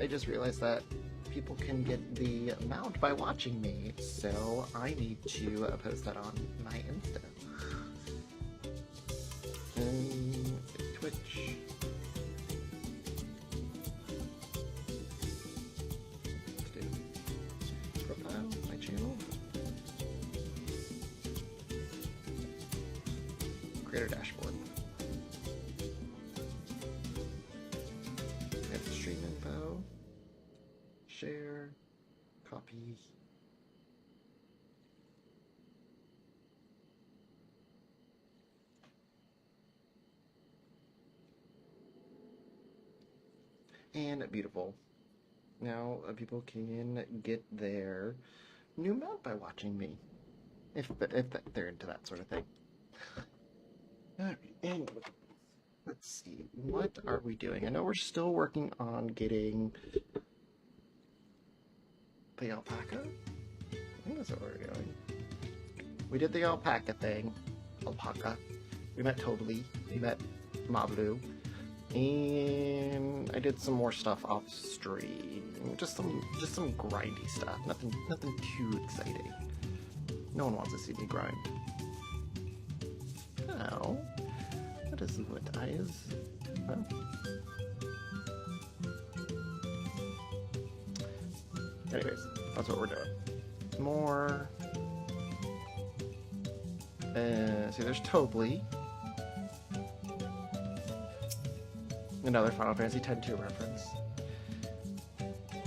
I just realized that people can get the mount by watching me, so I need to post that on my Insta. Twitch. Profile, my channel. Creator dashboard. We have the stream info. Share. Copy. And beautiful. Now people can get their new mount by watching me, if they're into that sort of thing. And let's see, what are we doing? I know we're still working on getting the alpaca. I think that's what we're doing. We did the alpaca thing. Alpaca. We met Tobly. We met Mablu. And I did some more stuff off stream. Just some grindy stuff. Nothing too exciting. No one wants to see me grind. Oh. What is what eyes? Huh? Anyways, that's what we're doing. More. See, there's Tobly. Another Final Fantasy X-2 reference.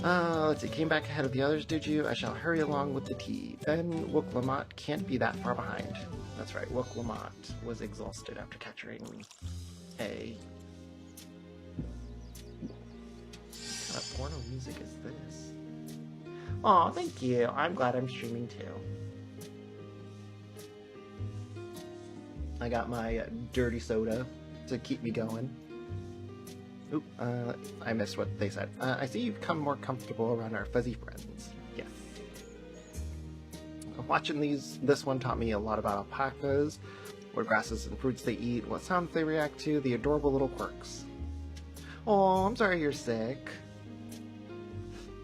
Let's see. Came back ahead of the others, did you? I shall hurry along with the tea. Then Wook Lamont can't be that far behind. That's right. Wook Lamont was exhausted after capturing A. What kind of porno music is this? Aw, thank you. I'm glad I'm streaming too. I got my dirty soda to keep me going. Oop, I missed what they said. I see you've become more comfortable around our fuzzy friends. Yes. Watching this one taught me a lot about alpacas, what grasses and fruits they eat, what sounds they react to, the adorable little quirks. Oh, I'm sorry you're sick.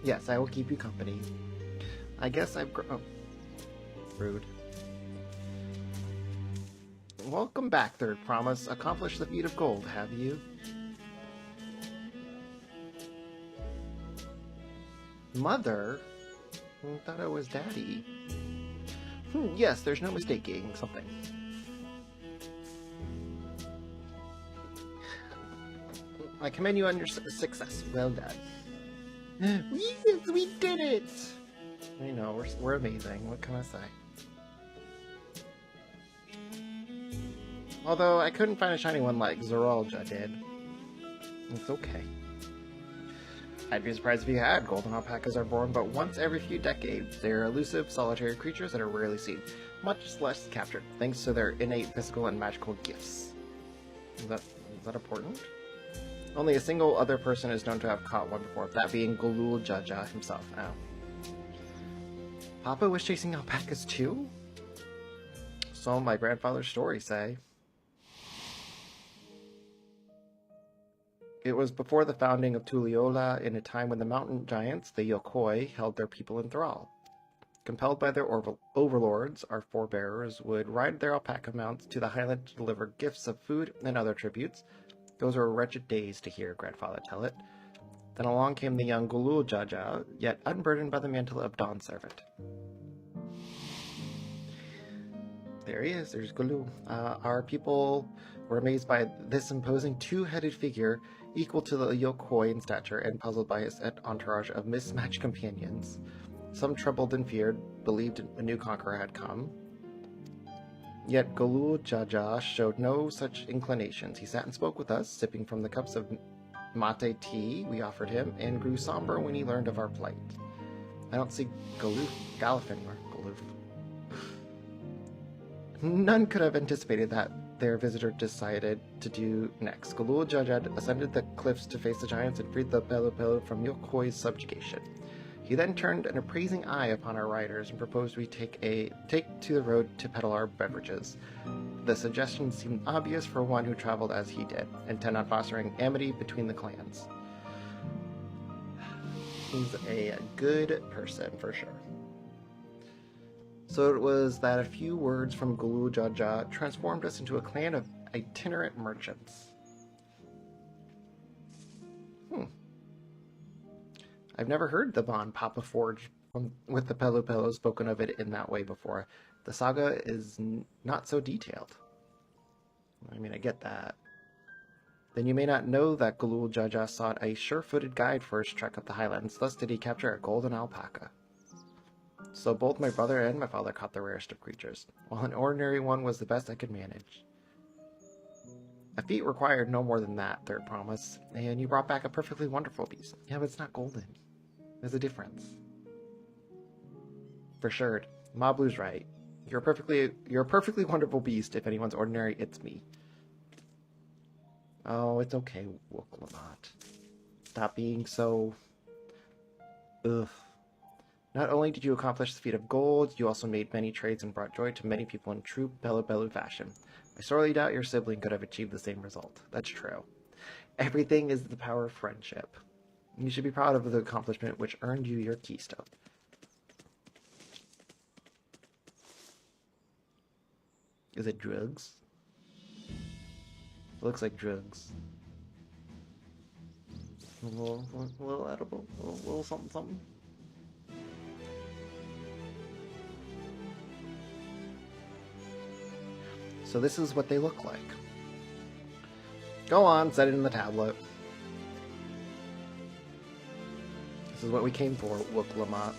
Yes, I will keep you company. I guess I've grown... Oh. Rude. Welcome back, Third Promise. Accomplished the feat of gold, have you? Mother? I thought I was Daddy. Yes, there's no mistaking something. I commend you on your success. Well done. We did it! I know, we're amazing. What can I say? Although I couldn't find a shiny one like Zoralja did. It's okay. I'd be surprised if you had. Golden alpacas are born but once every few decades. They're elusive, solitary creatures that are rarely seen, much less captured, thanks to their innate physical and magical gifts. Is that important? Only a single other person is known to have caught one before, that being Golul Jaja himself. Oh. Papa was chasing alpacas too? So my grandfather's stories say. It was before the founding of Tuliyola, in a time when the mountain giants, the Yokoi, held their people in thrall. Compelled by their overlords, our forebears would ride their alpaca mounts to the highland to deliver gifts of food and other tributes. Those were wretched days to hear grandfather tell it. Then along came the young Golul Jaja, yet unburdened by the mantle of Dawn Servant. There he is, there's Golul. Our people were amazed by this imposing two-headed figure, equal to the Yokoi in stature and puzzled by his entourage of mismatched companions. Some troubled and feared, believed a new conqueror had come. Yet Golul Jaja showed no such inclinations. He sat and spoke with us, sipping from the cups of mate tea we offered him, and grew somber when he learned of our plight. I don't see Galuf anywhere. Goluf. None could have anticipated that their visitor decided to do next. Golul Jaja ascended the cliffs to face the giants and freed the Pelu from Yokoi's subjugation. He then turned an appraising eye upon our riders and proposed we take to the road to peddle our beverages. The suggestion seemed obvious for one who traveled as he did, intent on fostering amity between the clans. He's a good person, for sure. So it was that a few words from Gulu Jaja transformed us into a clan of itinerant merchants. I've never heard the Bon Papa Forge with the Pelu Pelu spoken of it in that way before. The saga is not so detailed. I mean, I get that. Then you may not know that Gulul Jaja sought a sure-footed guide for his trek up the highlands, thus did he capture a golden alpaca. So both my brother and my father caught the rarest of creatures, while an ordinary one was the best I could manage. A feat required no more than that, Third Promise, and you brought back a perfectly wonderful beast. Yeah, but it's not golden. There's a difference. For sure, Mablu's right. You're a perfectly wonderful beast. If anyone's ordinary, it's me. Oh, it's okay, Wooklamot. Stop being so... Ugh. Not only did you accomplish the feat of gold, you also made many trades and brought joy to many people in true Belu Belu fashion. I sorely doubt your sibling could have achieved the same result. That's true. Everything is the power of friendship. You should be proud of the accomplishment which earned you your keystone. Is it drugs? It looks like drugs. A little edible, a little something something. So this is what they look like. Go on, set it in the tablet. This is what we came for, Wooklamot.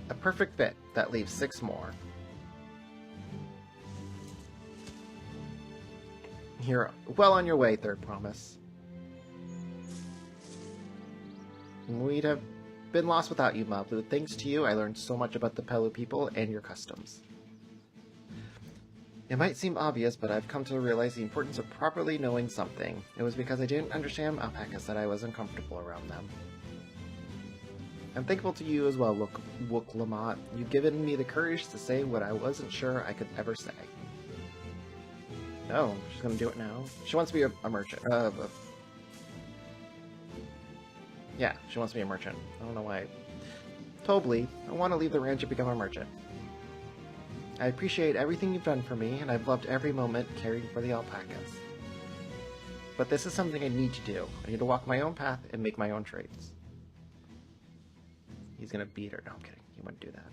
A perfect fit. That leaves 6 more. You're well on your way, Third Promise. We'd have been lost without you, Mablu. Thanks to you, I learned so much about the Pelu people and your customs. It might seem obvious, but I've come to realize the importance of properly knowing something. It was because I didn't understand alpacas that I was uncomfortable around them. I'm thankful to you as well, Wooklamot. You've given me the courage to say what I wasn't sure I could ever say. Oh, she's gonna do it now. She wants to be a merchant. Yeah, she wants to be a merchant. I don't know why. Totally, I want to leave the ranch and become a merchant. I appreciate everything you've done for me, and I've loved every moment caring for the alpacas. But this is something I need to do. I need to walk my own path and make my own trades. He's gonna beat her. No, I'm kidding. He wouldn't do that.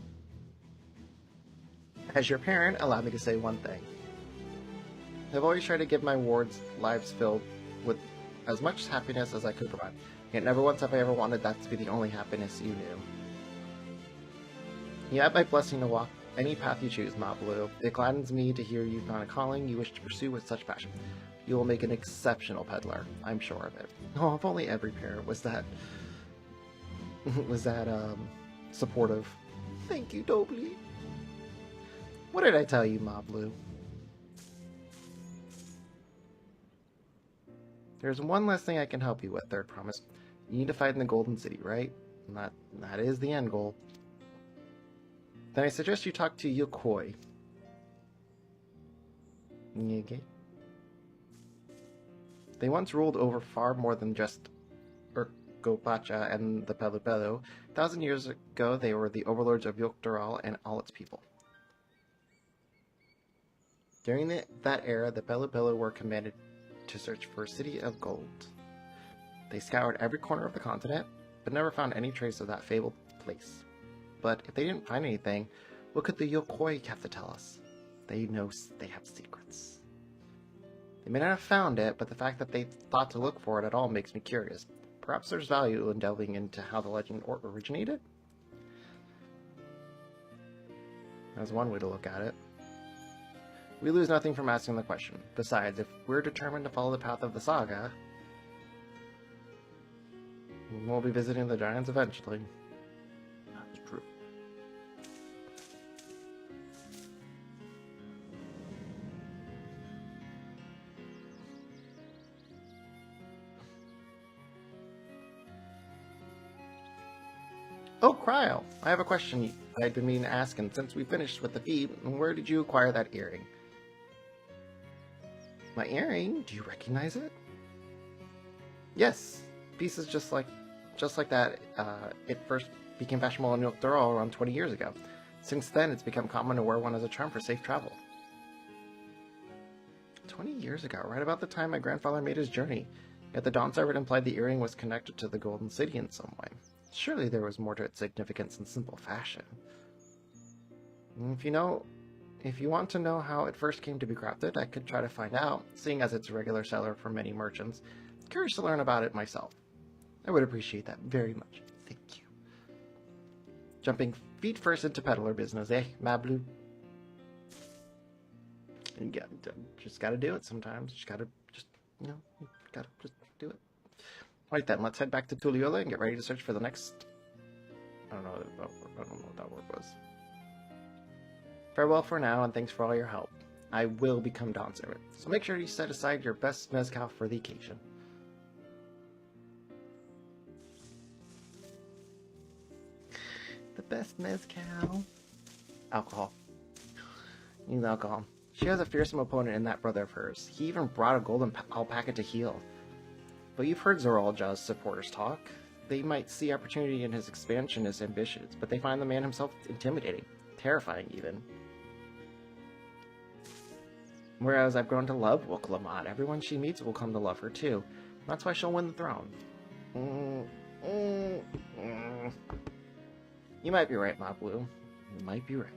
As your parent, allow me to say one thing. I've always tried to give my wards lives filled with as much happiness as I could provide. Yet never once have I ever wanted that to be the only happiness you knew. You have my blessing to walk any path you choose, Mablu. It gladdens me to hear you found a calling you wish to pursue with such passion. You will make an exceptional peddler. I'm sure of it. Oh, if only every parent was that... supportive. Thank you, Dobly. What did I tell you, Mablu? There's one last thing I can help you with, Third Promise. You need to fight in the Golden City, right? That is the end goal. Then I suggest you talk to Yokoi. Okay. They once ruled over far more than just Urgopacha and the Pelu Pelu. 1,000 years ago, they were the overlords of Yoktoral and all its people. During that era, the Pelu Pelu were commanded to search for a city of gold. They scoured every corner of the continent, but never found any trace of that fabled place. But if they didn't find anything, what could the Yokoi have to tell us? They know they have secrets. They may not have found it, but the fact that they thought to look for it at all makes me curious. Perhaps there's value in delving into how the legend originated? That's one way to look at it. We lose nothing from asking the question. Besides, if we're determined to follow the path of the saga, we'll be visiting the giants eventually. That's true. Oh, Cryle, I have a question I've been meaning to ask, and since we finished with the feat, where did you acquire that earring? My earring? Do you recognize it? Yes. Pieces just like that. It first became fashionable in Yokdoro around 20 years ago. Since then, it's become common to wear one as a charm for safe travel. 20 years ago, right about the time my grandfather made his journey. Yet the Dawn Servant implied the earring was connected to the Golden City in some way. Surely there was more to its significance than simple fashion. If you want to know how it first came to be crafted, I could try to find out, seeing as it's a regular seller for many merchants. Curious to learn about it myself. I would appreciate that very much. Thank you. Jumping feet first into peddler business, Mablu? And just gotta do it sometimes. You gotta just do it. Right then, let's head back to Tuliyola and get ready to search for the next... I don't know what that word was. Farewell for now, and thanks for all your help. I will become Dawn Servant, so make sure you set aside your best mezcal for the occasion. The best mezcal. Alcohol. Needs alcohol. She has a fearsome opponent in that brother of hers. He even brought a golden alpaca to heal. But you've heard Zoralja's supporters talk. They might see opportunity in his expansion as ambitious, but they find the man himself intimidating, terrifying even. Whereas I've grown to love Woklamat, everyone she meets will come to love her too. That's why she'll win the throne. You might be right, Mablu. You might be right.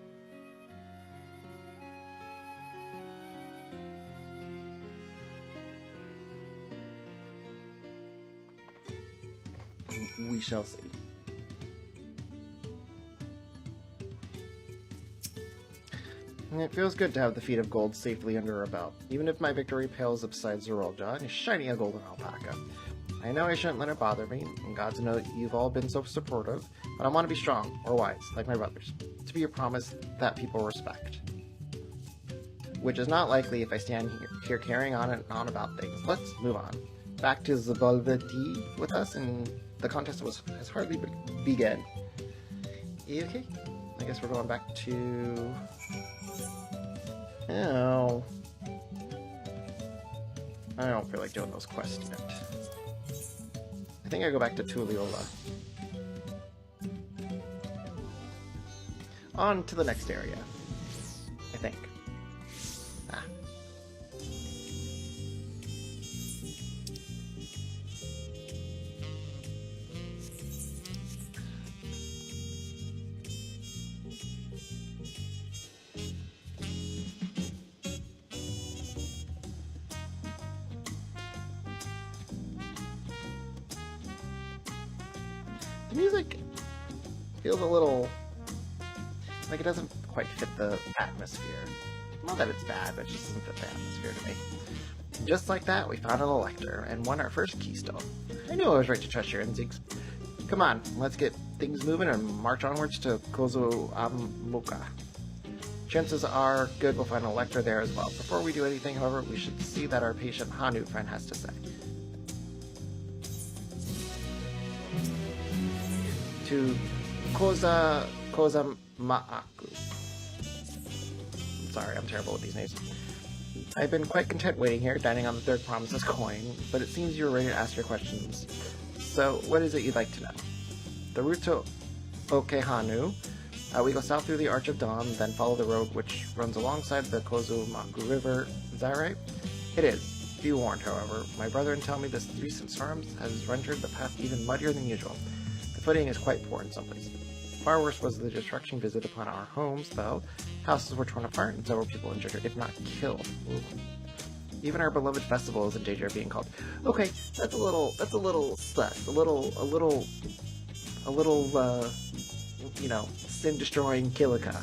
We shall see. It feels good to have the feet of gold safely under her belt, even if my victory pales beside Zoralja and is shining a golden alpaca. I know I shouldn't let it bother me, and God's know you've all been so supportive, but I want to be strong, or wise, like my brothers, to be a promise that people respect. Which is not likely if I stand here carrying on and on about things. Let's move on. Back to Zabalveti with us, and the contest has hardly begun. Okay, I guess we're going back to... Oh. I don't feel like doing those quests yet. I think I go back to Tuliyola. On to the next area. I think. Ah. The music feels a little like it doesn't quite fit the atmosphere. Not that it's bad, but it just doesn't fit the atmosphere to me. Just like that, we found an elector and won our first keystone. I knew I was right to trust your instincts. Come on, let's get things moving and march onwards to Kozu Amuka. Chances are good we'll find an elector there as well. Before we do anything, however, we should see that our patient Hanu friend has to say. To Koza Maaku. Sorry, I'm terrible with these names. I've been quite content waiting here, dining on the third promises coin, but it seems you were ready to ask your questions. So, what is it you'd like to know? The route to Okehanu. We go south through the Arch of Dawn, then follow the road which runs alongside the Kozumaku River. Is that right? It is. Be warned, however. My brethren tell me this recent storm has rendered the path even muddier than usual. The footing is quite poor in some places. Far worse was the destruction visited upon our homes, though. Houses were torn apart and several people injured, if not killed. Ooh. Even our beloved festival is in danger of being called. Okay, that's a little sus. A little, sin-destroying Kilika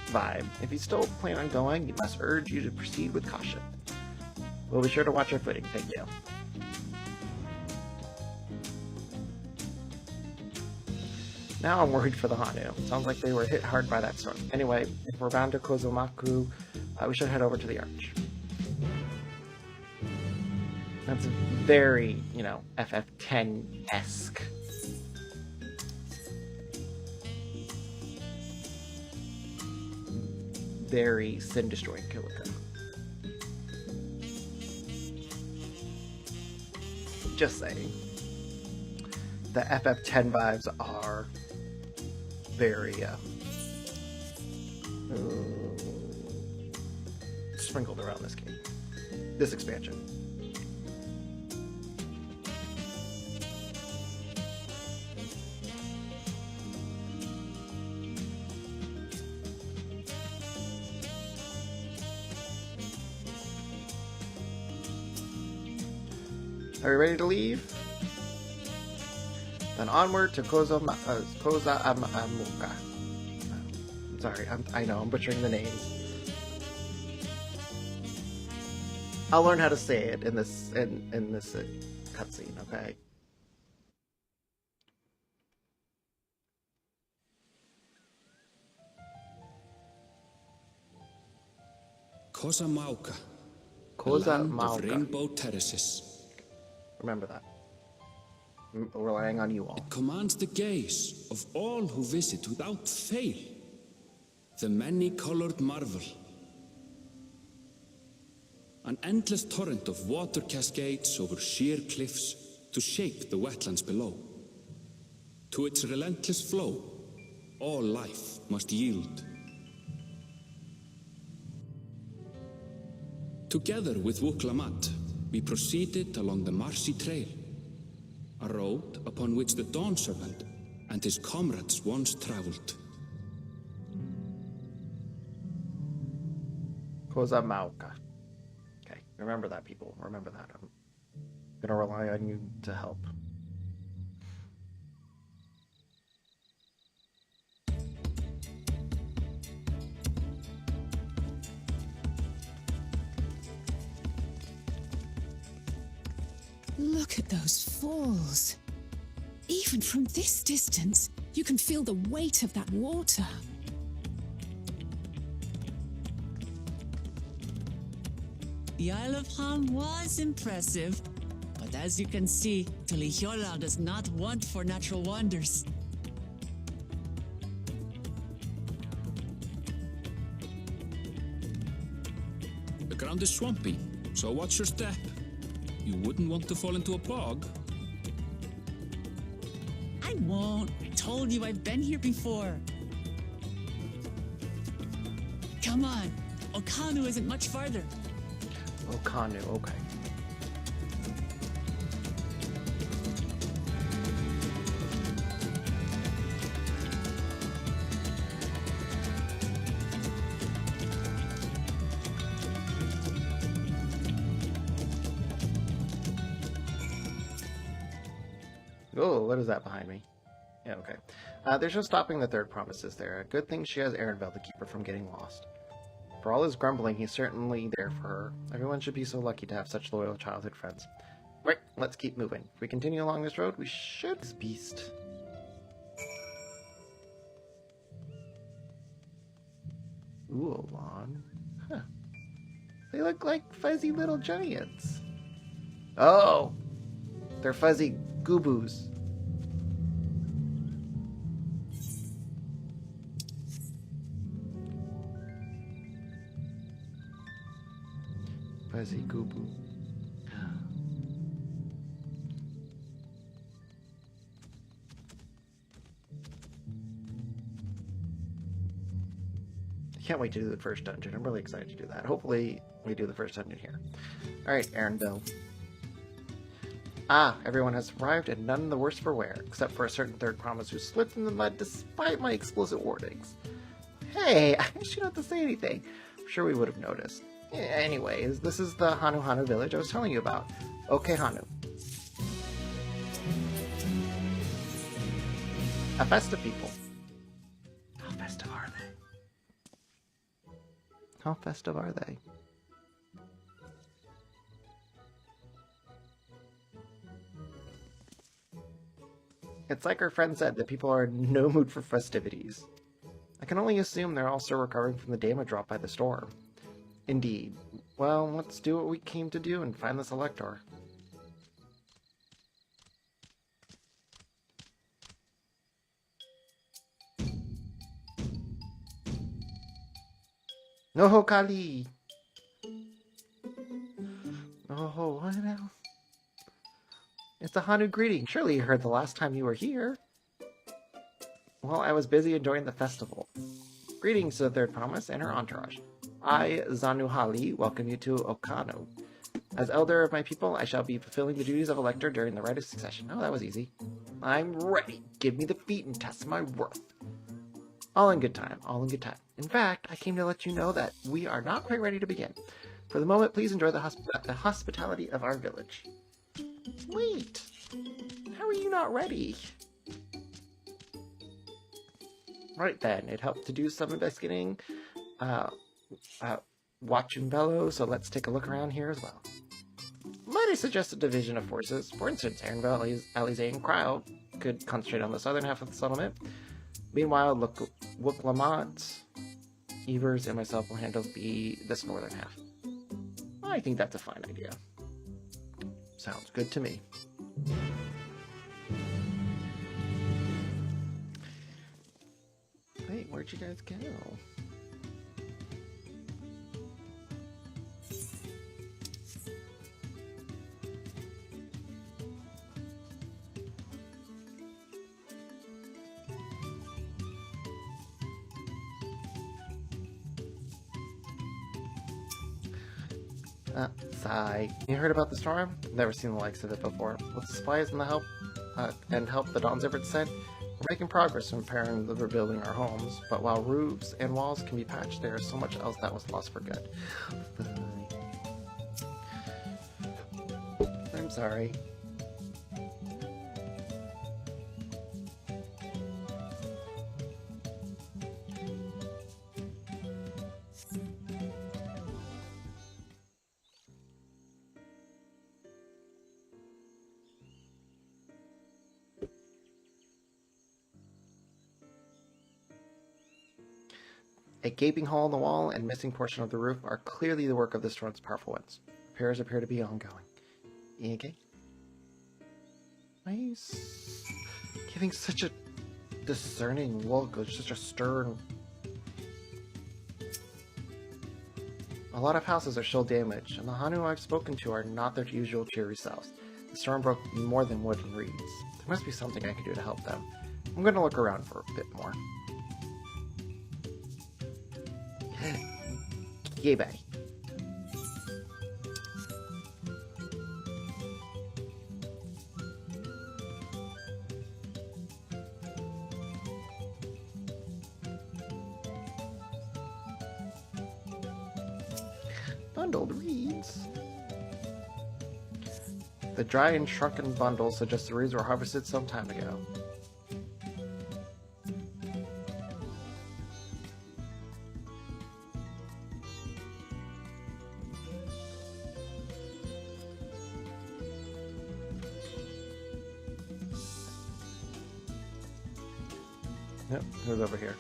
vibe. If you still plan on going, we must urge you to proceed with caution. We'll be sure to watch our footing, thank you. Now I'm worried for the Hanu. Sounds like they were hit hard by that storm. Anyway, if we're bound to Kozumaku, we should head over to the Arch. That's very, FF10-esque. Very sin-destroying Kilika. Just saying. The FF10 vibes are very, sprinkled around this game. This expansion. Are we ready to leave? Then onward to Koza Amuka. Sorry, I know I'm butchering the names. I'll learn how to say it in this cutscene. Okay. Koza Mauka. Koza Land of Mauka. Rainbow Terraces. Remember that. We're relying on you all. It commands the gaze of all who visit without fail. The many-colored marvel. An endless torrent of water cascades over sheer cliffs to shape the wetlands below. To its relentless flow, all life must yield. Together with Wuklamat, we proceeded along the Marcy Trail, a road upon which the Dawn Servant and his comrades once traveled. Koza Mauka. Okay, remember that, people. Remember that. I'm gonna rely on you to help. Look at those falls. Even from this distance, you can feel the weight of that water. The Isle of Ham was impressive, but as you can see, Tolihiola does not want for natural wonders. The ground is swampy, so watch your step. You wouldn't want to fall into a bog. I won't. I told you I've been here before. Come on. Okanu isn't much farther. Okanu, okay. Oh, what is that behind me? Yeah, okay. There's no stopping the third promises there. A good thing she has Erenville to keep her from getting lost. For all his grumbling, he's certainly there for her. Everyone should be so lucky to have such loyal childhood friends. Right, let's keep moving. If we continue along this road, we should... This beast. Uolon. Huh. They look like fuzzy little giants. Oh! They're fuzzy gooboos. Fuzzy gooboo. I can't wait to do the first dungeon. I'm really excited to do that. Hopefully we do the first dungeon here. Alright, Erenville. Ah, everyone has arrived and none the worse for wear, except for a certain third promise who slipped in the mud despite my explicit warnings. Hey, I actually don't have to say anything. I'm sure we would have noticed. Anyways, this is the Hanu village I was telling you about. Okay, Hanu. A festive people. How festive are they? How festive are they? It's like our friend said, that people are in no mood for festivities. I can only assume they're also recovering from the damage wrought by the storm. Indeed. Well, let's do what we came to do and find the Selector. No, Kali! Oh, what now? the Hanu greeting. Surely you heard the last time you were here. Well, I was busy enjoying the festival. Greetings to the Third Promise and her entourage. I, Zanuhali, welcome you to Okano. As elder of my people, I shall be fulfilling the duties of elector during the rite of succession. Oh, that was easy. I'm ready. Give me the feat and test my worth. All in good time, all in good time. In fact, I came to let you know that we are not quite ready to begin. For the moment, please enjoy the hospitality of our village. Wait, how are you not ready? Right then, it helped to do some investigating, watch and bellow, so let's take a look around here as well. Might I suggest a division of forces? For instance, Aaronville, Alizé, and Cryo could concentrate on the southern half of the settlement. Meanwhile, Wooklamont, Evers, and myself will handle this northern half. I think that's a fine idea. Sounds good to me. Wait, where'd you guys go? Sigh. You heard about the storm? Never seen the likes of it before. With the supplies and the help the Dawn's ever sent, we're making progress in repairing and rebuilding our homes, but while roofs and walls can be patched, there is so much else that was lost for good. I'm sorry. A gaping hole in the wall and missing portion of the roof are clearly the work of the storm's powerful winds. Repairs appear to be ongoing. Okay. Nice. Giving such a discerning look, such a stern. A lot of houses are still damaged, and the Hanu I've spoken to are not their usual cheery selves. The storm broke more than wood and reeds. There must be something I can do to help them. I'm going to look around for a bit more. Yay-bye. Bundled reeds. The dry and shrunken bundles suggest the reeds were harvested some time ago. Yep, who's over here?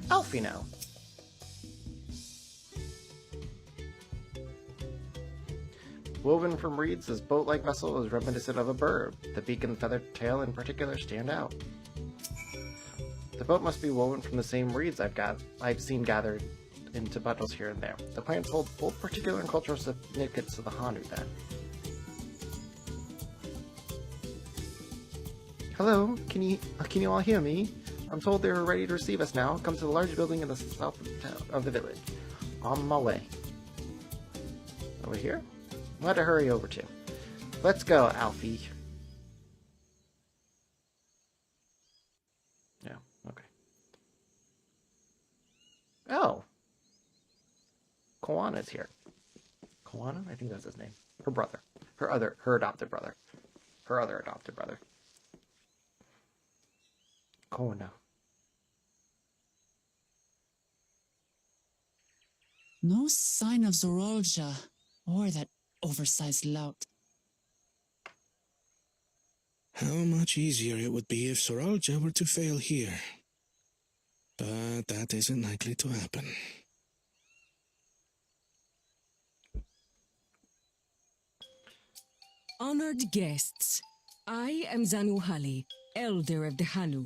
Alfino. Woven from reeds, this boat-like vessel is reminiscent of a bird. The beak and feathered tail in particular stand out. The boat must be woven from the same reeds I've seen gathered into bundles here and there. The plants hold both particular and cultural significance to the Hanu then. Hello, can you all hear me? I'm told they were ready to receive us now. Come to the large building in the south of the village. On my way. Over here? I'll have to hurry over to. Let's go, Alfie. Yeah, okay. Oh. Koana's here. Koana? I think that's his name. Her brother. Her adopted brother. Her other adopted brother. Koana. No sign of Zorolja or that oversized lout. How much easier it would be if Zorolja were to fail here. But that isn't likely to happen. Honored guests, I am Zanuhali, elder of the Hanu.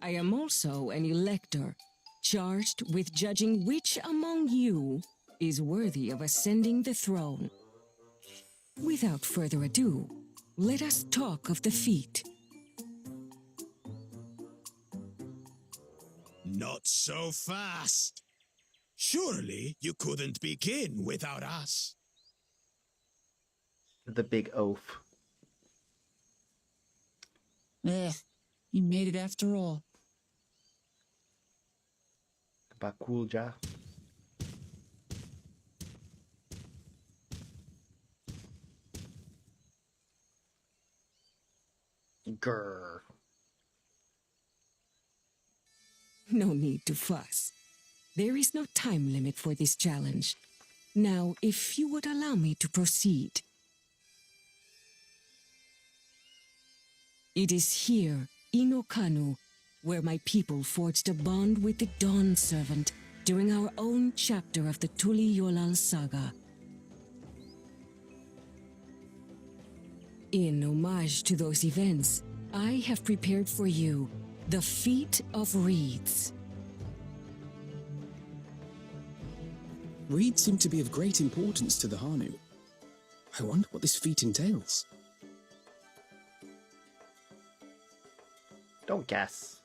I am also an elector. charged with judging which among you is worthy of ascending the throne. Without further ado, let us talk of the feat. Not so fast. Surely you couldn't begin without us. The big oaf. You made it after all. Bakulja. Grr. No need to fuss. There is no time limit for this challenge. Now, if you would allow me to proceed. It is here, in Okanu, where my people forged a bond with the Dawn Servant during our own chapter of the Tuli Yolal saga. In homage to those events, I have prepared for you the Feat of Reeds. Reeds seem to be of great importance to the Hanu. I wonder what this feat entails. Don't guess.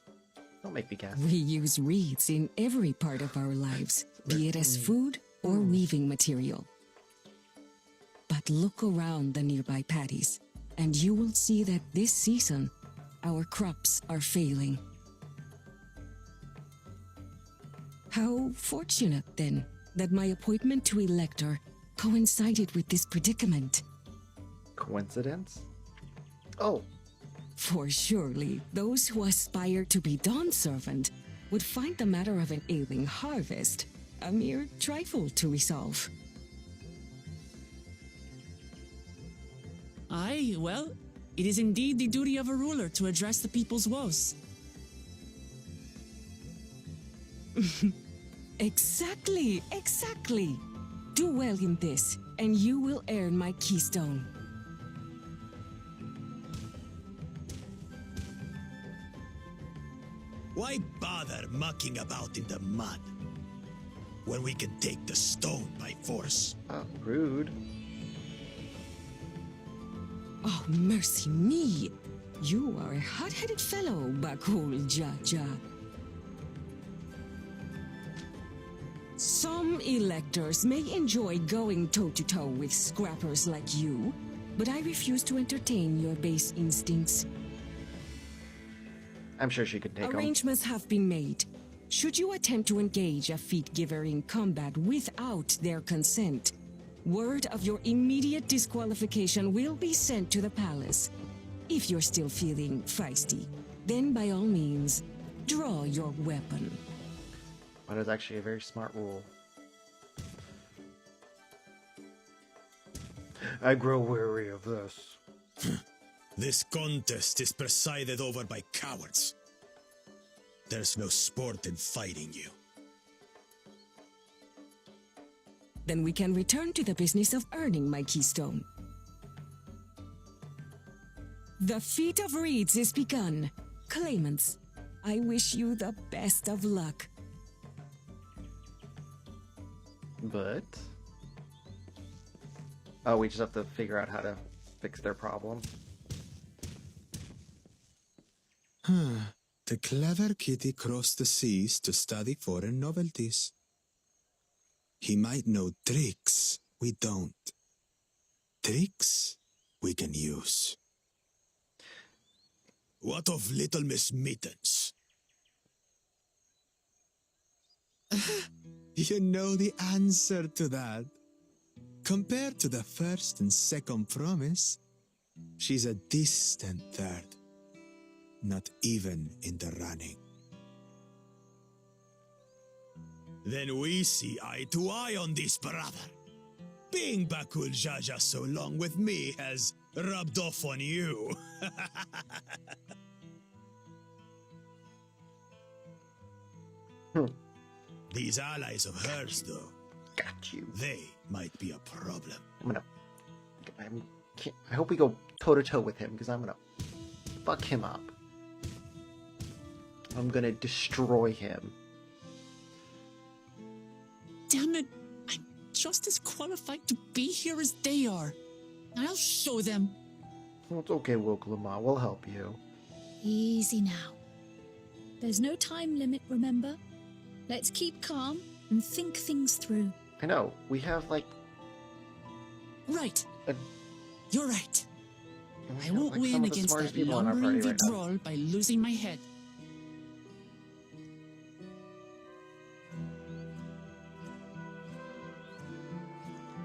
Don't make me guess. We use reeds in every part of our lives, be it as food or weaving material. But look around the nearby paddies, and you will see that this season, our crops are failing. How fortunate, then, that my appointment to Elector coincided with this predicament. Coincidence? Oh, For surely those who aspire to be Dawn Servant would find the matter of an ailing harvest a mere trifle to resolve. Aye, well, it is indeed the duty of a ruler to address the people's woes. Exactly, exactly. Do well in this, and you will earn my keystone. Why bother mucking about in the mud when we can take the stone by force? rude. Oh, mercy me! You are a hot-headed fellow, Bakul Jaja. Some electors may enjoy going toe-to-toe with scrappers like you, but I refuse to entertain your base instincts. I'm sure she could take him. Arrangements have been made. Should you attempt to engage a feat giver in combat without their consent, word of your immediate disqualification will be sent to the palace. If you're still feeling feisty, then by all means, draw your weapon. That is actually a very smart rule. I grow weary of this. This contest is presided over by cowards. There's no sport in fighting you. Then we can return to the business of earning my keystone. The Feat of Reeds is begun. Claimants, I wish you the best of luck. But... oh, we just have to figure out how to fix their problem. The clever kitty crossed the seas to study foreign novelties. He might know tricks we don't. Tricks we can use. What of Little Miss Mittens? You know the answer to that. Compared to the first and second promise, she's a distant third. Not even in the running. Then we see eye to eye on this, brother. Being Bakul Jaja so long with me has rubbed off on you. These allies of hers, though, Got you. they might be a problem. I hope we go toe-to-toe with him, because I'm gonna fuck him up. I'm gonna destroy him. Damn it! I'm just as qualified to be here as they are. I'll show them. Well, it's okay, Woklama. We'll help you. Easy now. There's no time limit, remember? Let's keep calm and think things through. I know. We have, like... Right. A... You're right. we I have, won't like, some win of the against smartest that people in our lumbering party right now. withdrawal by losing my head.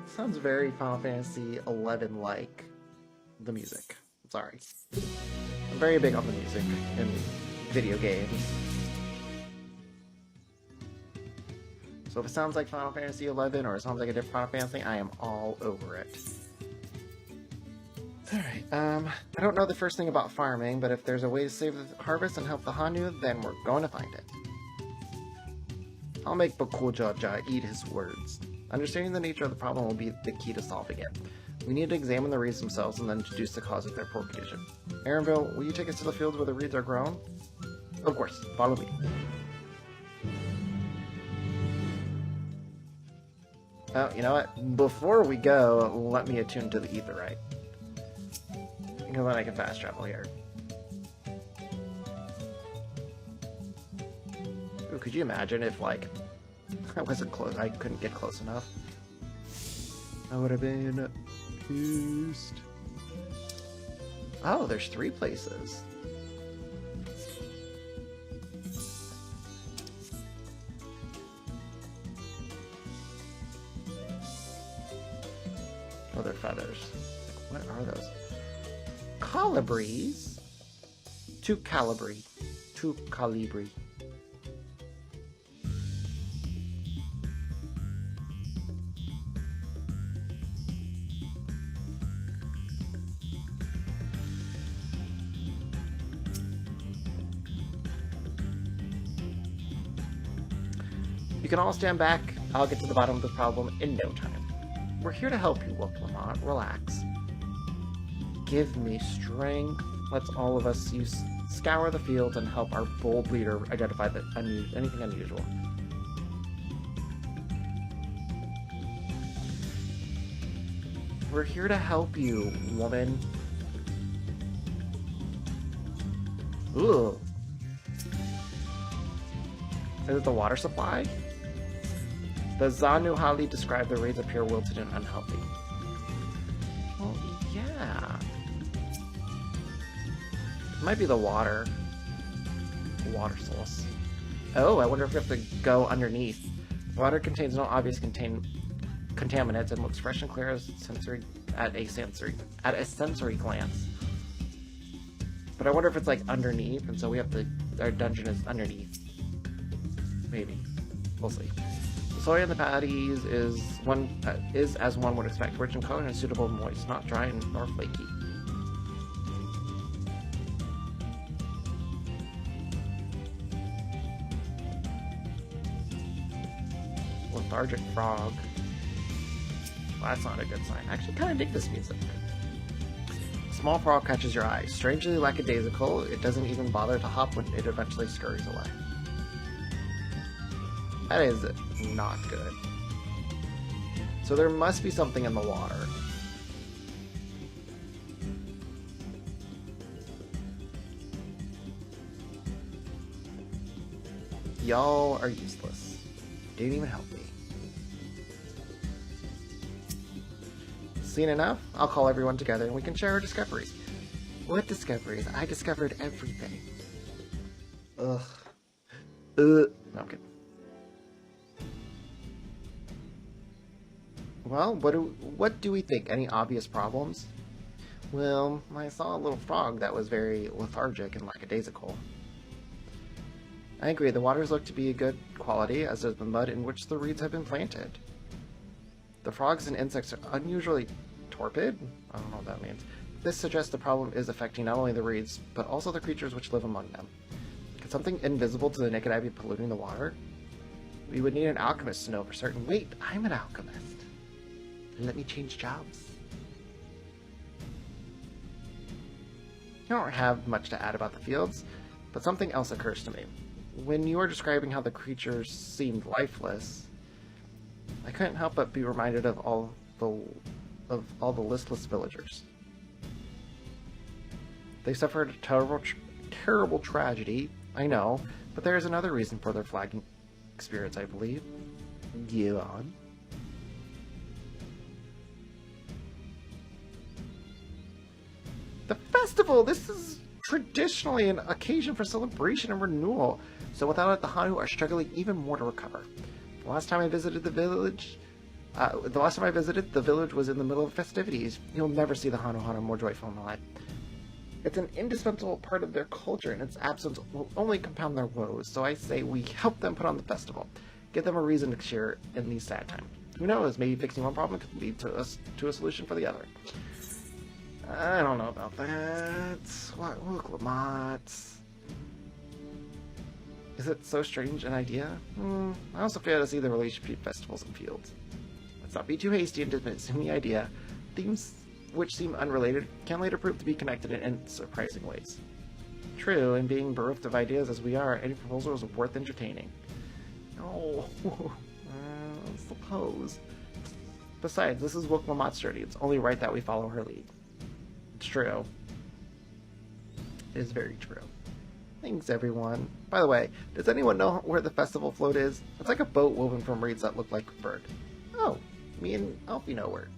Sounds very Final Fantasy 11-like, the music. Sorry. I'm very big on the music in video games. So if it sounds like Final Fantasy 11 or it sounds like a different Final Fantasy, I am all over it. Alright, I don't know the first thing about farming, but if there's a way to save the harvest and help the Hanu, then we're going to find it. I'll make Bokujaja eat his words. Understanding the nature of the problem will be the key to solving it. We need to examine the reeds themselves and then deduce the cause of their poor condition. Aaronville, will you take us to the fields where the reeds are grown? Of course, follow me. Oh, you know what? Before we go, let me attune to the Aetheryte. Because then I can fast travel here. Ooh, could you imagine if, like, I wasn't close, I couldn't get close enough? I would have been pissed. Oh, there's 3 places. Oh, they're feathers. What are those? Colibris? 2 calibri. 2 calibri. You can all stand back. I'll get to the bottom of the problem in no time. We're here to help you, Wolf Lamont. Relax. Give me strength. Let's all of us scour the fields and help our bold leader identify anything unusual. We're here to help you, woman. Ooh. Is it the water supply? The Zanu Hali described the reeds appear wilted and unhealthy. Well, yeah. It might be the water. Water source. Oh, I wonder if we have to go underneath. Water contains no obvious contaminants and looks fresh and clear as at a sensory glance. But I wonder if it's like underneath, and so we have to. Our dungeon is underneath. Maybe. We'll see. The soil in the patties is as one would expect, rich in color and suitable moist, not dry nor flaky. Lethargic frog. Well, that's not a good sign. I actually kind of dig this music. Small frog catches your eye. Strangely lackadaisical, it doesn't even bother to hop when it eventually scurries away. That is not good. So there must be something in the water. Y'all are useless. Didn't even help me. Seen enough? I'll call everyone together and we can share our discoveries. What discoveries? I discovered everything. Ugh. No, I'm kidding. Well, what do we think? Any obvious problems? Well, I saw a little frog that was very lethargic and lackadaisical. I agree, the waters look to be good quality, as does the mud in which the reeds have been planted. The frogs and insects are unusually torpid? I don't know what that means. This suggests the problem is affecting not only the reeds, but also the creatures which live among them. Could something invisible to the naked eye be polluting the water? We would need an alchemist to know for certain. Wait, I'm an alchemist. Let me change jobs. I don't have much to add about the fields, but something else occurs to me. When you were describing how the creatures seemed lifeless, I couldn't help but be reminded of all the listless villagers. They suffered a terrible tragedy, I know, but there is another reason for their flagging spirits, I believe. Go on. The festival! This is traditionally an occasion for celebration and renewal, so without it, the Hanu are struggling even more to recover. The last time I visited, the village was in the middle of festivities. You'll never see the Hanu more joyful in my life. It's an indispensable part of their culture, and its absence will only compound their woes, so I say we help them put on the festival. Give them a reason to cheer in these sad times. Who knows, maybe fixing one problem could lead to a solution for the other. I don't know about that. What? Look, Lamont. Is it so strange an idea? I also fail to see the relationship between festivals and fields. Let's not be too hasty in dismissing the idea. Themes which seem unrelated can later prove to be connected in surprising ways. True, and being bereft of ideas as we are, any proposal is worth entertaining. Oh, I suppose. Besides, this is Wook Lamont's journey. It's only right that we follow her lead. It's true. It is very true. Thanks, everyone. By the way, does anyone know where the festival float is? It's like a boat woven from reeds that look like a bird. Oh, me and Alfie know where.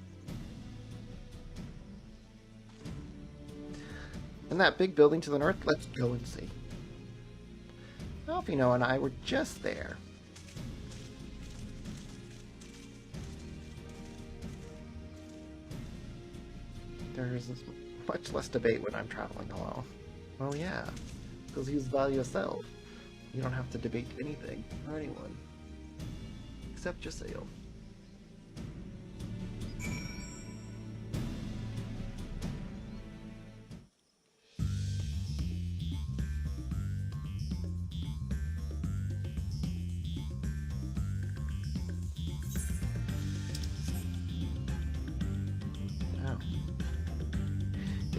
In that big building to the north, let's go and see. Alfino and I were just there. There's much less debate when I'm traveling alone. Oh yeah, because you value yourself. You don't have to debate anything or anyone. Except yourself.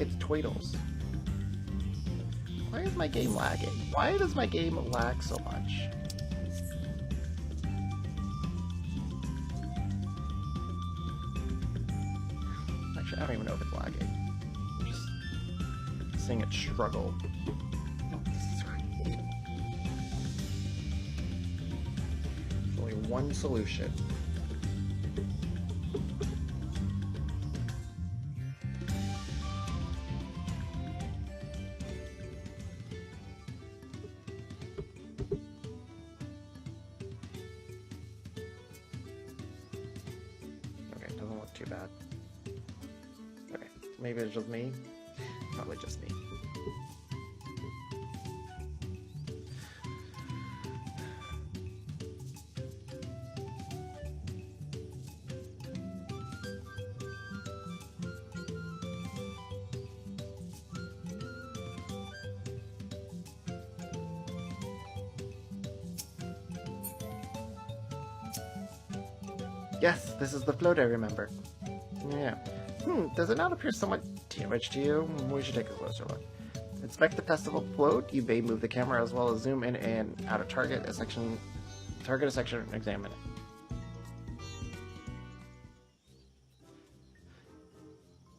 It's Tweedles. Why is my game lagging? Why does my game lag so much? Actually, I don't even know if it's lagging. I'm just seeing it struggle. Oh, this is right. There's only one solution. Too bad. Okay, maybe it's just me. Probably just me. Yes, this is the float I remember. Yeah. Does it not appear somewhat damaged to you? We should take a closer look. Inspect the festival float. You may move the camera as well as zoom in and out of target a section and examine it.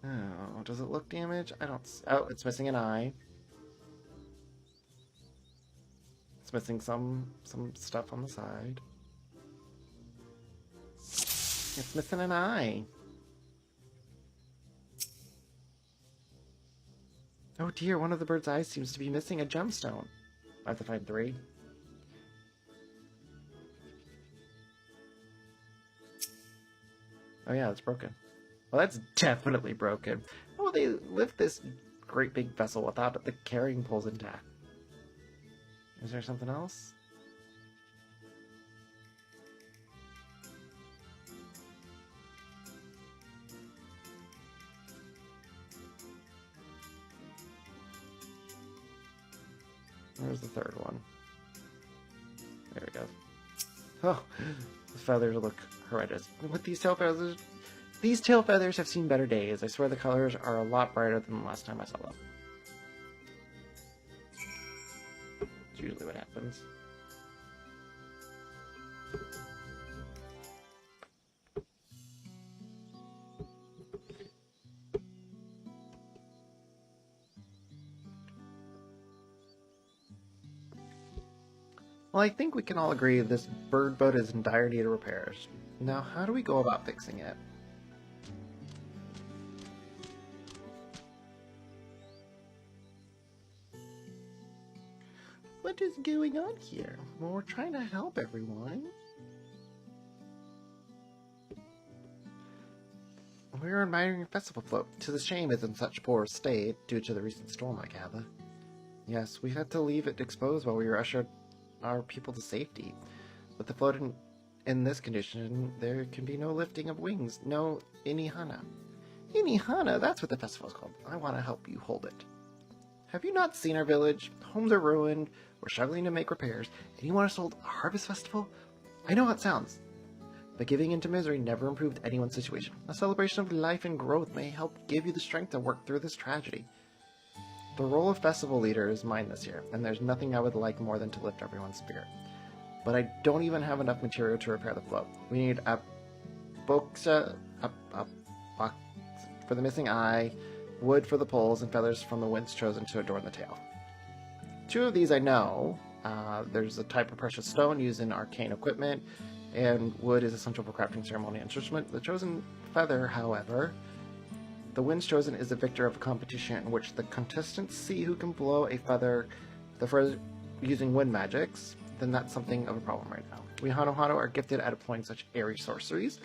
Oh, does it look damaged? I don't... Oh, it's missing an eye. It's missing some stuff on the side. It's missing an eye. Oh dear, one of the bird's eyes seems to be missing a gemstone. I have to find 3. Oh yeah, it's broken. Well, that's definitely broken. How will they lift this great big vessel without the carrying poles intact? Is there something else? Where's the third one? There we go. Oh, the feathers look horrendous. With these tail feathers have seen better days. I swear the colors are a lot brighter than the last time I saw them. It's usually what happens. Well, I think we can all agree this bird boat is in dire need of repairs. Now, how do we go about fixing it? What is going on here? Well, we're trying to help everyone. We're admiring a festival float. 'Tis a shame it's in such poor state due to the recent storm, I gather. Yes, we had to leave it exposed while we ushered our people to safety. With the float in this condition, there can be no lifting of wings, no Inihana. Inihana, that's what the festival's called. I want to help you hold it. Have you not seen our village? Homes are ruined, we're struggling to make repairs, and you want us to hold a harvest festival? I know how it sounds, but giving in to misery never improved anyone's situation. A celebration of life and growth may help give you the strength to work through this tragedy. The role of festival leader is mine this year, and there's nothing I would like more than to lift everyone's spirit. But I don't even have enough material to repair the float. We need a box for the missing eye, wood for the poles, and feathers from the winds chosen to adorn the tail. 2 of these I know. There's a type of precious stone used in arcane equipment, and wood is essential for crafting ceremonial instruments. The chosen feather, however, the winds chosen is the victor of a competition in which the contestants see who can blow a feather using wind magics. Then that's something of a problem right now. We Hano are gifted at employing such airy sorceries,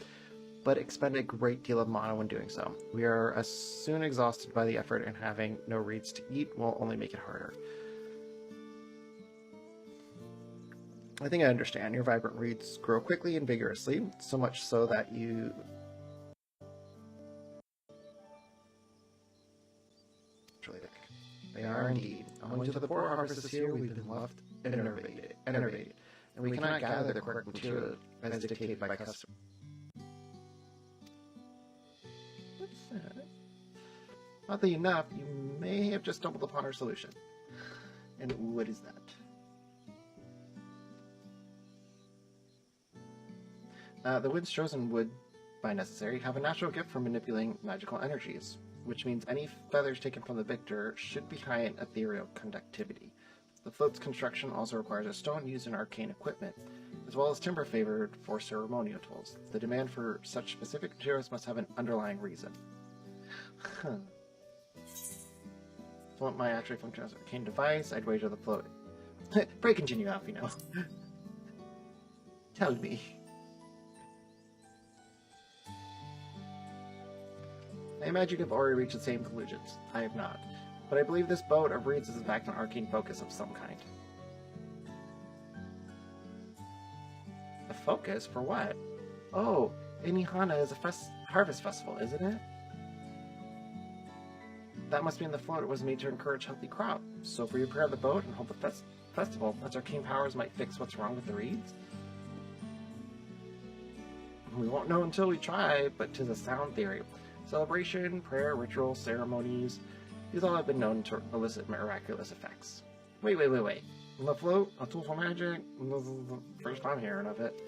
but expend a great deal of mana when doing so. We are as soon exhausted by the effort, and having no reeds to eat will only make it harder. I think I understand. Your vibrant reeds grow quickly and vigorously, so much so that you... They are indeed. Owing to the poor harvest this year, we've been left enervated, and we cannot gather the correct material as dictated by custom. What's that? Oddly enough, you may have just stumbled upon our solution. And what is that? The winds chosen would, by necessary, have a natural gift for manipulating magical energies, which means any feathers taken from the victor should be high in ethereal conductivity. The float's construction also requires a stone used in arcane equipment, as well as timber favored for ceremonial tools. The demand for such specific materials must have an underlying reason. Huh. So what my actually function as an arcane device, I'd wager the float. Pray continue, Alfino. Tell me. I imagine you've already reached the same conclusions. I have not. But I believe this boat of reeds is in fact an arcane focus of some kind. A focus? For what? Oh, Inihana is a harvest festival, isn't it? That must mean the float was made to encourage healthy crop. So if we repair the boat and hold the festival, its arcane powers might fix what's wrong with the reeds? We won't know until we try, but 'tis a sound theory. Celebration, prayer, ritual, ceremonies, these all have been known to elicit miraculous effects. Wait. The float, a tool for magic? This is the first time hearing of it.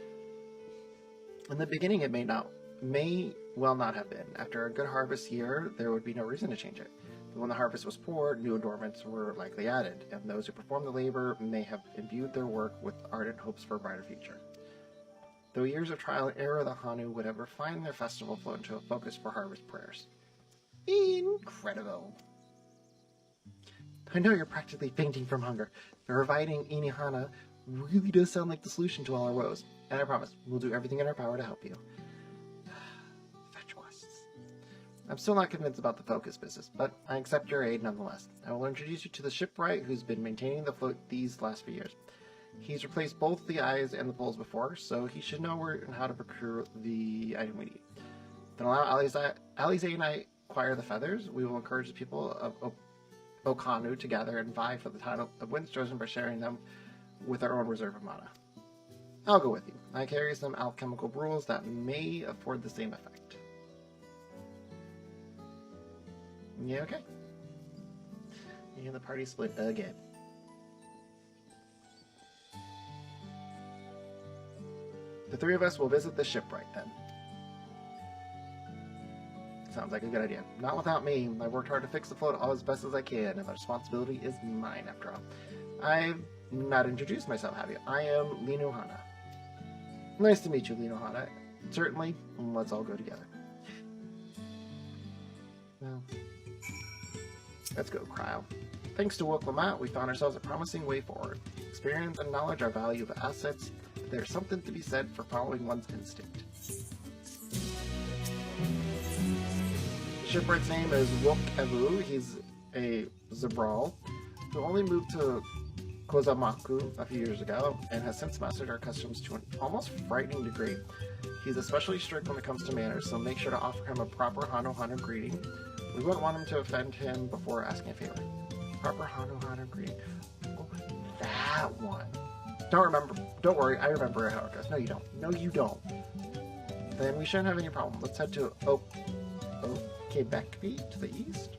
In the beginning it may well not have been. After a good harvest year, there would be no reason to change it. But when the harvest was poor, new adornments were likely added, and those who performed the labor may have imbued their work with ardent hopes for a brighter future. Though years of trial and error, the Hanu would ever find their festival float into a focus for harvest prayers. Incredible. I know you're practically fainting from hunger, but reviving Inihana really does sound like the solution to all our woes, and I promise, we'll do everything in our power to help you. Fetch quests. I'm still not convinced about the focus business, but I accept your aid nonetheless. I will introduce you to the shipwright who's been maintaining the float these last few years. He's replaced both the eyes and the poles before, so he should know where and how to procure the item we need. Then allow Alize and I acquire the feathers. We will encourage the people of Okanu to gather and vie for the title of Winds Chosen by sharing them with our own reserve of mana. I'll go with you. I carry some alchemical rules that may afford the same effect. Yeah, okay. And the party split again. The 3 of us will visit the shipwright then. Sounds like a good idea. Not without me. I've worked hard to fix the float all as best as I can, and the responsibility is mine after all. I've not introduced myself, have you? I am Linuhana. Nice to meet you, Linuhana. Certainly, let's all go together. Well, let's go, Cryo. Thanks to Woklamat, we found ourselves a promising way forward. Experience and knowledge are valuable assets, but there's something to be said for following one's instinct. The shipwright's name is Wook Evu. He's a Zabral who only moved to Kozamaku a few years ago and has since mastered our customs to an almost frightening degree. He's especially strict when it comes to manners, so make sure to offer him a proper Hano greeting. We wouldn't want him to offend him before asking a favor. Proper Hano greeting. Oh, that one. Don't worry, I remember how it goes. No, you don't. No, you don't. Then we shouldn't have any problem. Let's head to Quebec to the east.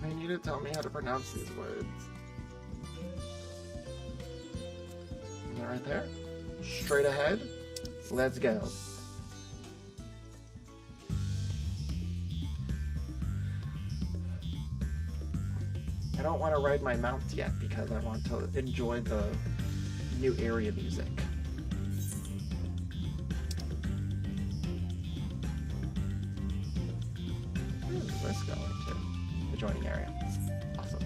I need to tell me how to pronounce these words. Right there. Straight ahead. Let's go. I don't want to ride my mounts yet because I want to enjoy the new area music. Where is this going to? The joining area. Awesome.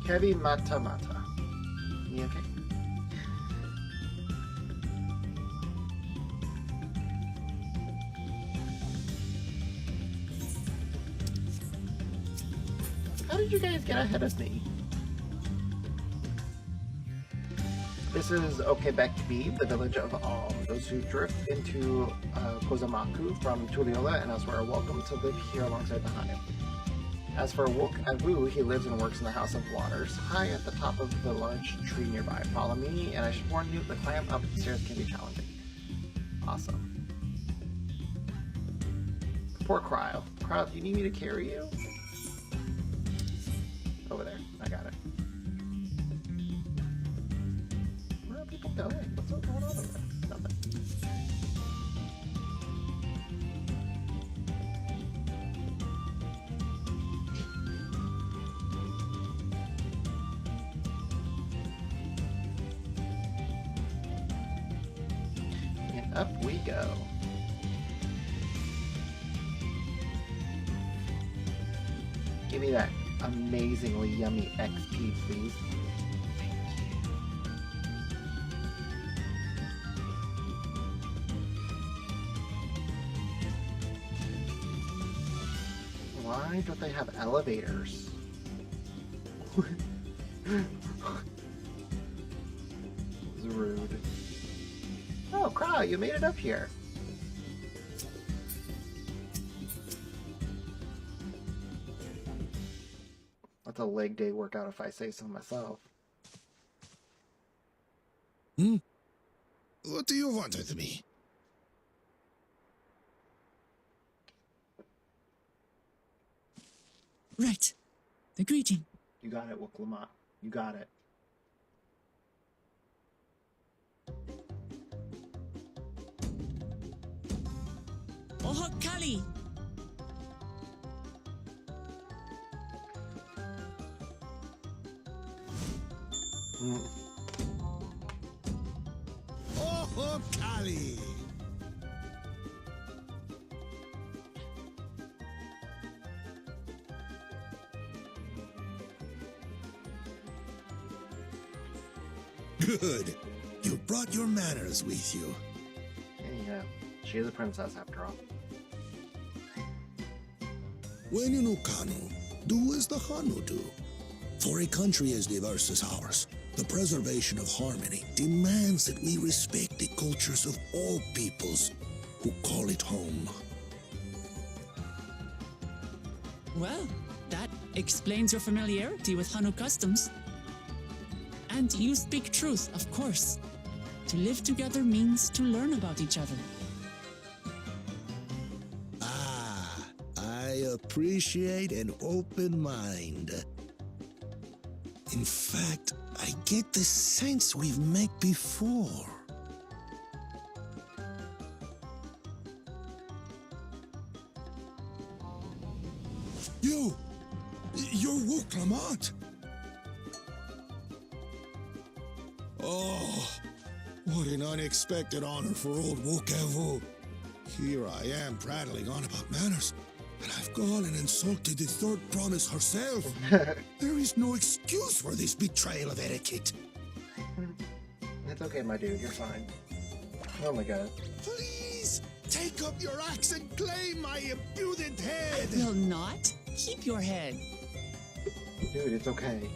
Kevi Mata Mata. You okay? How did you guys get ahead of me? This is Quebec B, the village of Alm. Those who drift into Kozamaku from Tuliola and elsewhere are welcome to live here alongside the Hanu. As for Wook Avu, he lives and works in the House of Waters, high at the top of the large tree nearby. Follow me, and I should warn you, the climb up the stairs can be challenging. Awesome. Poor Cryo. Cryo, do you need me to carry you? Over there. I got it. Where are people going? What's going on over there? Nothing. And up we go. Give me that amazingly yummy XP, please. Why don't they have elevators? This is rude. Oh, Cry, you made it up here. That's a leg day workout if I say so myself. What do you want with me? Right. The greeting. You got it, Woklamat. You got it. Oho Kali. Oh, Kali! Good. You brought your manners with you. Yeah, she is a princess after all. When you know Kanu, do as the Hanu do. For a country as diverse as ours, the preservation of harmony demands that we respect the cultures of all peoples who call it home. Well, that explains your familiarity with Hanu customs. And you speak truth, of course. To live together means to learn about each other. Ah, I appreciate an open mind. In fact, I get the sense we've met before. You're Wuklamat. Oh, what an unexpected honor for old Wukavu. Here I am prattling on about manners, and I've gone and insulted the third promise herself. There is no excuse for this betrayal of etiquette. It's okay, my dude. You're fine. Oh my god. Please, take up your axe and claim my impudent head. Will not? Keep your head. Dude, it's okay.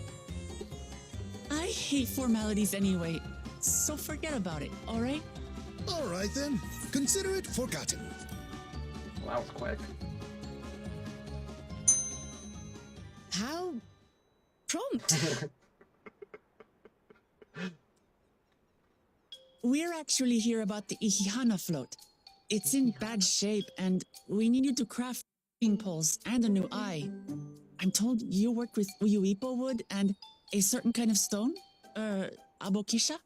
I hate formalities anyway, so forget about it, alright? All right then, consider it forgotten. Well, that was quick. How prompt. We're actually here about the Ihihana float. It's in bad shape, and we need you to craft poles and a new eye. I'm told you work with Uyuipo wood and a certain kind of stone? Abokisha?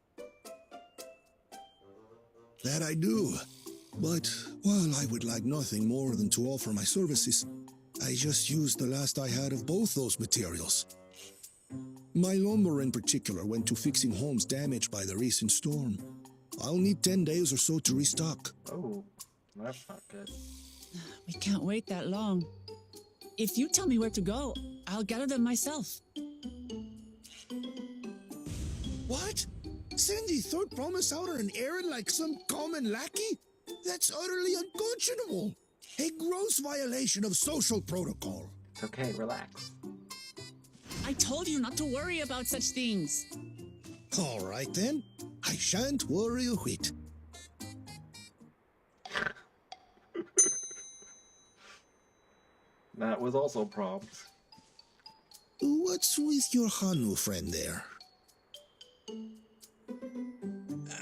That I do. But while I would like nothing more than to offer my services, I just used the last I had of both those materials. My lumber in particular went to fixing homes damaged by the recent storm. I'll need 10 days or so to restock. Oh, that's not good. We can't wait that long. If you tell me where to go, I'll gather them myself. What? Send the third promise out on an errand like some common lackey? That's utterly unconscionable. A gross violation of social protocol. It's okay, relax. I told you not to worry about such things. All right then. I shan't worry a whit. That was also prompt. What's with your Hanu friend there?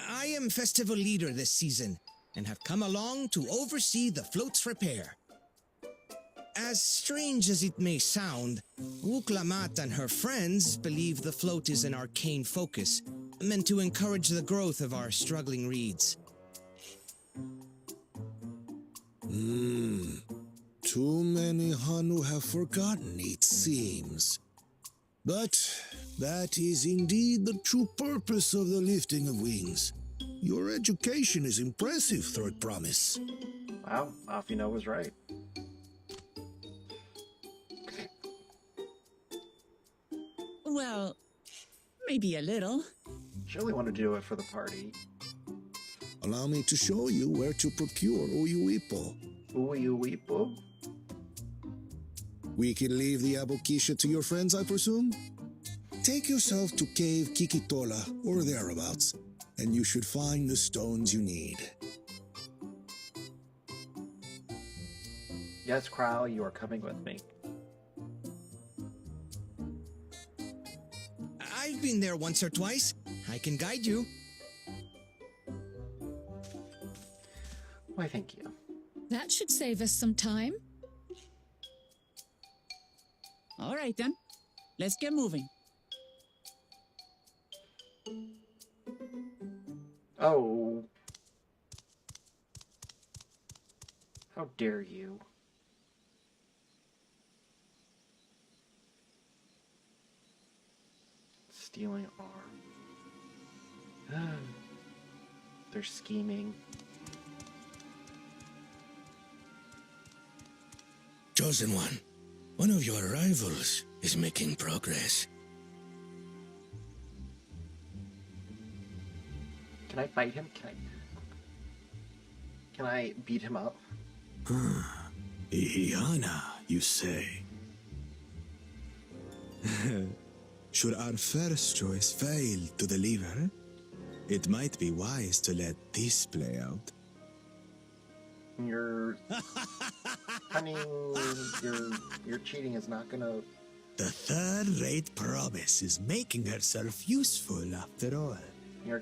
I am festival leader this season and have come along to oversee the float's repair. As strange as it may sound, Wuklamat and her friends believe the float is an arcane focus, meant to encourage the growth of our struggling reeds. Too many Hanu have forgotten, it seems. But that is indeed the true purpose of the lifting of wings. Your education is impressive, Third Promise. Wow, Afino was right. Well, maybe a little. Surely want to do it for the party. Allow me to show you where to procure Uyuipo. Uyuipo? We can leave the Abokisha to your friends, I presume? Take yourself to Cave Kikitola or thereabouts, and you should find the stones you need. Yes, Crow, you are coming with me. I've been there once or twice. I can guide you. Why, thank you. That should save us some time. All right then, let's get moving. Oh. How dare you? Stealing arm. They're scheming. Chosen one of your rivals is making progress. Can I fight him? Can I beat him up? Ihihana, you say? Should our first choice fail to deliver, it might be wise to let this play out. Your cunning, your cheating is not gonna... The third-rate promise is making herself useful after all. Your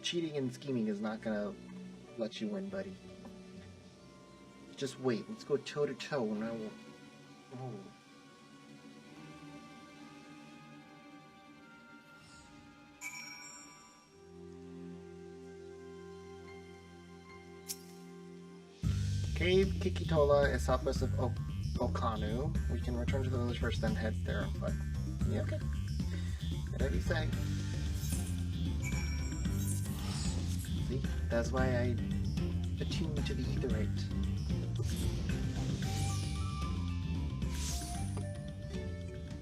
cheating and scheming is not gonna let you win, buddy. Just wait. Let's go toe to toe, and I will. Oh. Cave Kikitola is southwest of Okanu. We can return to the village first, then head there on foot. Yeah, okay. Whatever you say. See? That's why I attune to the etherite.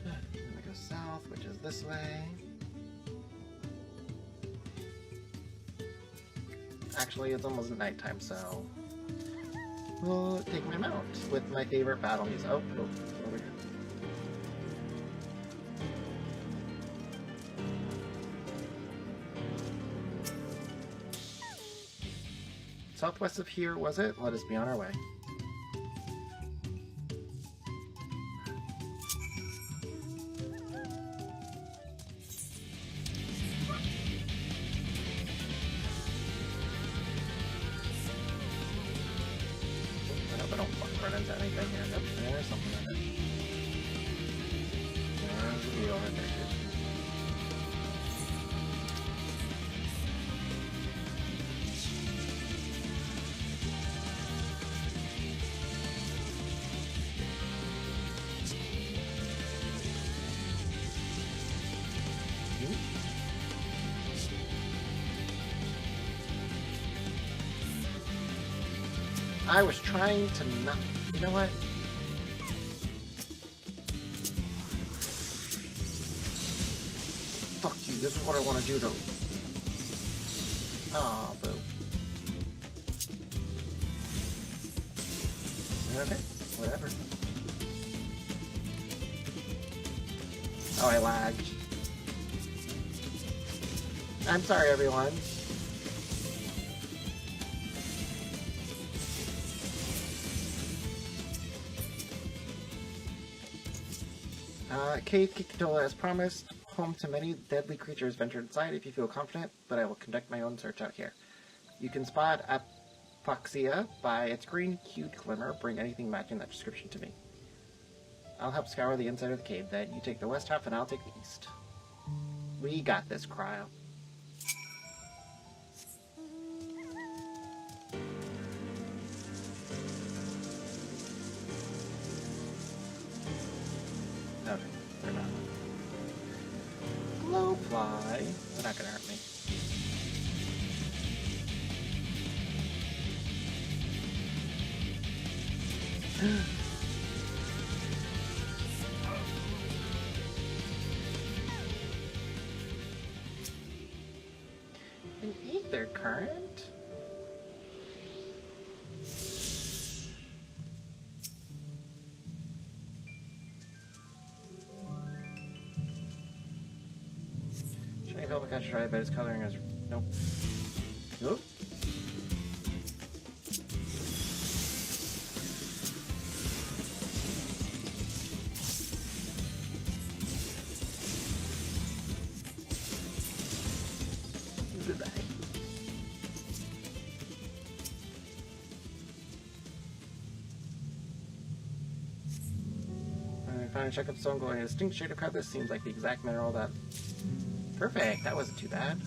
Then we go south, which is this way. Actually, it's almost nighttime, so we'll take my mount with my favorite battle music. Oh, over here. Southwest of here, was it? Let us be on our way. I hope I don't run into anything here. Yep, there's something in it. There's a beetle right there. I was trying to not... You know what? Fuck you, this is what I want to do though. Aw, boo. Okay, whatever. Oh, I lagged. I'm sorry, everyone. Cave Kikitola, as promised, home to many deadly creatures. Venture inside if you feel confident, but I will conduct my own search out here. You can spot Apoxia by its green hued glimmer. Bring anything matching that description to me. I'll help scour the inside of the cave, then you take the west half and I'll take the east. We got this, Cryo. Okay, they're not. Low fly. They're not gonna hurt me. An ether current? Shiny Velvet catch tried, but its coloring is... Nope. Nope. Goodbye. Finally check up stone glowing a distinct shade of color. This seems like the exact mineral that... Perfect! That wasn't too bad.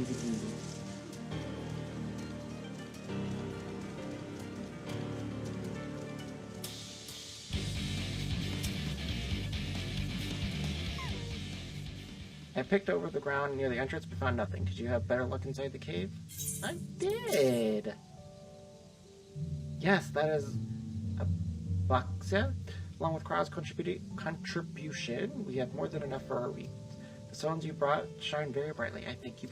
Easy peasy. I picked over the ground near the entrance but found nothing. Did you have better luck inside the cave? I did! Yes, that is a Apoxia. Along with Crow's contribution, we have more than enough for our week. The stones you brought shine very brightly. I thank you.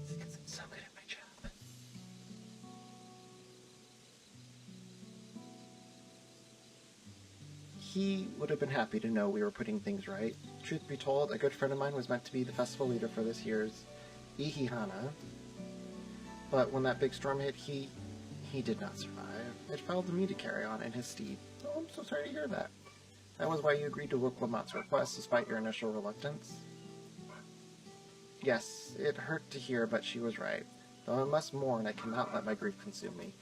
Because I'm so good at my job. He would have been happy to know we were putting things right. Truth be told, a good friend of mine was meant to be the festival leader for this year's Ihihana. But when that big storm hit, he did not survive. It fell to me to carry on in his stead. Oh, I'm so sorry to hear that. That was why you agreed to Woklamat's request, despite your initial reluctance. Yes, it hurt to hear, but she was right. Though I must mourn, I cannot let my grief consume me.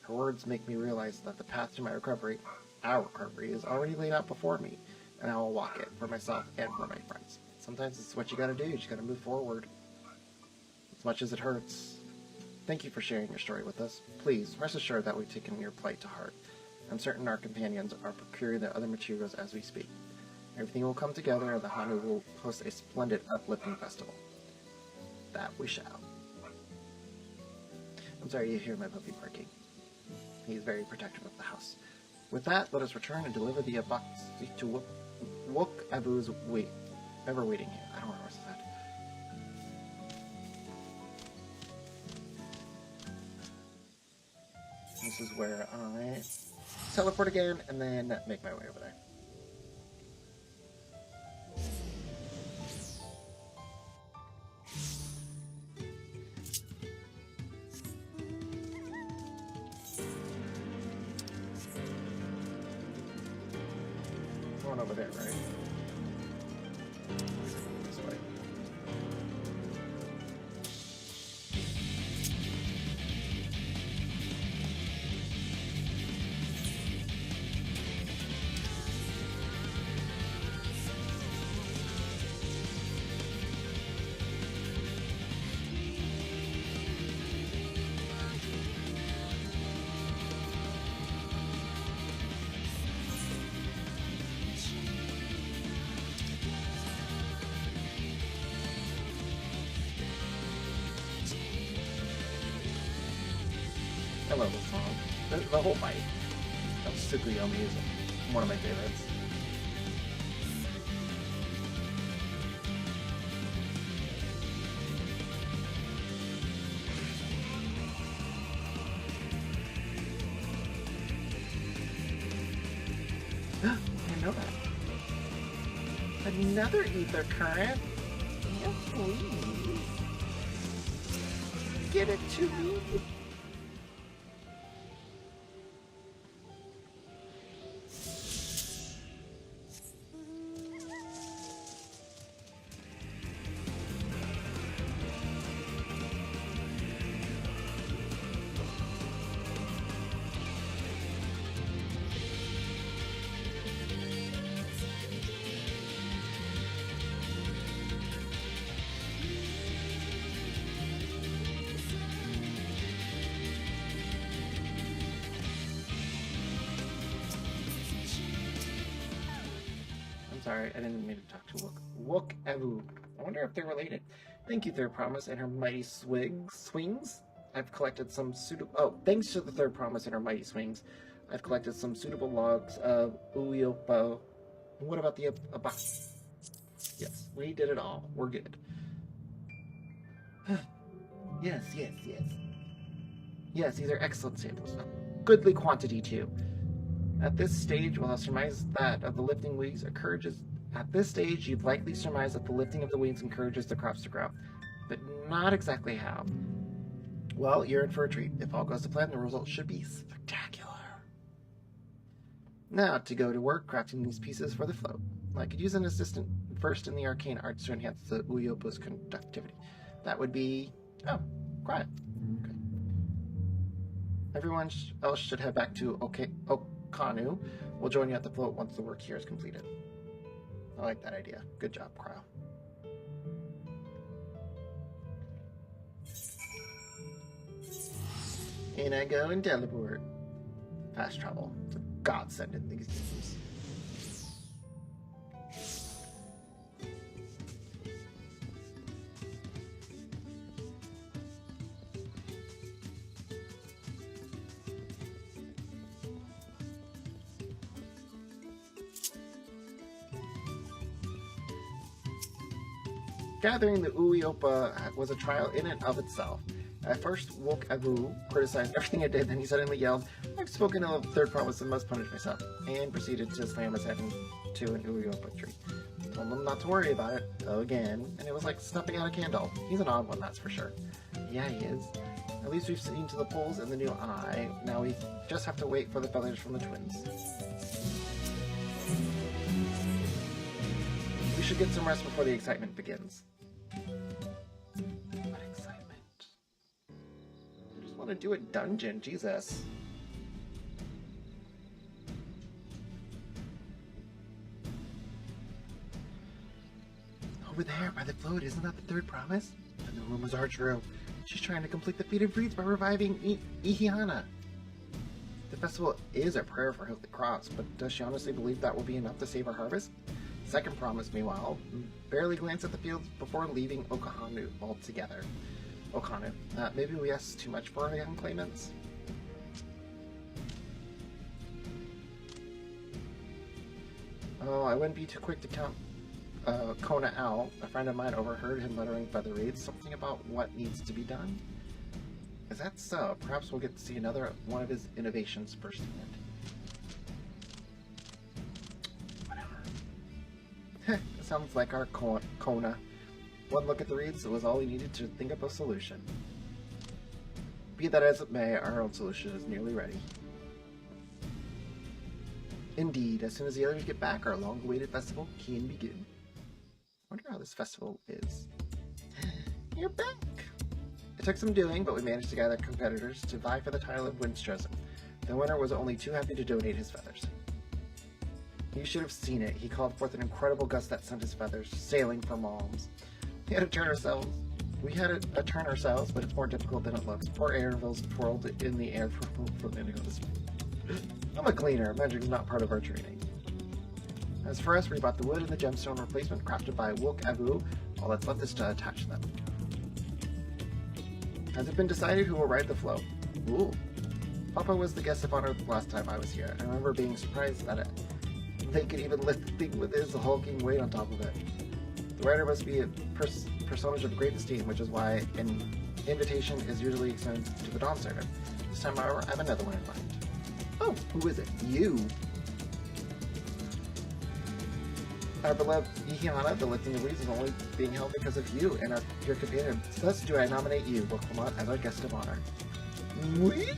Her words make me realize that the path to my recovery, our recovery, is already laid out before me, and I will walk it for myself and for my friends. Sometimes it's what you gotta do, you just gotta move forward. much as it hurts. Thank you for sharing your story with us. Please, rest assured that we've taken your plight to heart. I'm certain our companions are procuring the other materials as we speak. Everything will come together and the Hanu will host a splendid uplifting festival. That we shall. I'm sorry you hear my puppy barking. He is very protective of the house. With that, let us return and deliver the abaxi to Wook Abu's ever waiting here. I don't know what's that. This is where I teleport again and then make my way over there. Going over there, right? This way. I love this song. The whole fight of Tsukuyomi is one of my favorites. I didn't know that. Another ether current? Yes, please. Get it to me. Sorry, I didn't mean to talk to Wook Evu. I wonder if they're related. Thank you, Third Promise and her mighty swings. I've collected some suitable... Oh, thanks to the Third Promise and her mighty swings, I've collected some suitable logs of Uiopo. What about the Abas? Yes, we did it all. We're good. Yes. Yes, these are excellent samples. Goodly quantity, too. At this stage, well, I'll surmise that of the lifting wings encourages... At this stage, you'd likely surmise that the lifting of the wings encourages the crops to grow. But not exactly how. Well, you're in for a treat. If all goes to plan, the result should be spectacular. Now, to go to work crafting these pieces for the float. I could use an assistant first in the arcane arts to enhance the Uyopo's conductivity. That would be... Oh, quiet. Okay. Everyone else should head back to Okanu. We'll join you at the float once the work here is completed. I like that idea. Good job, Cryo. In I go and teleport. Fast travel. It's a godsend in these games. Gathering the Uiopa was a trial in and of itself. At first, Wook Abu criticized everything I did, then he suddenly yelled, "I've spoken of the Third Promise and must punish myself," and proceeded to slam his head into an Uiopa tree. Told him not to worry about it, again, and it was like snuffing out a candle. He's an odd one, that's for sure. Yeah, he is. At least we've seen to the poles and the new eye. Now we just have to wait for the feathers from the twins. We should get some rest before the excitement begins. What excitement? I just want to do a dungeon, Jesus. Over there by the float, isn't that the Third Promise? The rumors are true. She's trying to complete the feat of breeds by reviving Ihihana. The festival is a prayer for healthy crops, but does she honestly believe that will be enough to save our harvest? Second promise, meanwhile, barely glanced at the fields before leaving Okahanu altogether. Okanu, maybe we asked too much for our young claimants? Oh, I wouldn't be too quick to count Kona out. A friend of mine overheard him muttering by the reeds something about what needs to be done. If that's so, perhaps we'll get to see another one of his innovations firsthand. Whatever. It sounds like our Kona. One look at the reeds was all we needed to think up a solution. Be that as it may, our own solution is nearly ready. Indeed, as soon as the others get back, our long-awaited festival can begin. I wonder how this festival is. You're back! It took some doing, but we managed to gather competitors to vie for the title of Wind's Chosen. The winner was only too happy to donate his feathers. You should have seen it. He called forth an incredible gust that sent his feathers sailing for alms. We had to turn ourselves, but it's more difficult than it looks. Poor Airvilles twirled in the air for minutes. I'm a cleaner. Magic's not part of our training. As for us, we bought the wood and the gemstone replacement crafted by Wook Abu. All that's left is to attach them. Has it been decided who will ride the float? Ooh. Papa was the guest of honor the last time I was here. I remember being surprised that they could even lift the thing with his hulking weight on top of it. The rider must be a personage of great esteem, which is why an invitation is usually extended to the Dawn Servant. This time, however, I have another one in mind. Oh, who is it? You! Our beloved Ihihana, the lifting of reeds, is only being held because of you and your companion. Thus do I nominate you, Booklamont, as our guest of honor. We?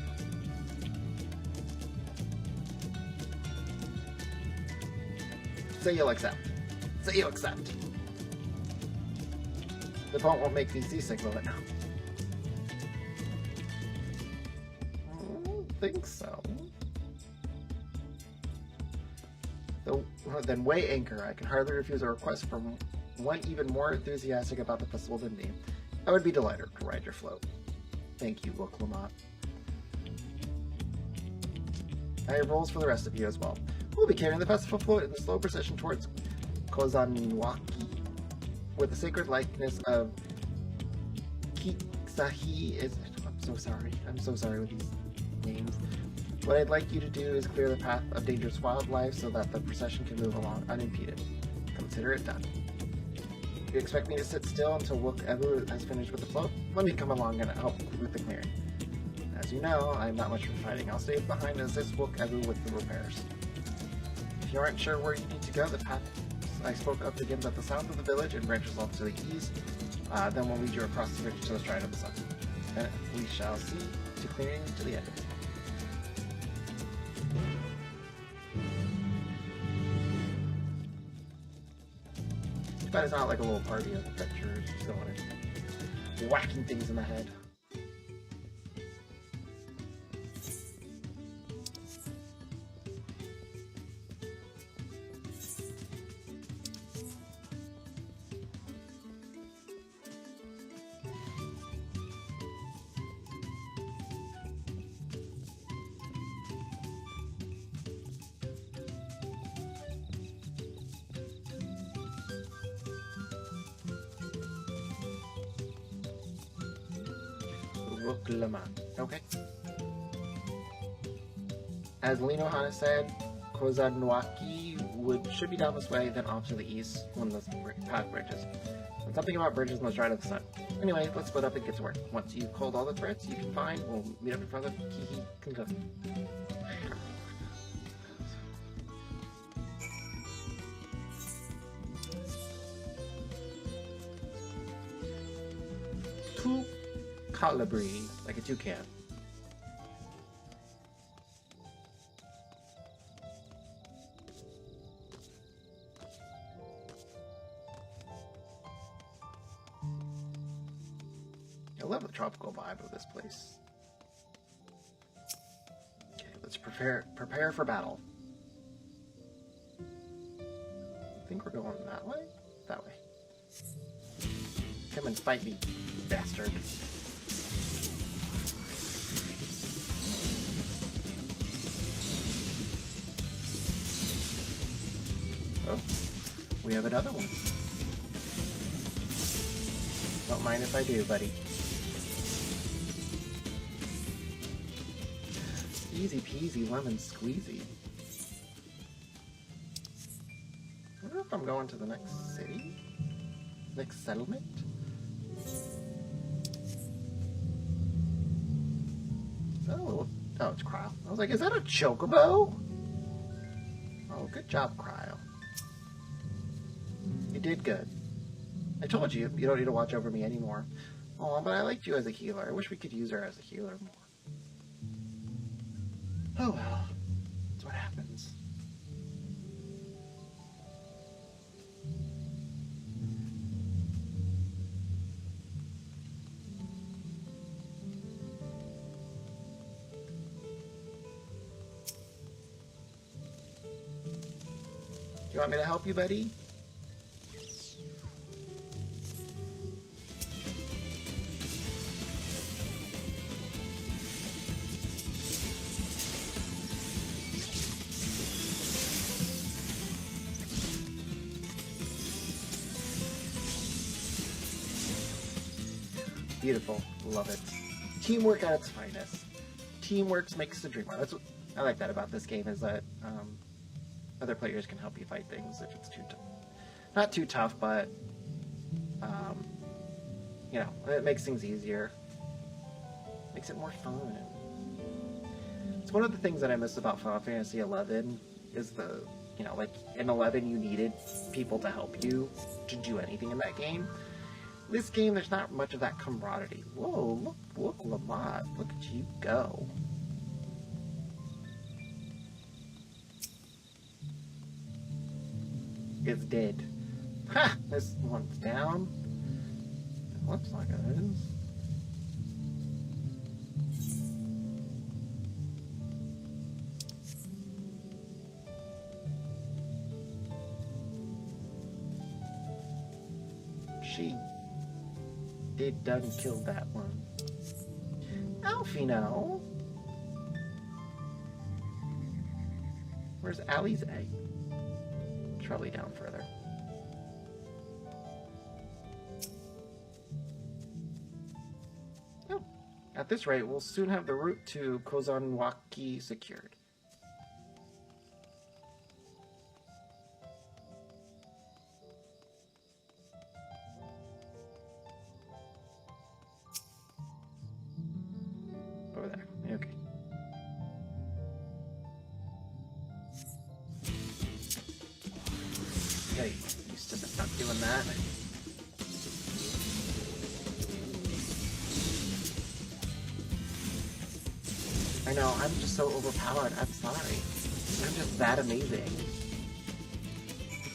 Say you'll accept. Say you'll accept. The boat won't make me seasick, will it now? I don't think so. Then weigh anchor. I can hardly refuse a request from one even more enthusiastic about the festival than me. I would be delighted to ride your float. Thank you, Book Lamont. I have roles for the rest of you as well. We'll be carrying the festival float in the slow procession towards Kozanwaki, with the sacred likeness of Kiksahi is... I'm so sorry with these names. What I'd like you to do is clear the path of dangerous wildlife so that the procession can move along unimpeded. Consider it done. You expect me to sit still until Wook Abu has finished with the float? Let me come along and help with the clearing. As you know, I'm not much for fighting. I'll stay behind and assist Wook Abu with the repairs. If you aren't sure where you need to go, the path I spoke of begins at the south of the village and branches off to the east. Then we'll lead you across the ridge to the stride of the sun. Then we shall see to clearing to the end of it. But it's not like a little party of adventurers just going and whacking things in the head. Okay. As Linohana said, Kozanwaki should be down this way, then off to the east when the path bridges. And something about bridges must ride of the sun. Anyway, let's split up and get to work. Once you've called all the threads you can find, we'll meet up in front of Kihi Kunga. Calibri, like a toucan. I love the tropical vibe of this place. Okay, let's prepare for battle. I think we're going that way? That way. Come and fight me, bastard. Oh, we have another one. Don't mind if I do, buddy. Easy peasy lemon squeezy. I wonder if I'm going to the next city? Next settlement? Is that a little... Oh, it's Cryo. I was like, is that a chocobo? Oh, good job, Cryo. You did good. I told you, you don't need to watch over me anymore. Oh, but I liked you as a healer. I wish we could use her as a healer more. Oh well, that's what happens. Do you want me to help you, buddy? Beautiful. Love it. Teamwork at its finest. Teamwork makes the dream work. That's what I like that about this game, is that other players can help you fight things if it's too tough. Not too tough, but you know, it makes things easier. Makes it more fun. It's one of the things that I miss about Final Fantasy 11 is the, you know, like in 11 you needed people to help you to do anything in that game. This game, there's not much of that camaraderie. Whoa, look, Lamont. Look at you go. It's dead. Ha! This one's down. It looks like it is. She did done kill that one. Alfino! Where's Ali's egg? It's probably down further. Oh, at this rate, we'll soon have the route to Kozanwaki secured. Over there. Okay. Okay, used to not doing that. I know, I'm just so overpowered. I'm sorry. I'm just that amazing.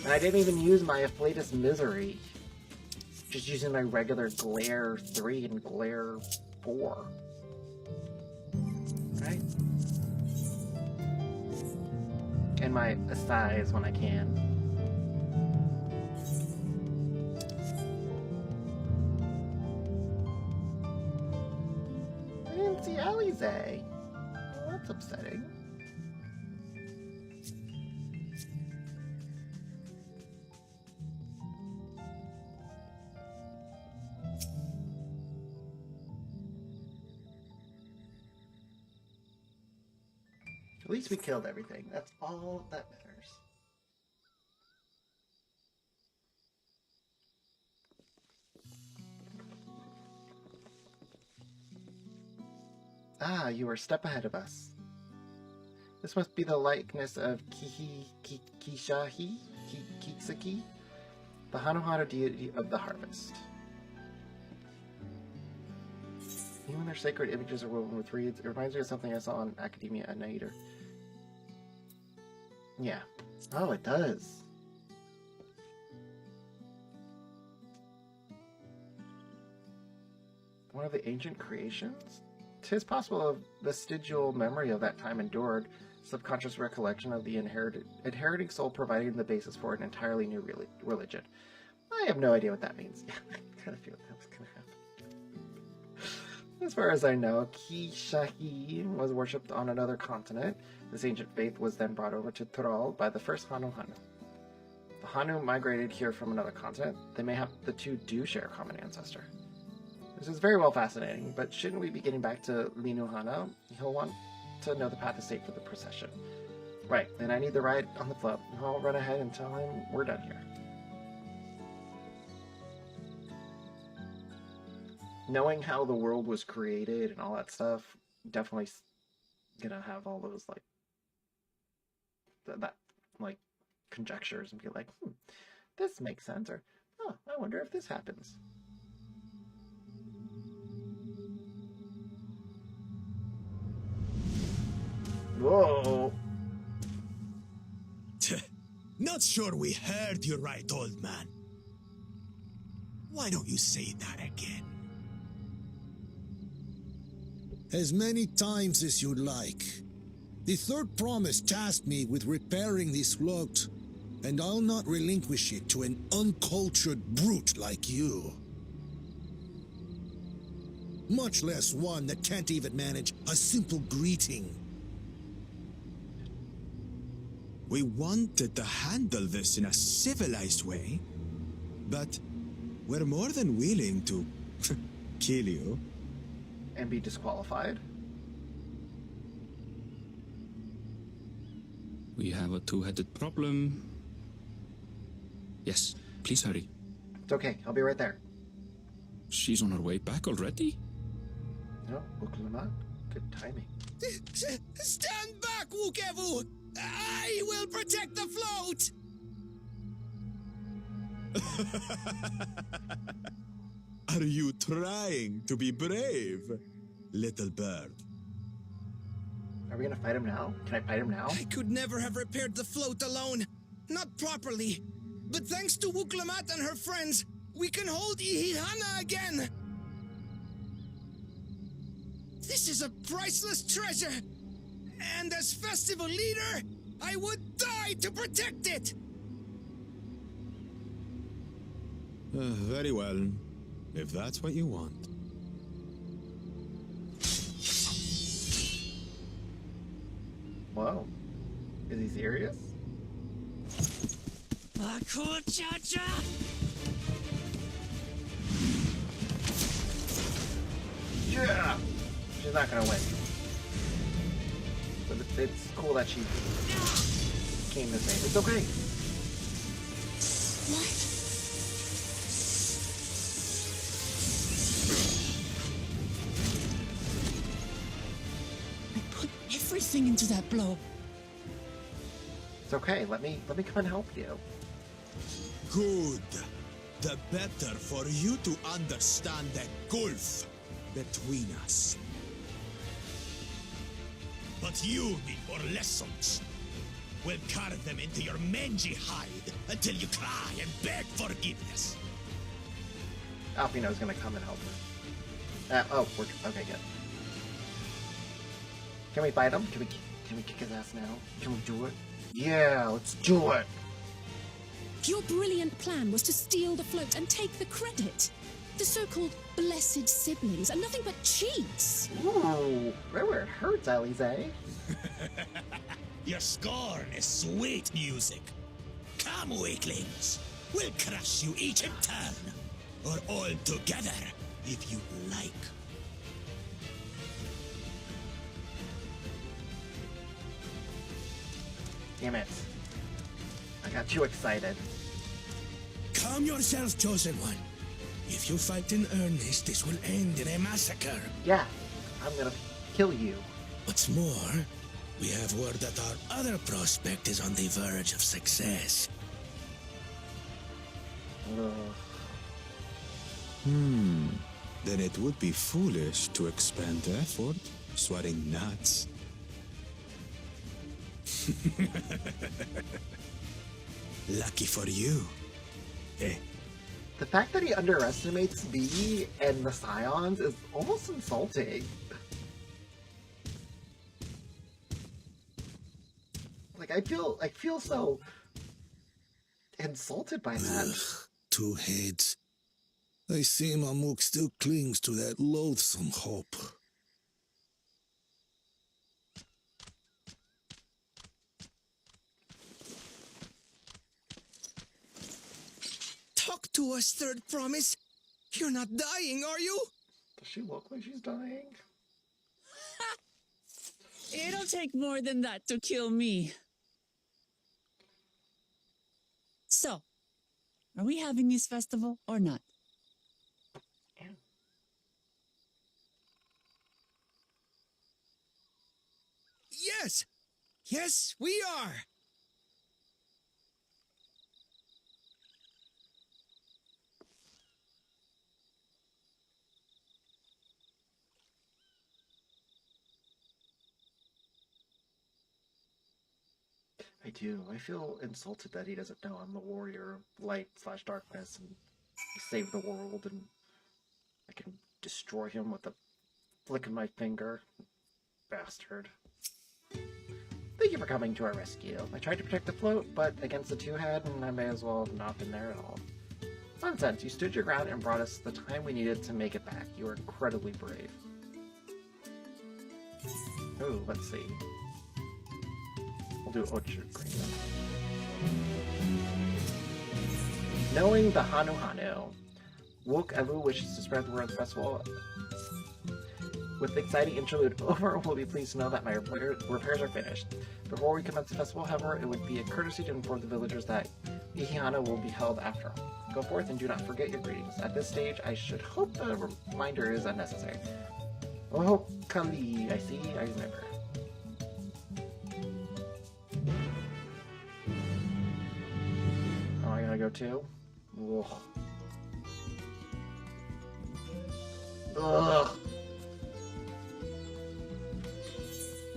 And I didn't even use my Afflatus Misery. Just using my regular Glare 3 and Glare 4. Right? And my Assize when I can. I didn't see Alize. Well, that's upsetting. At least we killed everything. That's all that matters. Ah, you are a step ahead of us. This must be the likeness of Kishahi, Kitsaki, the Hanohana deity of the harvest. Even their sacred images are woven with reeds. It reminds me of something I saw on Academia at Nader. Yeah. Oh, it does. One of the ancient creations? 'Tis possible a vestigial memory of that time endured, subconscious recollection of the inheriting soul providing the basis for an entirely new religion. I have no idea what that means. kind of feel that was going to happen. As far as I know, Kishahi was worshipped on another continent. This ancient faith was then brought over to Thrall by the first Hanu. The Hanu migrated here from another continent. The two do share a common ancestor. This is very well fascinating, but shouldn't we be getting back to Linuhana? He'll want to know the path of state for the procession. Right, and I need the ride on the float. I'll run ahead and tell him we're done here. Knowing how the world was created and all that stuff, definitely gonna have all those like conjectures and be like, this makes sense, or oh, I wonder if this happens. Whoa. Not sure we heard you right, old man. Why don't you say that again? As many times as you'd like. The third promise tasked me with repairing this float, and I'll not relinquish it to an uncultured brute like you. Much less one that can't even manage a simple greeting. We wanted to handle this in a civilized way, but we're more than willing to kill you. And be disqualified? We have a two-headed problem. Yes, please hurry. It's okay, I'll be right there. She's on her way back already? No, Uklama. Good timing. Stand back, Wukevu! I will protect the float! Are you trying to be brave, little bird? Are we gonna fight him now? Can I fight him now? I could never have repaired the float alone. Not properly. But thanks to Wuklamat and her friends, we can hold Ihihana again! This is a priceless treasure! And as festival leader, I would die to protect it! Very well, if that's what you want. Whoa. Is he serious? Yeah! She's not gonna win. But it's cool that she came to save. It's okay. What? I put everything into that blow. It's okay. Let me come and help you. Good. The better for you to understand the gulf between us. But you need more lessons. We'll carve them into your mangy hide until you cry and beg forgiveness. Alpino's gonna come and help her. We're okay. Good. Can we fight him? Can we kick his ass now? Can we do it? Yeah, let's do it. Your brilliant plan was to steal the float and take the credit. The so-called blessed siblings are nothing but cheats. Ooh, right where it hurts, Alize. Your scorn is sweet music. Come, weaklings. We'll crush you each in turn. Or all together, if you like. Damn it. I got too excited. Calm yourself, Chosen One. If you fight in earnest, this will end in a massacre. Yeah, I'm gonna kill you. What's more, we have word that our other prospect is on the verge of success. Ugh. Then it would be foolish to expend effort sweating nuts. Lucky for you. Eh? The fact that he underestimates me and the Scions is almost insulting. Like, I feel so insulted by that. Ugh, two heads. I see Mamuk still clings to that loathsome hope. Talk to us, Third Promise. You're not dying, are you? Does she look like she's dying? It'll take more than that to kill me. So, are we having this festival or not? Yes! Yes, we are! I do. I feel insulted that he doesn't know I'm the warrior of light/darkness and save the world, and I can destroy him with a flick of my finger. Bastard. Thank you for coming to our rescue. I tried to protect the float, but against the two-head, and I may as well have not been there at all. Nonsense. You stood your ground and brought us the time we needed to make it back. You were incredibly brave. Oh, let's see. We'll do Orchard Green. Knowing the Hanu Hanu, Wook Evu wishes to spread the word of the festival. With the exciting interlude over, we'll be pleased to know that my repairs are finished. Before we commence the festival, however, it would be a courtesy to inform the villagers that Ihihana will be held after all. Go forth and do not forget your greetings. At this stage, I should hope the reminder is unnecessary. Oh, Kali, I see, I remember. Oh, I gotta go too? Ugh. Ugh.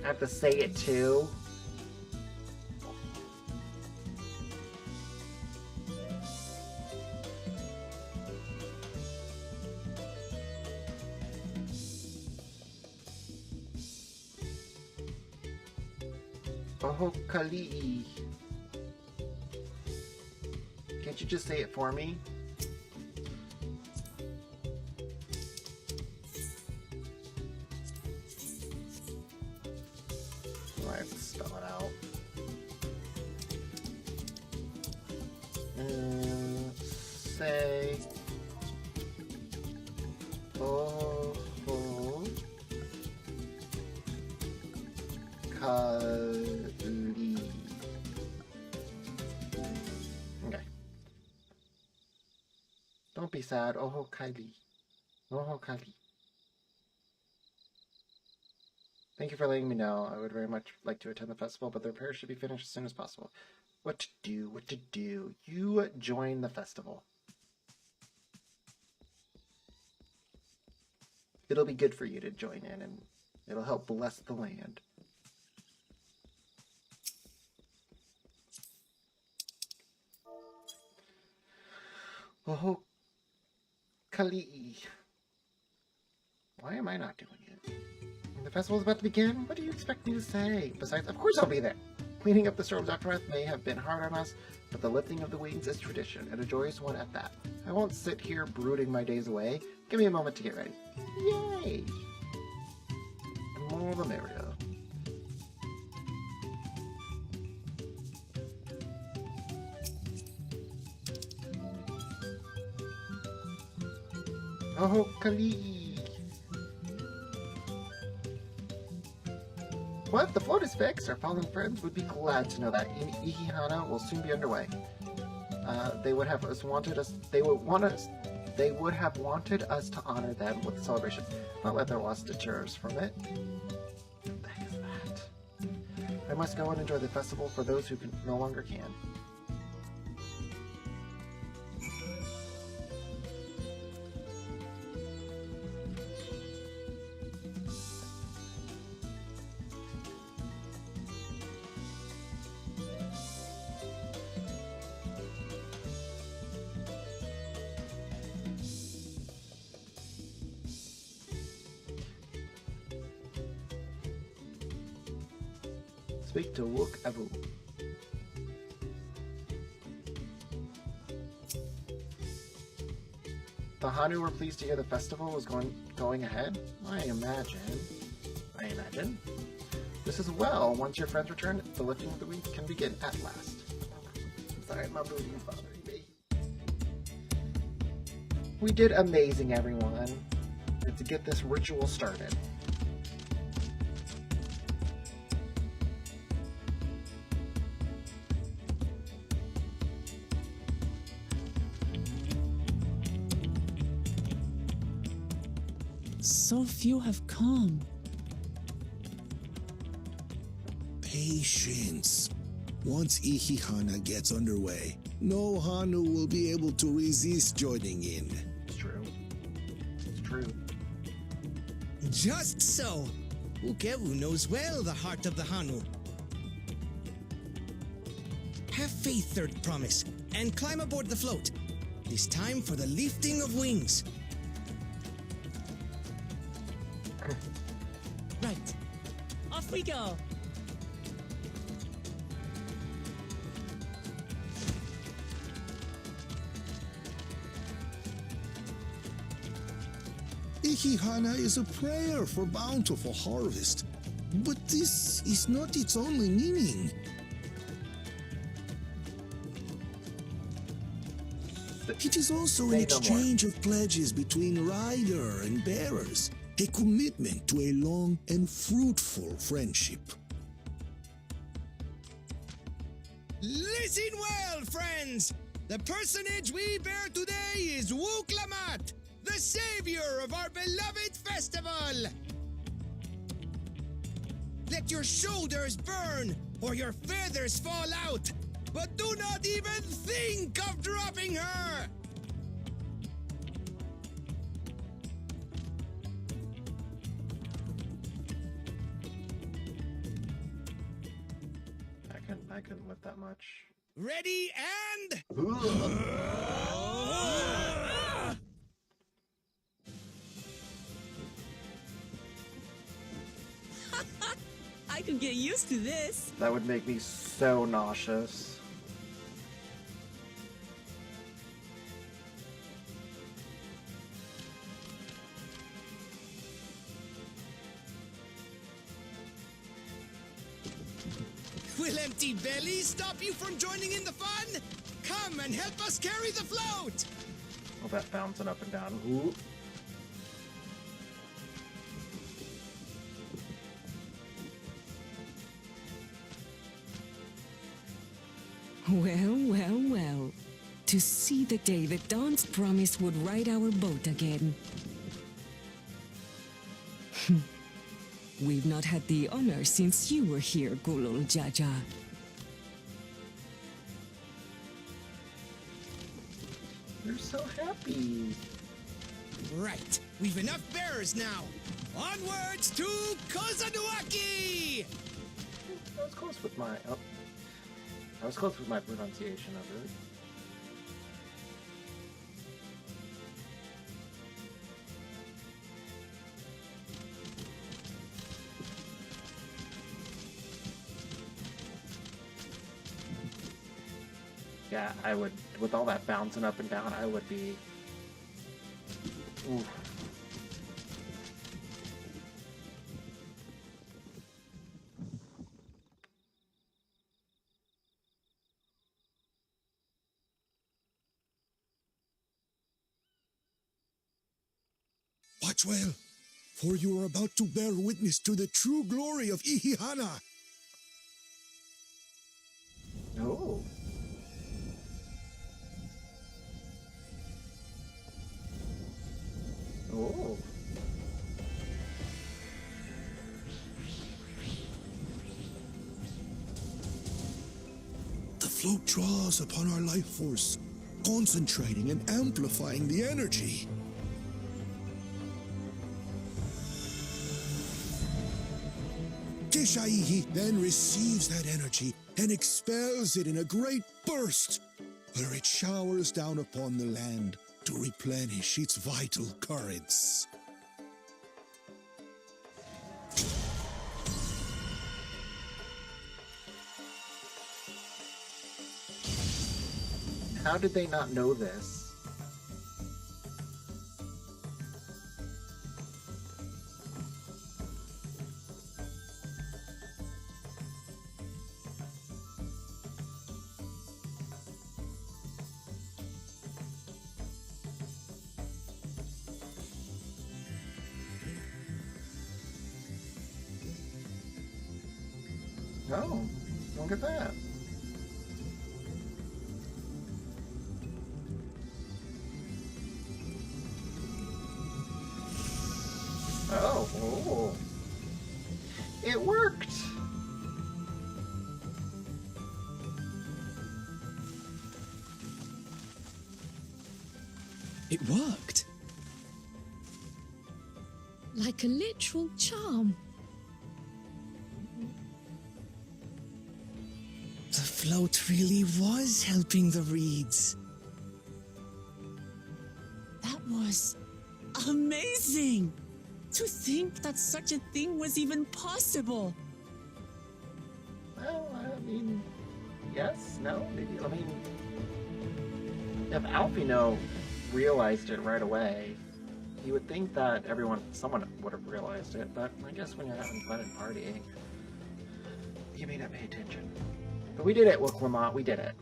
I have to say it too. Oh, Kali. Can't you just say it for me? I have to spell it out. Say oh Kali. Okay. Don't be sad. Oh Kylie. Oh Kylie. Thank you for letting me know. I would very much like to attend the festival, but the repairs should be finished as soon as possible. What to do? What to do? You join the festival. It'll be good for you to join in, and it'll help bless the land. Oh, Kali. Why am I not doing it? The festival's about to begin? What do you expect me to say? Besides, of course I'll be there. Cleaning up the storm's aftermath may have been hard on us, but the lifting of the wings is tradition, and a joyous one at that. I won't sit here brooding my days away. Give me a moment to get ready. Yay! The more the merrier. Oh, Kali! What? The float is fixed? Our fallen friends would be glad to know that Ihihana will soon be underway. They would have wanted us to honor them with a celebration, not let their loss deter us from it. What the heck is that? I must go and enjoy the festival for those who no longer can. Speak to Wook Evu. The Hanu were pleased to hear the festival was going ahead. I imagine. This is well. Once your friends return, the lifting of the week can begin at last. Sorry, my booty is bothering me. We did amazing, everyone. To get this ritual started. So few have come. Patience. Once Ihihana gets underway, no Hanu will be able to resist joining in. It's true. It's true. Just so. Ukewu knows well the heart of the Hanu. Have faith, Third Promise, and climb aboard the float. It is time for the lifting of wings. Right. Off we go. Ihihana is a prayer for bountiful harvest, but this is not its only meaning. It is also an exchange of pledges between rider and bearers, a commitment to a long and fruitful friendship. Listen well, friends! The personage we bear today is Wuklamat, the savior of our beloved festival! Let your shoulders burn, or your feathers fall out, but do not even think of dropping her! I couldn't lift that much. Ready and... I could get used to this. That would make me so nauseous. Will empty bellies stop you from joining in the fun? Come and help us carry the float! All that bouncing up and down. Ooh. Well, well, well. To see the day that Dawn's promise would ride our boat again. We've not had the honor since you were here, Gulul Jaja. You're so happy. Right, we've enough bearers now. Onwards to Kozanuaki! I was close with my... Oh. I was close with my pronunciation of it. Yeah, I would, with all that bouncing up and down, I would be... Oof. Watch well, for you are about to bear witness to the true glory of Ihihana. Oh. Oh. The float draws upon our life force, concentrating and amplifying the energy. Teshaihi then receives that energy and expels it in a great burst, where it showers down upon the land to replenish its vital currents. How did they not know this? Oh, look at that. Oh. It worked! It worked. Like a literal charm. The float really was helping the reeds. That was amazing! To think that such a thing was even possible. Well, I mean, yes, no, maybe. I mean, if Alfino realized it right away, you would think that someone would have realized it, but I guess when you're having fun and partying, you may not pay attention. But we did it, Lamont, we did it.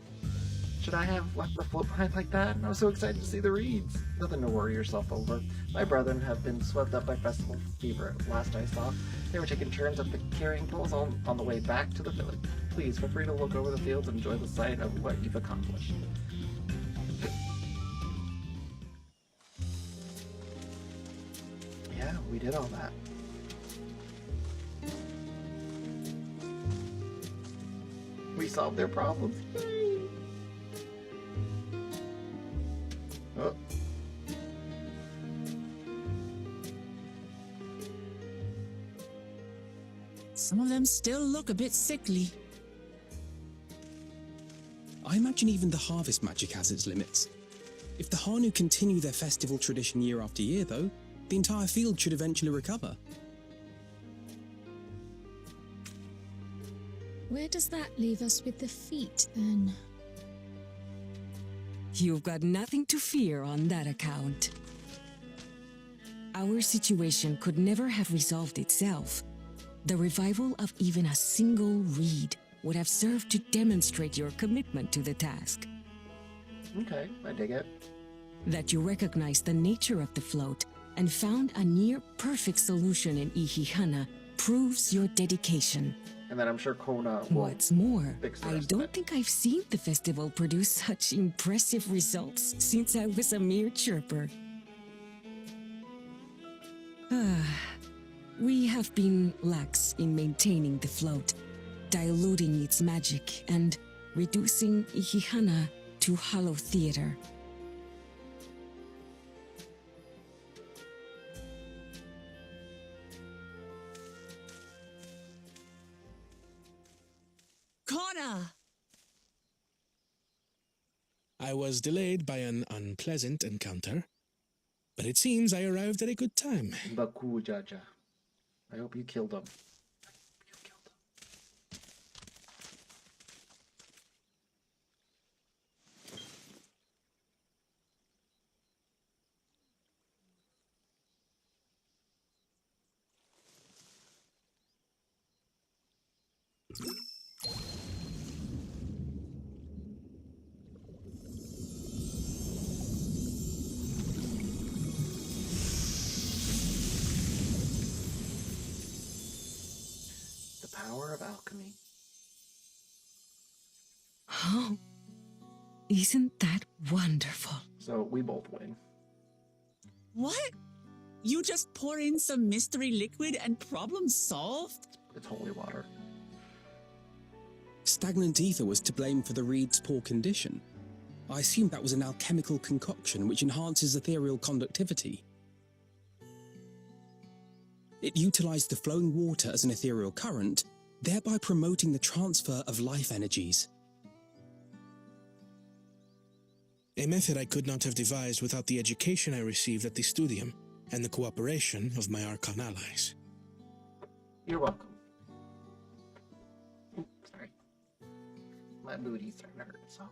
Should I have left the float behind like that? I was so excited to see the reeds. Nothing to worry yourself over. My brethren have been swept up by festival fever. Last I saw, they were taking turns up the carrying poles on the way back to the village. Please feel free to look over the fields and enjoy the sight of what you've accomplished. Yeah, we did all that. We solved their problems. Yay! Oh. Some of them still look a bit sickly. I imagine even the harvest magic has its limits. If the Hanu continue their festival tradition year after year, though, the entire field should eventually recover. Where does that leave us with the feet, then? You've got nothing to fear on that account. Our situation could never have resolved itself. The revival of even a single reed would have served to demonstrate your commitment to the task. Okay, I dig it. That you recognized the nature of the float and found a near-perfect solution in Ihihana proves your dedication. And then I'm sure Kona will What's more, fix the I rest of don't it. think I've seen the festival produce such impressive results since I was a mere chirper. We have been lax in maintaining the float, diluting its magic and reducing Ihihana to hollow theater. Kona! I was delayed by an unpleasant encounter, but it seems I arrived at a good time. Baku Jaja. I hope you killed him. The power of alchemy. Oh, isn't that wonderful? So we both win. What? You just pour in some mystery liquid and problem solved? It's holy water. Stagnant ether was to blame for the reed's poor condition. I assumed that was an alchemical concoction which enhances ethereal conductivity. It utilized the flowing water as an ethereal current, thereby promoting the transfer of life energies. A method I could not have devised without the education I received at the studium and the cooperation of my Archon allies. You're welcome. Oops, sorry. My booty's starting to hurt, so.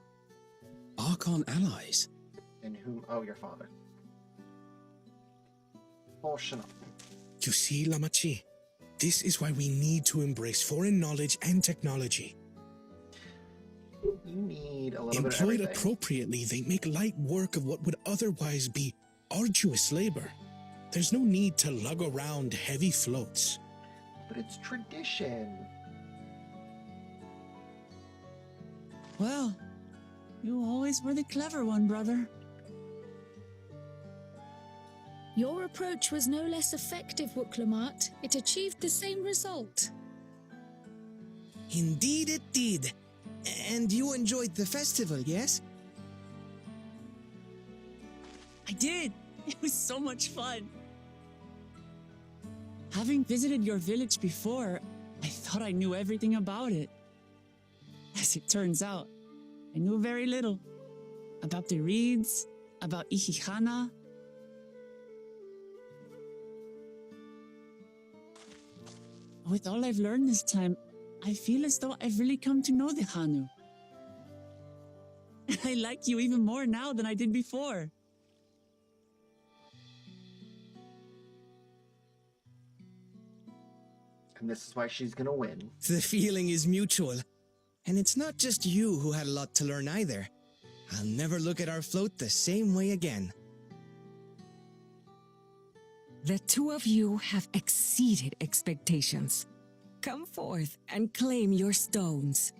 Archon allies? And whom? Oh, your father. Oh, shut up. You see, Lamachi, this is why we need to embrace foreign knowledge and technology. You need a little bit of Employed everything. appropriately, they make light work of what would otherwise be arduous labor. There's no need to lug around heavy floats. But it's tradition. Well, you always were the clever one, brother. Your approach was no less effective, Wuklamat. It achieved the same result. Indeed it did. And you enjoyed the festival, yes? I did. It was so much fun. Having visited your village before, I thought I knew everything about it. As it turns out, I knew very little. About the reeds, about Ihihana. With all I've learned this time, I feel as though I've really come to know the Hanu. I like you even more now than I did before. And this is why she's gonna win. The feeling is mutual. And it's not just you who had a lot to learn either. I'll never look at our float the same way again. The two of you have exceeded expectations. Come forth and claim your stones.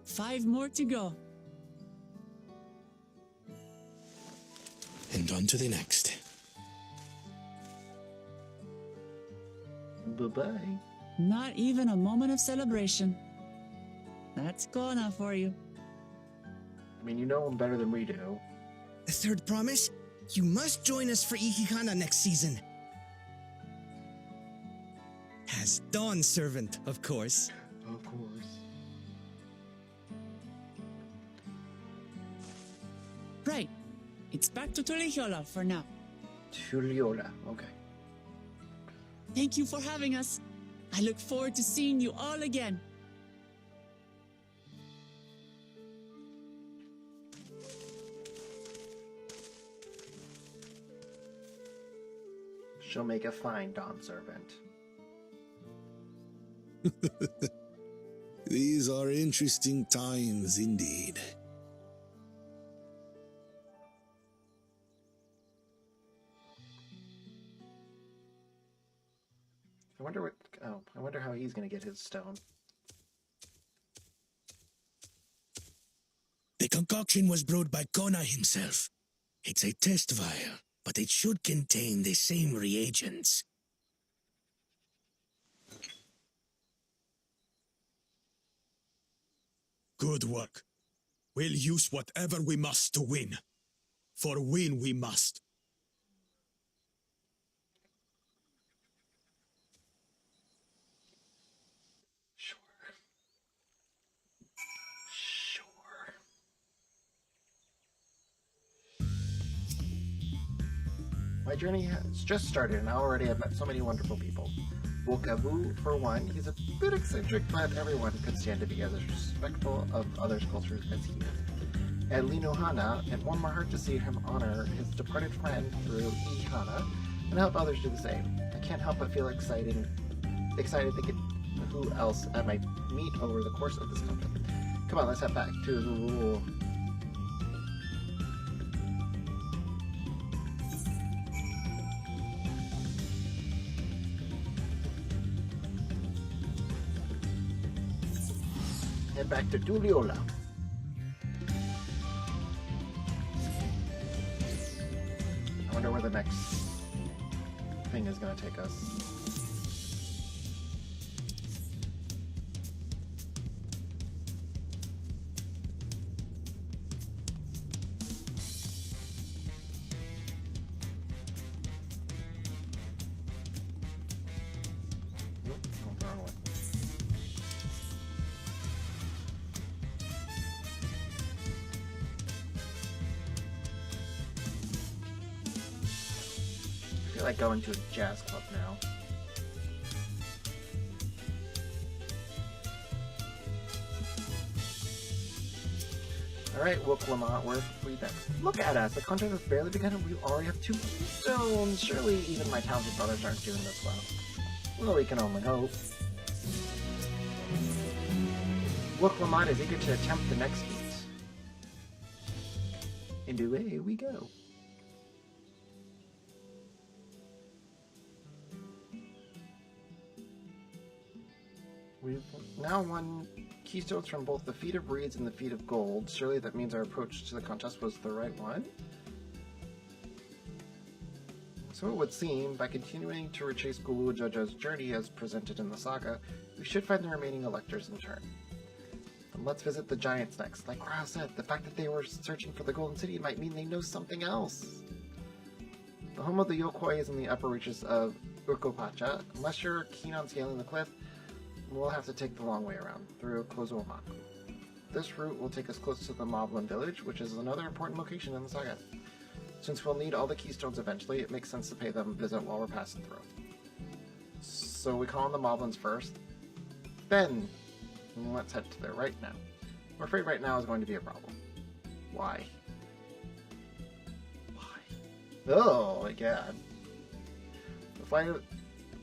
Five more to go. And on to the next. Bye-bye. Not even a moment of celebration. That's Kona for you. I mean, you know him better than we do. A third promise? You must join us for Ihihana next season. As Dawn Servant, of course. Of course. Right. It's back to Tulihiola for now. Tuliola, okay. Thank you for having us. I look forward to seeing you all again. She'll make a fine Dawn Servant. These are interesting times indeed. I wonder what... Oh, I wonder how he's gonna get his stone. The concoction was brewed by Kona himself. It's a test vial, but it should contain the same reagents. Good work. We'll use whatever we must to win. For win we must. Sure. Sure. My journey has just started and I already have met so many wonderful people. Wokabu, for one, he's a bit eccentric, but everyone could stand to be as respectful of others' cultures as he is. And Linohana, it warmed my heart to see him honor his departed friend through Ihana and help others do the same. I can't help but feel excited thinking who else I might meet over the course of this conflict. Come on, let's head back to... Head back to Tuliola. I wonder where the next thing is going to take us. Nope, I'm the wrong way. I feel like going to a jazz club now. Alright, Wook Lamont, where we next? Look at us! The contest has barely begun and we already have 2 keystones! Surely even my talented brothers aren't doing this well. Well, we can only hope. Wook Lamont is eager to attempt the next feat. And away we go. We've now won keystones from both the Feat of Reeds and the Feat of Gold. Surely that means our approach to the contest was the right one. So it would seem, by continuing to retrace Gulu Jojo's journey as presented in the saga, we should find the remaining electors in turn. And let's visit the Giants next. Like Rao said, the fact that they were searching for the Golden City might mean they know something else. The home of the Yokoi is in the upper reaches of Urkopacha. Unless you're keen on scaling the cliff, we'll have to take the long way around, through Kozuomaku. This route will take us close to the Moblin village, which is another important location in the saga. Since we'll need all the keystones eventually, it makes sense to pay them a visit while we're passing through. So we call on the Moblins first. Then, let's head to their right now. I'm afraid right now is going to be a problem. Why? Why? Oh my god.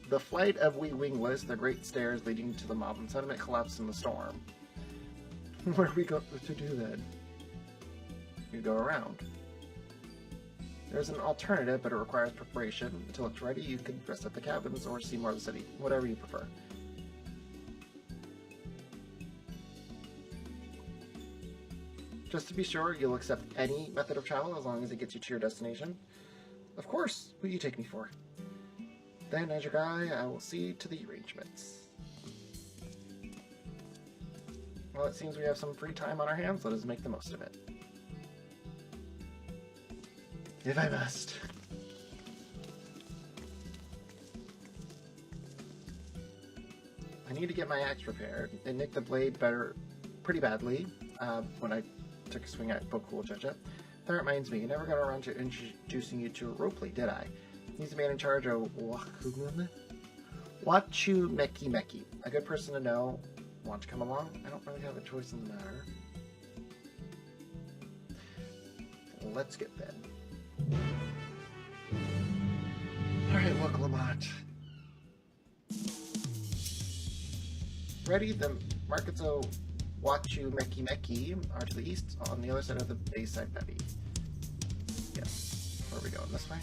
The flight of we wingless, the great stairs leading to the Moblin settlement collapsed in the storm. Where do we go to do then? You go around. There's an alternative, but it requires preparation. Until it's ready, you can rest at the cabins or see more of the city, whatever you prefer. Just to be sure, you'll accept any method of travel as long as it gets you to your destination. Of course, who do you take me for? Then, as your guy, I will see to the arrangements. Well, it seems we have some free time on our hands. Let us make the most of it. If I must. I need to get my axe repaired. It nicked the blade pretty badly when I took a swing at Boku Jaja. That reminds me, you never got around to introducing you to Ropley, did I? He's the man in charge of Wachu Meki Meki. A good person to know. Want to come along? I don't really have a choice in the matter. Let's get then. Alright, look, Lamont. Ready? The markets of Wachu Meki Meki are to the east on the other side of the Bayside Bevy. Yes. Where are we going? This way?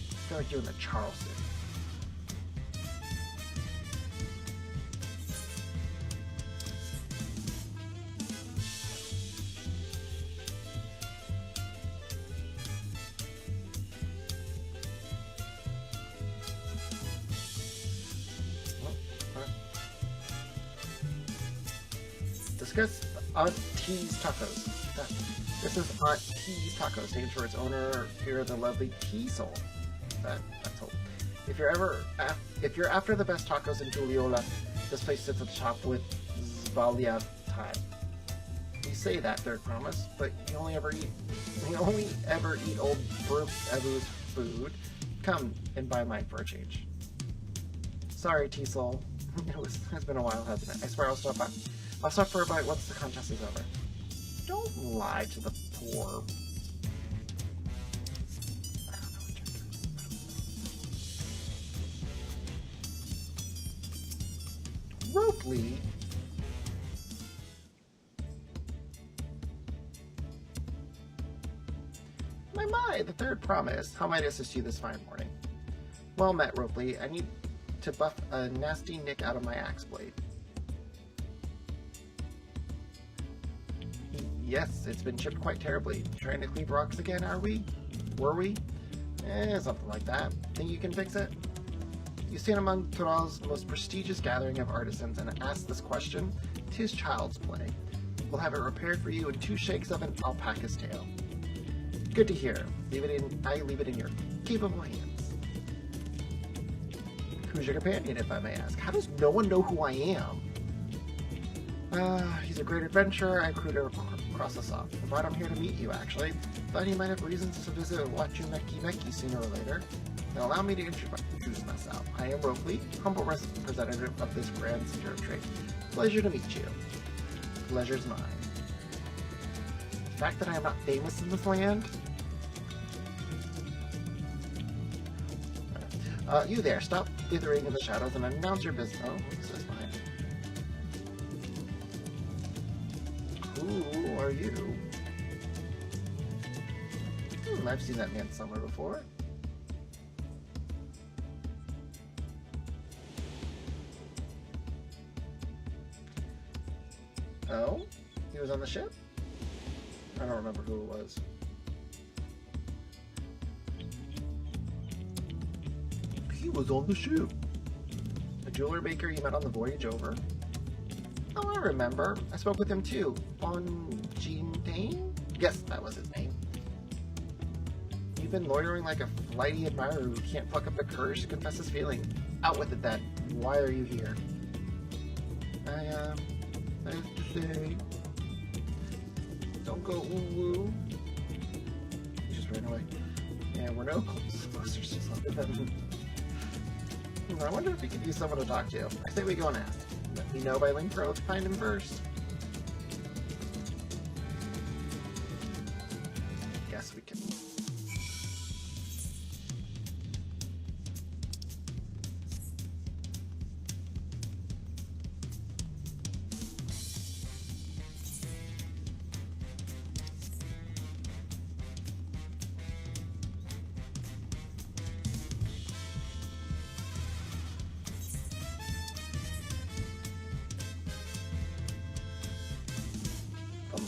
I feel like you're in the Charleston. Discuss Aunt T's Tacos. This is Aunt T's Tacos, named for its owner here, the lovely T Soul. That's hope. If you're after the best tacos in Juliola, this place sits at the top with Zvalia time. You say that, Third Promise, but you only ever eat old Brooke Evu's food. Come and buy mine for a change. Sorry, T-Soul. It's been a while, hasn't it? I swear I'll stop by. I'll stop for a bite once the contest is over. Don't lie to the poor. Ropley? My, the Third Promise. How might I assist you this fine morning? Well met, Ropley. I need to buff a nasty nick out of my axe blade. Yes, it's been chipped quite terribly. Trying to cleave rocks again, are we? Were we? Something like that. Think you can fix it? You stand among Tural's most prestigious gathering of artisans and ask this question? 'Tis child's play. We'll have it repaired for you in 2 shakes of an alpaca's tail. Good to hear. I leave it in your capable hands. Who's your companion, if I may ask? How does no one know who I am? He's a great adventurer. I crewed across the south. I brought him here to meet you, actually. Thought he might have reasons to visit Wachu Meki Meki sooner or later. Now allow me to introduce myself. I am Ropley, humble representative of this grand center of trade. Pleasure to meet you. Pleasure's mine. The fact that I am not famous in this land? You there, stop dithering in the shadows and announce your business. Oh, this is fine. Who are you? I've seen that man somewhere before. Oh? He was on the ship? I don't remember who it was. He was on the ship. A jeweler maker you met on the voyage over? Oh, I remember. I spoke with him too. On Jean-Dane? Yes, that was his name. You've been loitering like a flighty admirer who can't pluck up the courage to confess his feeling. Out with it then. Why are you here? I have to say... Don't go woo-woo. He just ran away. Yeah, we're no close. There's just something. I wonder if we could use someone to talk to. I say we go and ask. Let me know by link pro to find him first. Guess we can.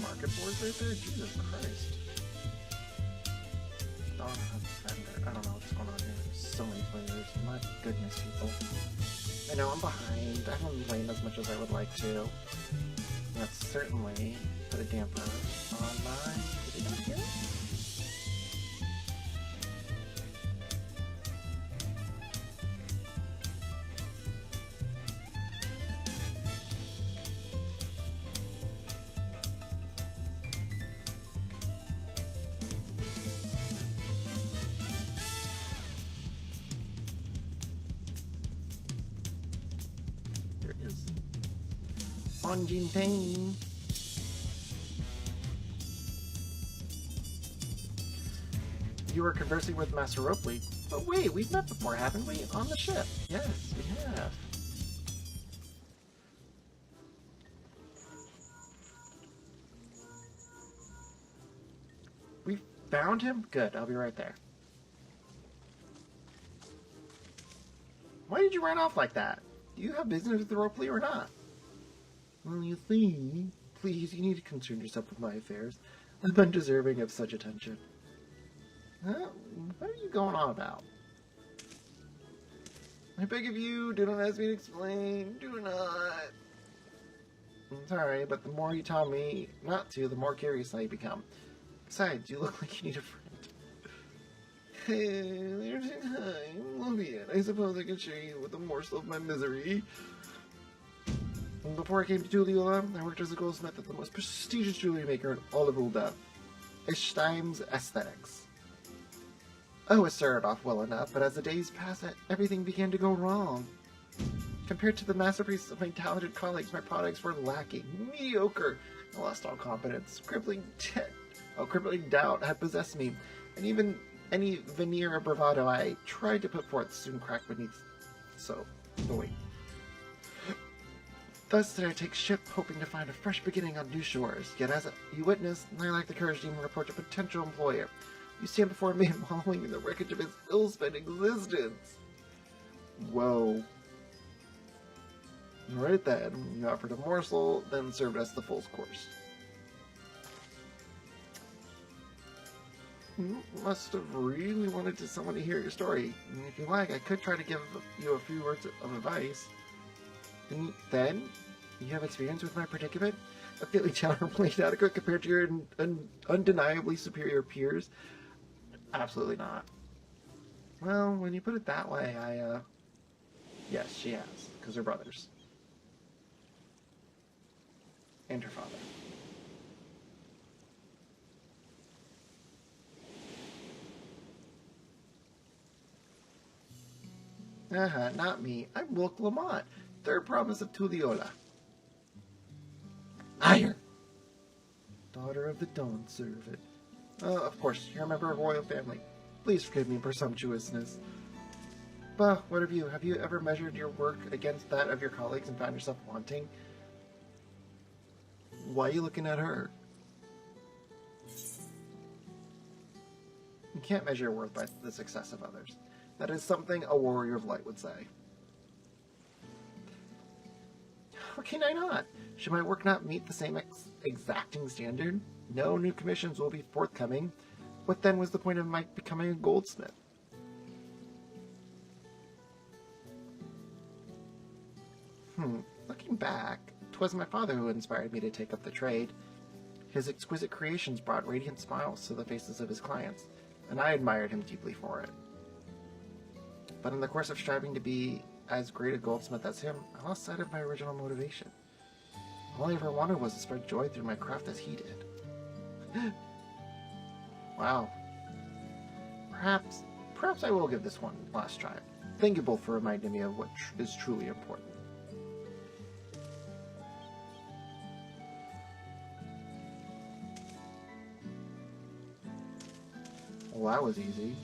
Market boards right there? Jesus Christ. Oh, Fender. I don't know what's going on here. There's so many players. My goodness, people. I know I'm behind. I haven't been playing as much as I would like to. That's certainly put a damper on my... Did he not hear it? On Jean-Dane. You were conversing with Master Ropley. But wait, we've met before, haven't we? On the ship. Yes, we have. We found him? Good, I'll be right there. Why did you run off like that? Do you have business with the Ropley or not? Well, you see, please, you need to concern yourself with my affairs. I'm undeserving of such attention. What are you going on about? I beg of you, do not ask me to explain. Do not. I'm sorry, but the more you tell me not to, the more curious I become. Besides, you look like you need a friend. Hey, there's a time. Lovian, I suppose I can share you with a morsel of my misery. Before I came to Tuliula, I worked as a goldsmith at the most prestigious jewelry maker in all of Ulda, Ishtime's Aesthetics. Oh, it started off well enough, but as the days passed, everything began to go wrong. Compared to the masterpieces of my talented colleagues, my products were lacking, mediocre. I lost all confidence. Crippling doubt had possessed me, and even any veneer of bravado I tried to put forth soon cracked beneath. Wait. Thus did I take ship, hoping to find a fresh beginning on new shores. Yet as you witnessed, I lack the courage to even report a potential employer. You stand before me wallowing in the wreckage of his ill-spent existence. Whoa. Right then, you offered a morsel, then served us the full course. You must have really wanted someone to hear your story. And if you like, I could try to give you a few words of advice. Then, you have experience with my predicament? A feeling challenging inadequate compared to your undeniably superior peers? Absolutely not. Well, when you put it that way, yes, she has, because they're brothers. And her father. Not me. I'm Wilk Lamont, third province of Tuliola. Higher! Daughter of the Dawn Servant. Of course, you're a member of royal family. Please forgive me presumptuousness. But what of you? Have you ever measured your work against that of your colleagues and found yourself wanting? Why are you looking at her? You can't measure your worth by the success of others. That is something a warrior of light would say. How can I not? Should my work not meet the same exacting standard? No new commissions will be forthcoming. What then was the point of my becoming a goldsmith? Looking back, 'twas my father who inspired me to take up the trade. His exquisite creations brought radiant smiles to the faces of his clients, and I admired him deeply for it. But in the course of striving to be as great a goldsmith as him, I lost sight of my original motivation. All I ever wanted was to spread joy through my craft as he did. Wow. Perhaps I will give this one last try. Thank you both for reminding me of what is truly important. Well, that was easy.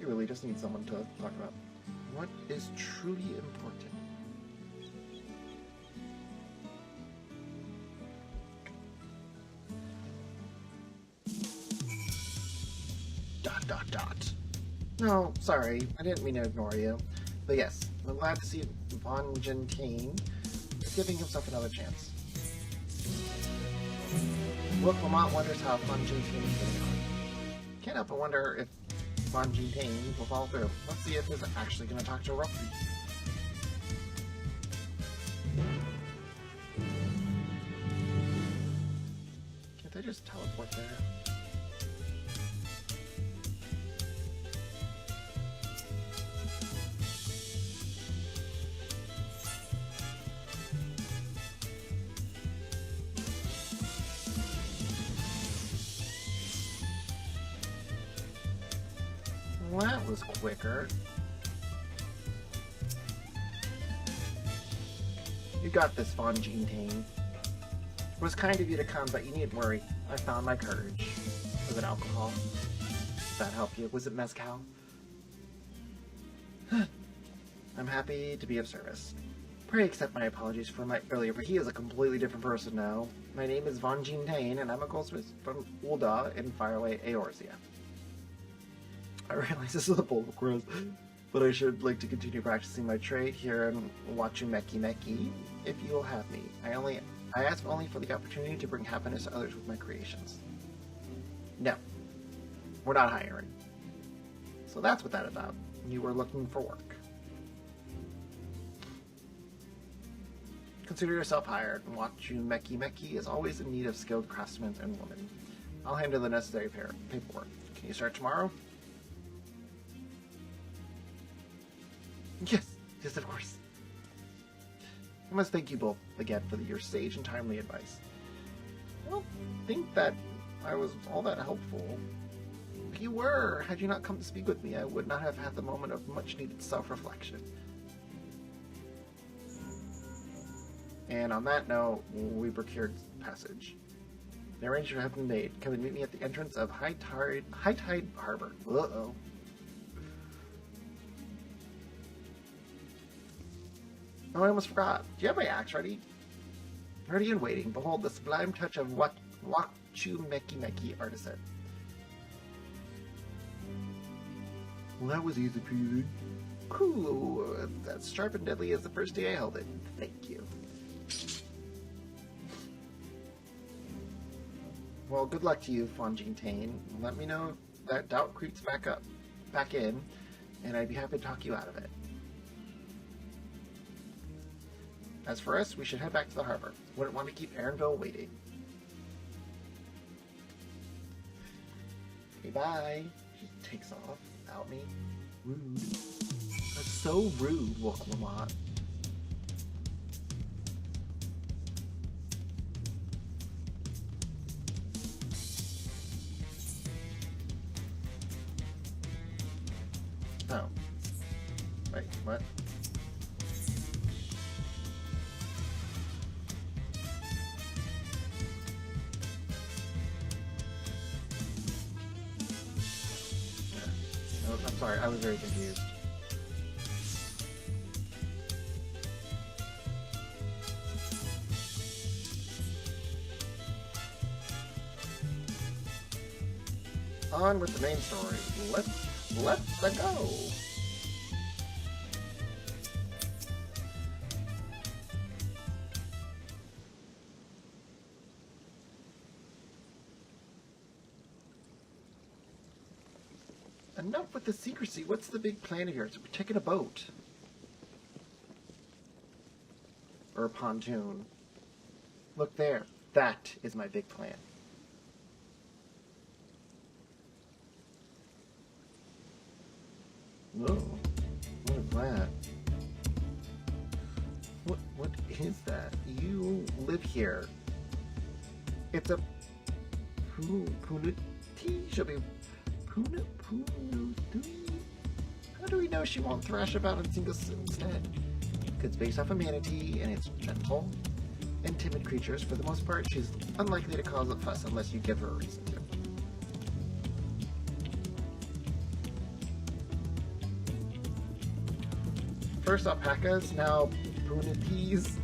You really just need someone to talk about what is truly important. No, sorry, I didn't mean to ignore you. But yes, I'm glad to see Von Gentine is giving himself another chance. Wilk Lamont wonders how Von Gentine is getting on. Can't help but wonder if Von Gentine will follow through. Let's see if he's actually going to talk to Rocky. Can't I just teleport there? Well, that was quicker. You got this, Von Gentine. It was kind of you to come, but you needn't worry. I found my courage. Was it alcohol? Did that help you? Was it mezcal? I'm happy to be of service. Pray accept my apologies for my earlier, but he is a completely different person now. My name is Von Gentine, and I'm a goldsmith from Ulda in faraway Eorzea. I realize this is a bold request, but I should like to continue practicing my trade here in Wachumeki if you will have me. I ask only for the opportunity to bring happiness to others with my creations. No, we're not hiring. So that's what that's about. You were looking for work. Consider yourself hired, and Wachumeki is always in need of skilled craftsmen and women. I'll handle the necessary paperwork. Can you start tomorrow? Yes, of course. I must thank you both again for your sage and timely advice. I don't think that I was all that helpful. If you were, had you not come to speak with me, I would not have had the moment of much-needed self-reflection. And on that note, we procured passage. The arrangements have been made. Come and meet me at the entrance of High Tide Harbor. Uh-oh. Oh, I almost forgot. Do you have my axe ready? Ready and waiting. Behold the sublime touch of Wachumeki artisan. Well, that was easy peasy. Cool. That's sharp and deadly as the first day I held it. Thank you. Well, good luck to you, Von Gentine. Let me know if that doubt creeps back in, and I'd be happy to talk you out of it. As for us, we should head back to the harbor. Wouldn't want to keep Aaronville waiting. Okay, bye. She takes off without me. Rude. That's so rude, Wilk Lamont. Oh. Wait, what? No, I'm sorry, I was very confused. On with the main story. Let's go. Enough with the secrecy. What's the big plan of yours? We're taking a boat. Or a pontoon. Look there. That is my big plan. Whoa. What is that? What is that? You live here. It's a Punuti should be How do we know she won't thrash about and sing us instead? It's based off a manatee, and it's gentle and timid creatures. For the most part, she's unlikely to cause a fuss unless you give her a reason to. First alpacas, now Punutis.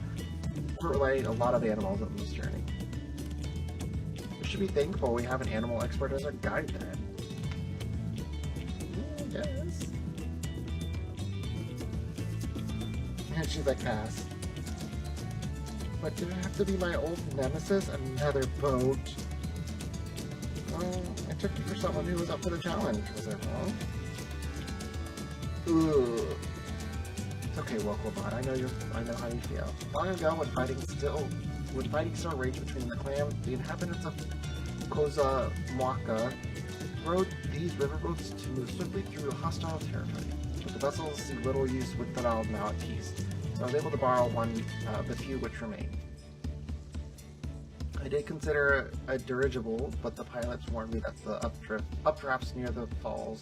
Relay a lot of animals on this journey. We should be thankful we have an animal expert as our guide then. Yes. And she's like, pass. But did it have to be my old nemesis? Another boat? Oh, I took you for someone who was up for the challenge. Was I wrong? Ugh. It's okay, Wokelbot. I know how you feel. Long ago, when fighting still raged between the clan, the inhabitants of Kozamwaka rode these riverboats to move swiftly through hostile territory. But the vessels see little use with the now at peace, so I was able to borrow one of the few which remained. I did consider a dirigible, but the pilots warned me that the updrafts near the falls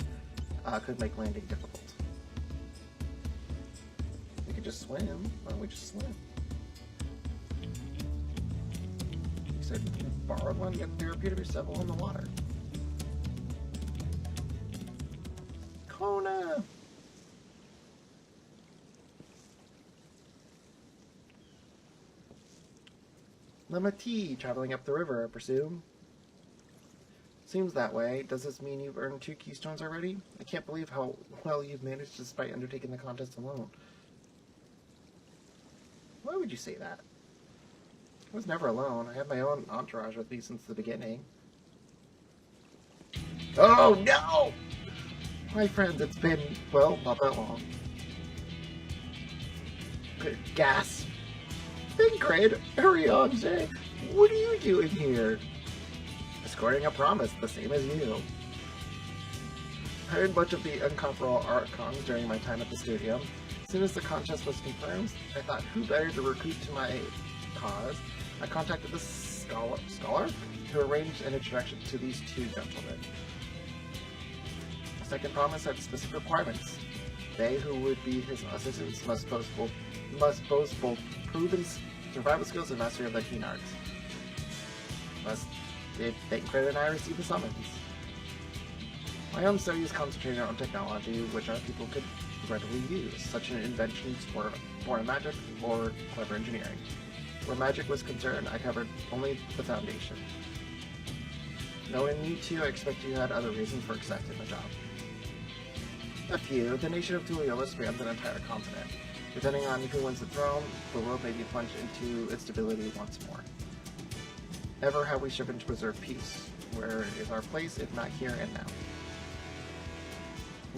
could make landing difficult. We could just swim. Why don't we just swim? You said you borrowed one, yet there appear to be several in the water. Kona! Lemati, traveling up the river, I presume. Seems that way. Does this mean you've earned 2 keystones already? I can't believe how well you've managed despite undertaking the contest alone. Why would you say that? I was never alone. I had my own entourage with me since the beginning. Oh no! My friends, it's been, well, not that long. Good gasp. Ingrid, Ariane, what are you doing here? Escorting a promise, the same as you. I heard much of the incomparable archons during my time at the studio. As soon as the contest was confirmed, I thought who better to recruit to my cause. I contacted the scholar to arrange an introduction to these 2 gentlemen. The second promise had specific requirements. They who would be his assistants must boast both proven survival skills and mastery of the keen arts. Thus, did Ingrid and I receive the summons. My own studies concentrated on technology which our people could readily use, such as inventions born of magic or clever engineering. Where magic was concerned, I covered only the foundation. Knowing you 2, I expect you had other reasons for accepting the job. A few. The nation of Tuliyola spans an entire continent. Depending on who wins the throne, the world may be plunged into instability once more. Ever have we striven to preserve peace? Where is our place, if not here and now?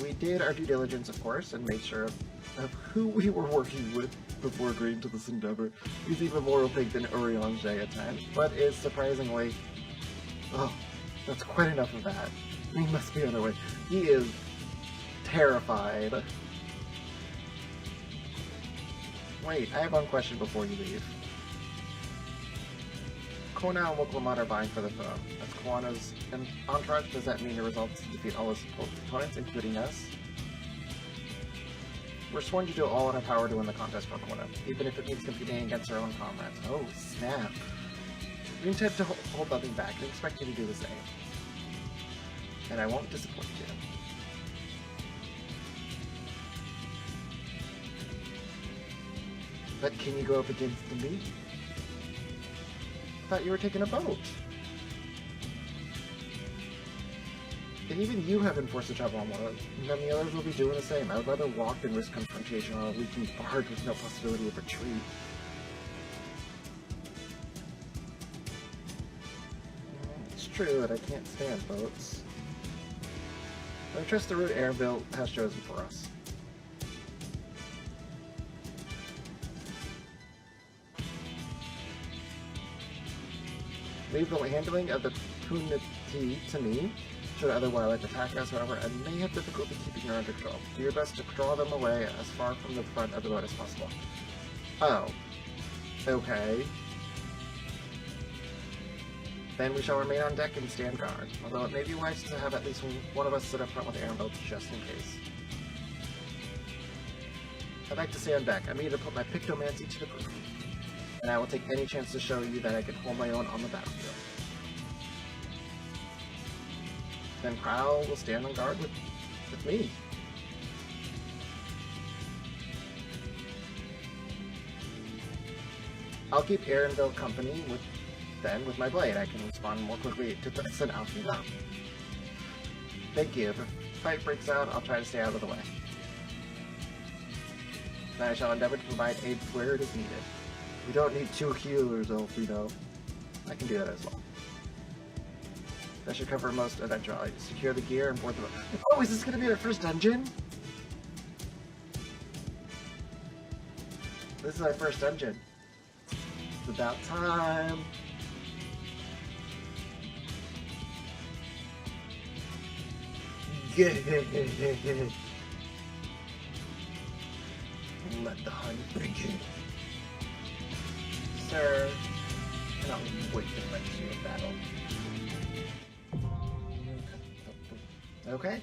We did our due diligence, of course, and made sure of who we were working with before agreeing to this endeavor. He's even more opaque than Uriange at times, but is surprisingly... Oh, that's quite enough of that. We must be on our way. He is terrified. Wait, I have one question before you leave. Kona and Wokelbot are vying for the throne. As Kawano's entourage, does that mean the results defeat all his opponents, including us? We're sworn to do all in our power to win the contest for Quota, even if it means competing against our own comrades. Oh, snap. We intend to hold nothing back and expect you to do the same. And I won't disappoint you. But can you go up against me? I thought you were taking a boat. And even you haven't forced to travel on one, and then the others will be doing the same. I would rather walk than risk confrontation on a leaking barge with no possibility of retreat. It's true that I can't stand boats. But I trust the route Airville has chosen for us. Leave the handling of the punity to me. Should other wildlife attack us, however, I may have difficulty keeping her under control. Do your best to draw them away as far from the front of the boat as possible. Oh. Okay. Then we shall remain on deck and stand guard, although it may be wise to have at least one of us sit up front with Aaron boats just in case. I'd like to stay on deck. I'm eager to put my pictomancy to the proof, and I will take any chance to show you that I can hold my own on the battlefield. Then Prowl will stand on guard with me. I'll keep Aaronville company with my blade. I can respond more quickly to threats than Alfie. Thank you. If a fight breaks out, I'll try to stay out of the way. Then I shall endeavor to provide aid where it is needed. We don't need 2 healers, Alfredo. I can do that as well. That should cover most eventualities. Secure the gear and board the boat. Oh, is this going to be our first dungeon? This is our first dungeon. It's about time. Let the hunt begin. Sir, I cannot wait to fight you in battle. Okay.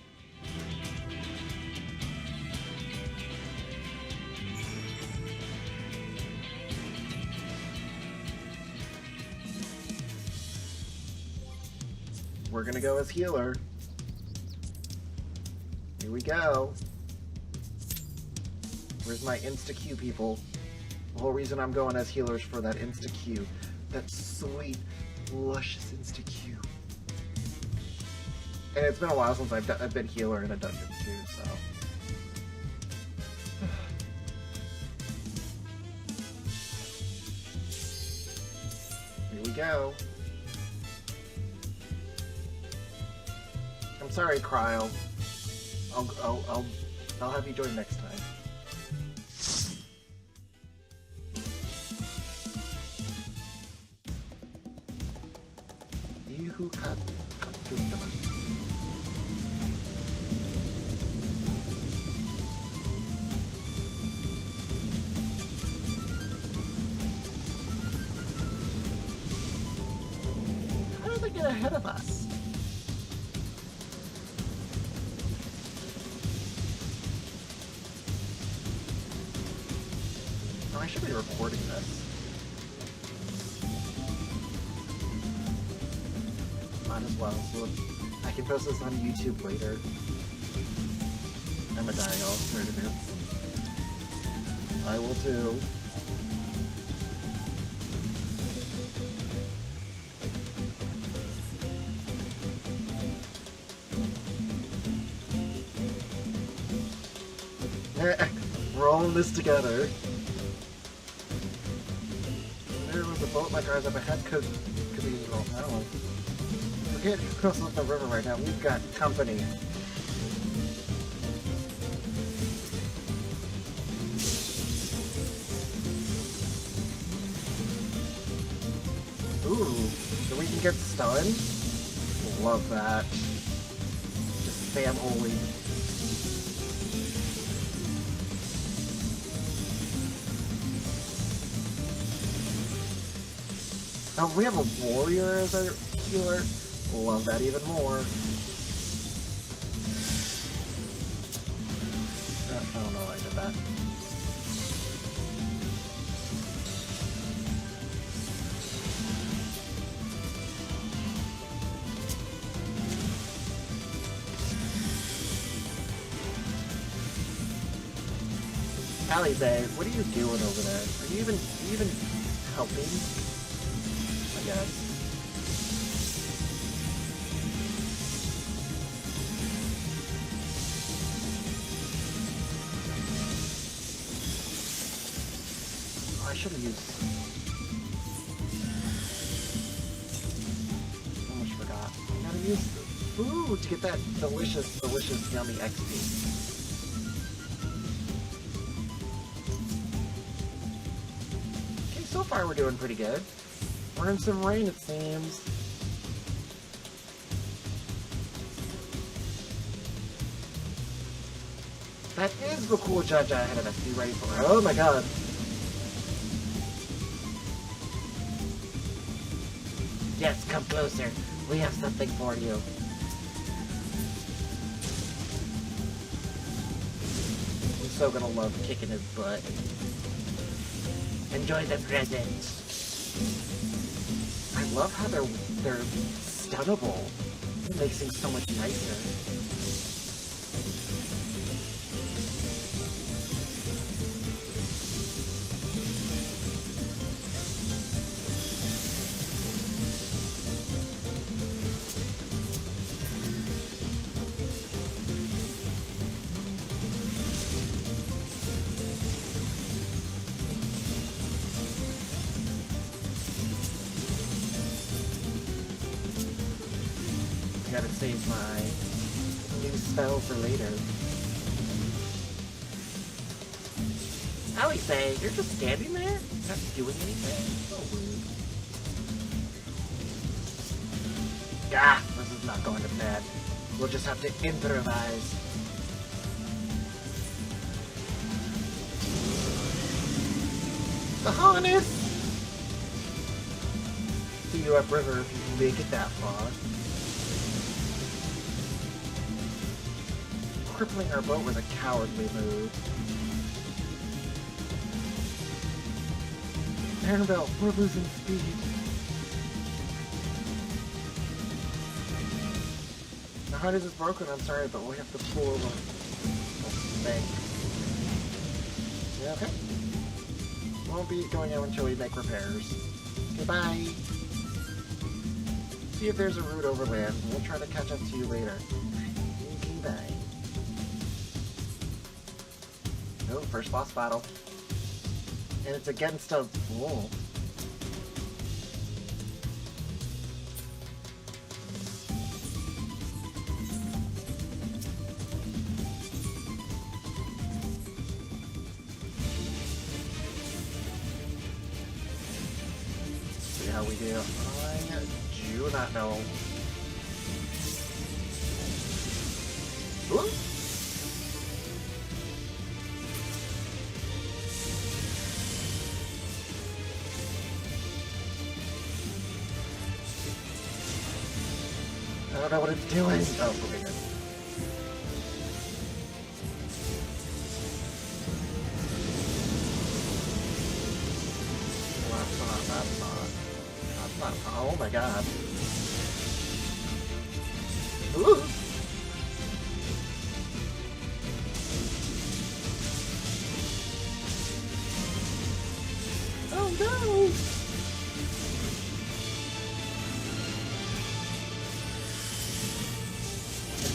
We're gonna go as healer. Here we go. Where's my insta-Q, people? The whole reason I'm going as healer is for that insta-Q. That sweet, luscious insta-Q. And it's been a while since I've been healer in a dungeon too, so. Here we go. I'm sorry, Cryle. I'll have you join next time. Yuhu Katutama. How did they get ahead of us? Oh, I should be recording this. Might as well, so I can post this on YouTube later. I'm a dying alternative. I will too. We're all in this together. There was a boat like ours up ahead could be wrong. I don't know. We're getting across the river right now. We've got company. Ooh, so we can get stunned? Love that. Just spam holy. Oh, we have a warrior as our healer. Love that even more. I don't know. I did that. Alize, what are you doing over there? Are you even helping? I guess. Oh, I should have used. Almost forgot. I gotta use food to get that delicious, yummy XP. So far we're doing pretty good. We're in some rain, it seems. That is the cool judge ahead of us. Be ready for it. Oh my god. Yes, come closer. We have something for you. I'm so gonna love kicking his butt. Enjoy the present. I love how they're stunnable. It makes things so much nicer. Gotta save my new spell for later. Alize, you're just standing there? Not doing anything? So rude. Ah, this is not going to plan. We'll just have to improvise. The harness! See you upriver if you can make it that far. Crippling our boat was a cowardly move. Annabelle, we're losing speed. The harness is broken, I'm sorry, but we have to pull the thing. Yeah, okay. Won't be going out until we make repairs. Goodbye. See if there's a route overland. We'll try to catch up to you later. Goodbye. Oh, first boss battle. And it's against a wolf. See how we do. I do not know. Ooh. I don't know what it's doing. Oh, okay, good. That's not. Oh my god. Ooh. Oh no.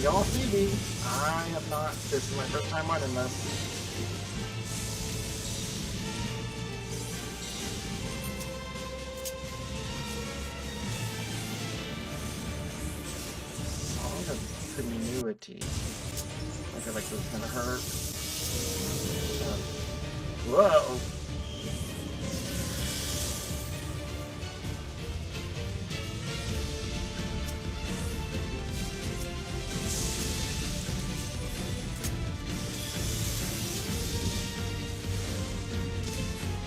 Y'all see me. I have not. This is my first time running this. Song of Continuity. I feel like this is gonna hurt. Whoa!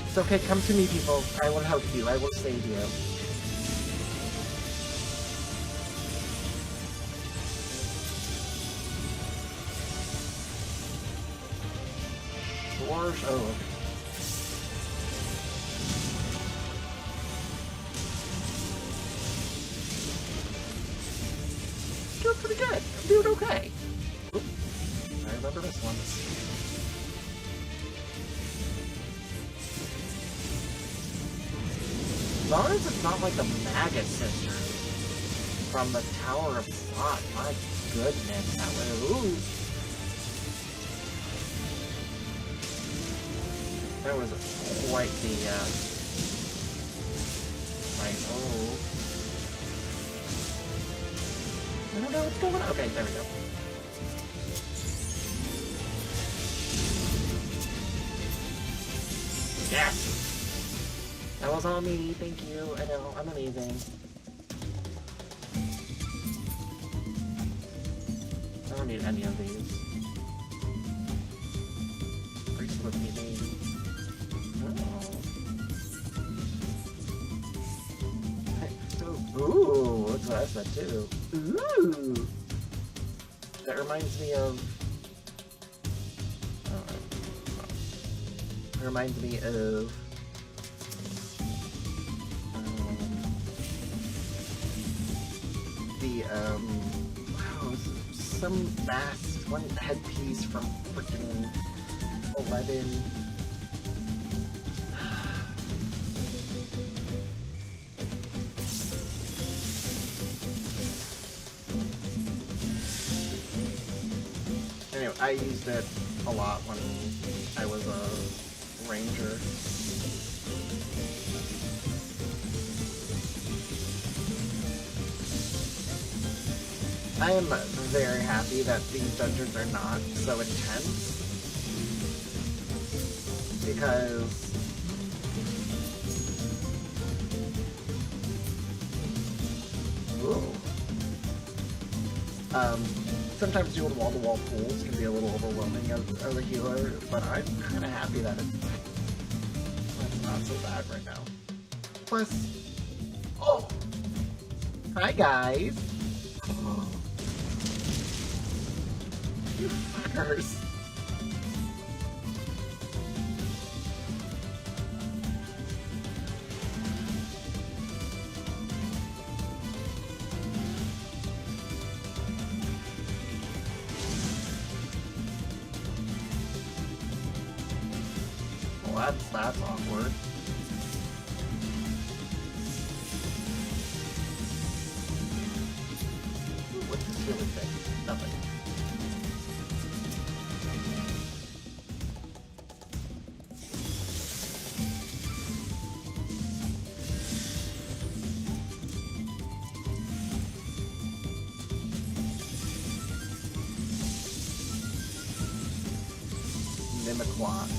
It's okay, come to me, people. I will help you. I will save you. first. Oh, okay. Doing pretty good. I'm doing okay. Oop. I remember this one. As long as it's not like the Maggot Sisters from the Tower of Slot. My goodness, that was ooh. That was quite the like, oh. I don't know what's going on. Okay, there we go. Yes! That was all me, thank you. I know, I'm amazing. I don't need any of these. Priest with me, baby. Oh. Ooh, that's what I said too. Ooh! That reminds me of... It reminds me of... wow, some mask, one headpiece from freaking 11. Anyway, I used it a lot when I was a ranger. I am very happy that these dungeons are not so intense, because sometimes doing wall-to-wall pulls can be a little overwhelming as a healer, but I'm kind of happy that it's not so bad right now. Plus, oh, hi guys. You fuckers. Well, that's awkward. Ooh, what's this really thing? Nothing. Mimiquat.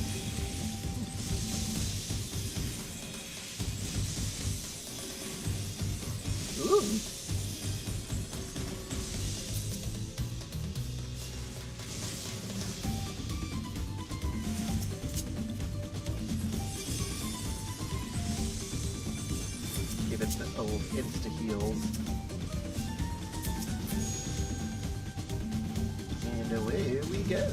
Ooh. Give it the old insta-heals. And away we go.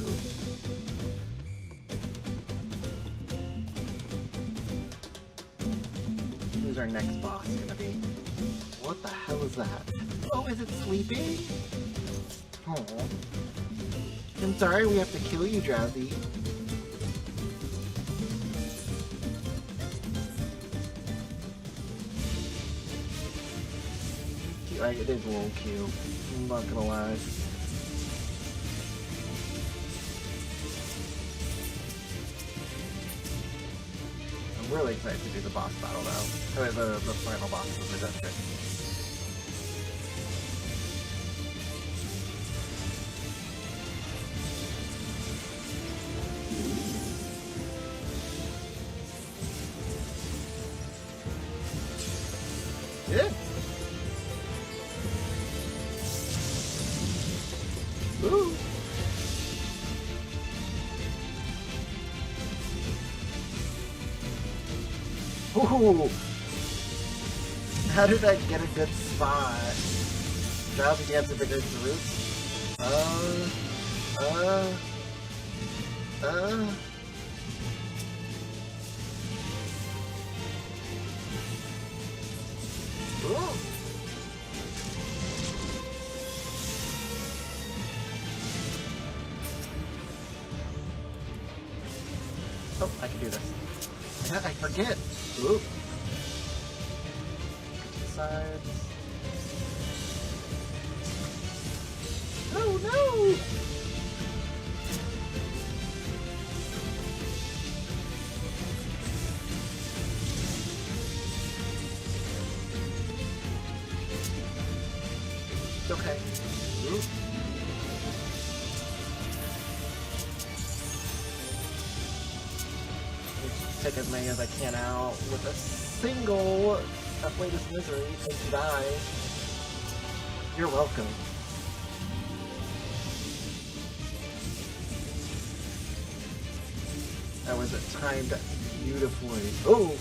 Who's our next boss gonna be? What the hell is that? Oh, is it sleeping? Oh. I'm sorry we have to kill you, Drowsy. Like, it is a little cute. I'm not gonna lie. I'm really excited to do the boss battle though. Or the final boss of the dungeon. Yeah. Ooh. Ooh. How did I get a good spot? Drowsy gets a bigger roots. Ooh. Oh, I can do this. I forget. Ooh. Sides. Oh no! It's okay. Ooh. Just take as many as I can out with a single latest misery. Take you die. You're welcome. That was timed beautifully. Oh!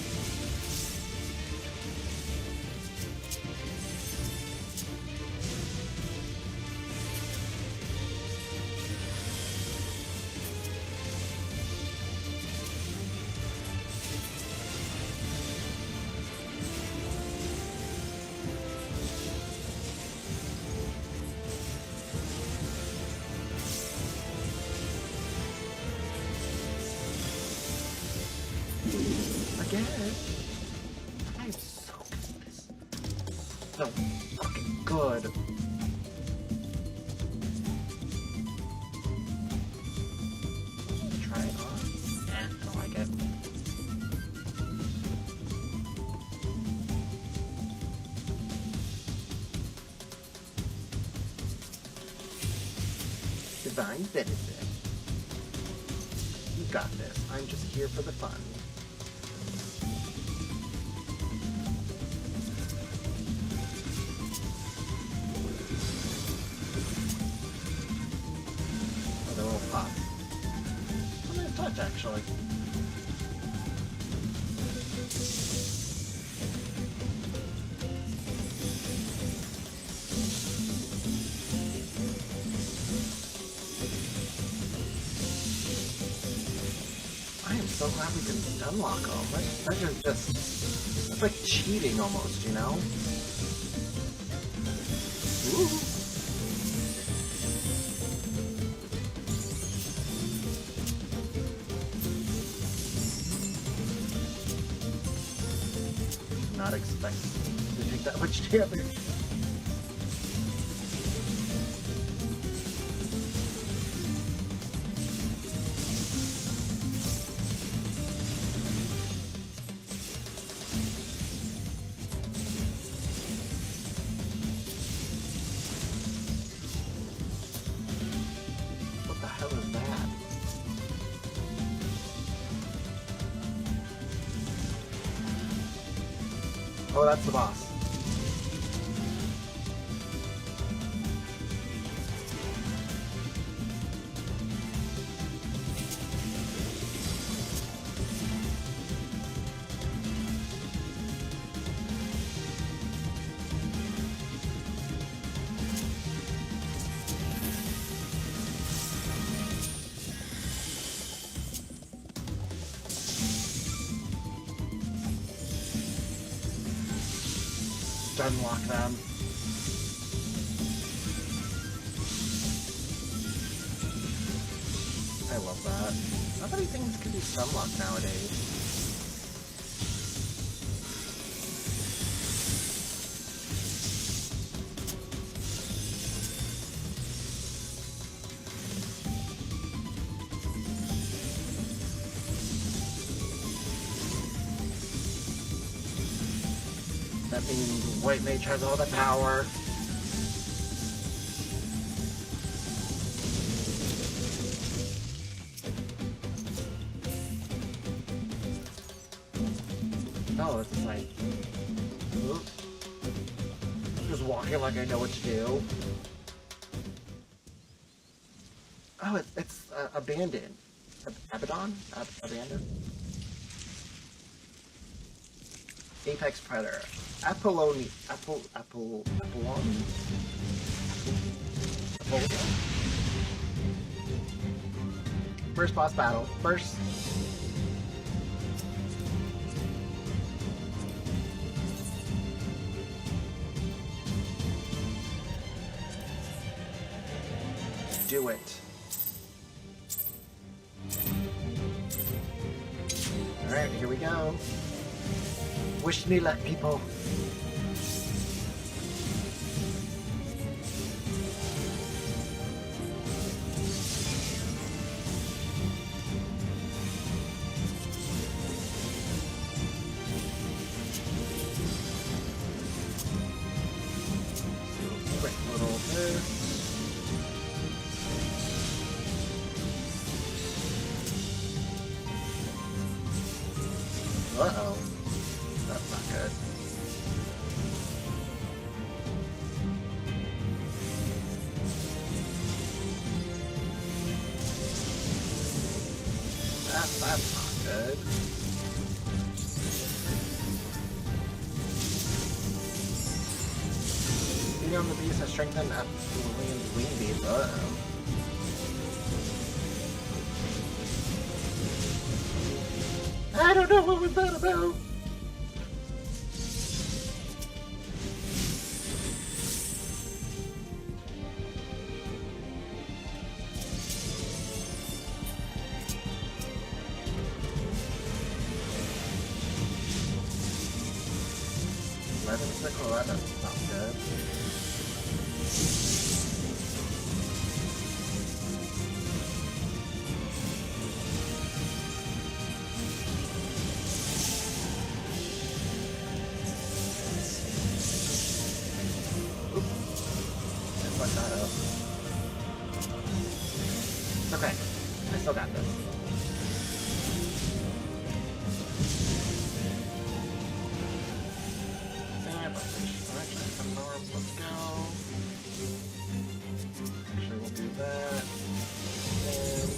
Again? I'm so good. So fucking good. Try it on. Don't like it. Divine benefit. You got this. I'm just here for the fun. Actually. I am so glad we can unlock them. That is just, it's like cheating almost, you know? Ooh. Not expect to take that much damage. What the hell is that? Oh, that's the boss. Unlock them. I love that. Not many things can be sunlocked nowadays. That means White Mage has all the power. Oh, it's like... Ooh. Just walking like I know what to do. Oh, it's abandoned. Abaddon? Abandoned? Apex Predator. Apollon. First boss battle. First. do it. Alright, here we go. Wish me luck, people. Quick little bit. Uh-oh. That's not good. That's not good. Speed on the beast has strengthened at the wing beam. Uh-oh. I don't know what was that about. Legend sickle, that doesn't sound good. Fuck that up. Okay, I still got this. And actually, some norms, let's go. Actually, we'll do that. And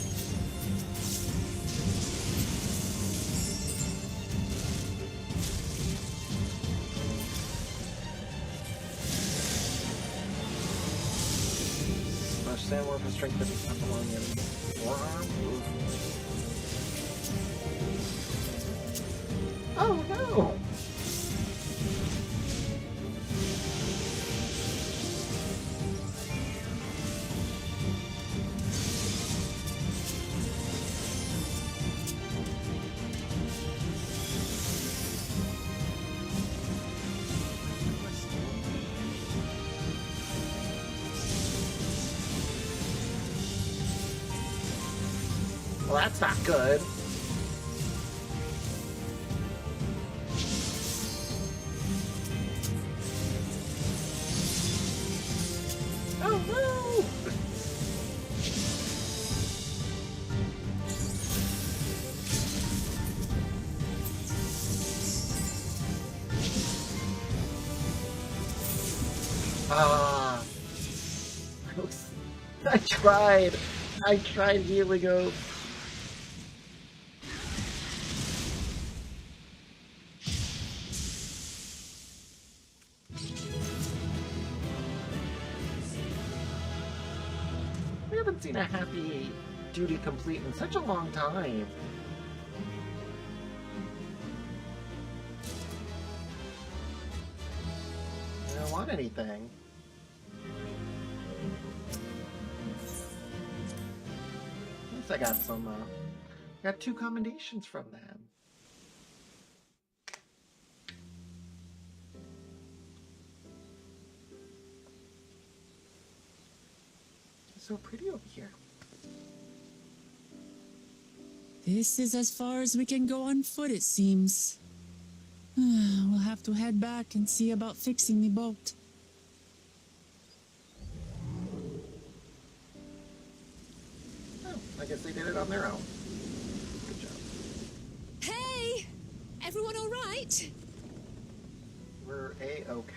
Sandworm has strengthened along in forearm. Oh no! Well, that's not good. Oh no! Ah! I tried healing up. We haven't seen a happy duty complete in such a long time. I don't want anything. At least I got some, got 2 commendations from them. It's so pretty over here. This is as far as we can go on foot, it seems. We'll have to head back and see about fixing the boat. Oh, I guess they did it on their own. Good job. Hey! Everyone all right? We're A-okay.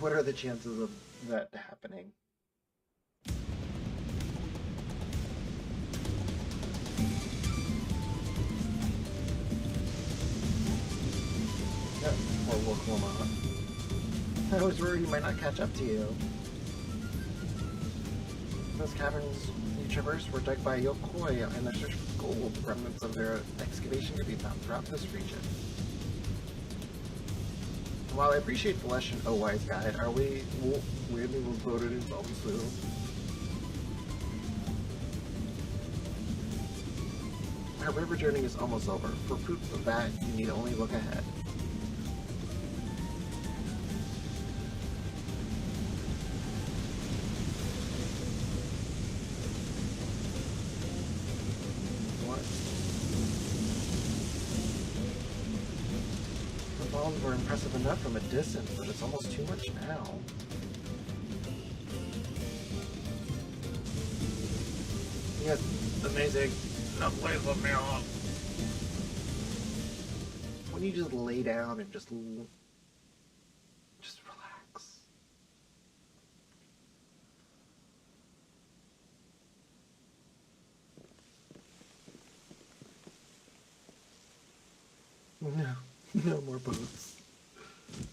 What are the chances of that happening? Yep, or Woklama. I was worried he might not catch up to you. Those caverns you traverse were dug by Yokoi, and there's such gold. Remnants of their excavation can be found throughout this region. While I appreciate Flesh and Oh Wise Guide, are we weirdly was voted in Bones too? Our river journey is almost over. For proof of that, you need only look ahead. The balls were impressive enough from a distance, but it's almost too much now. Yes, amazing. No place with me off. When you just lay down and just relax. No more boats. I'm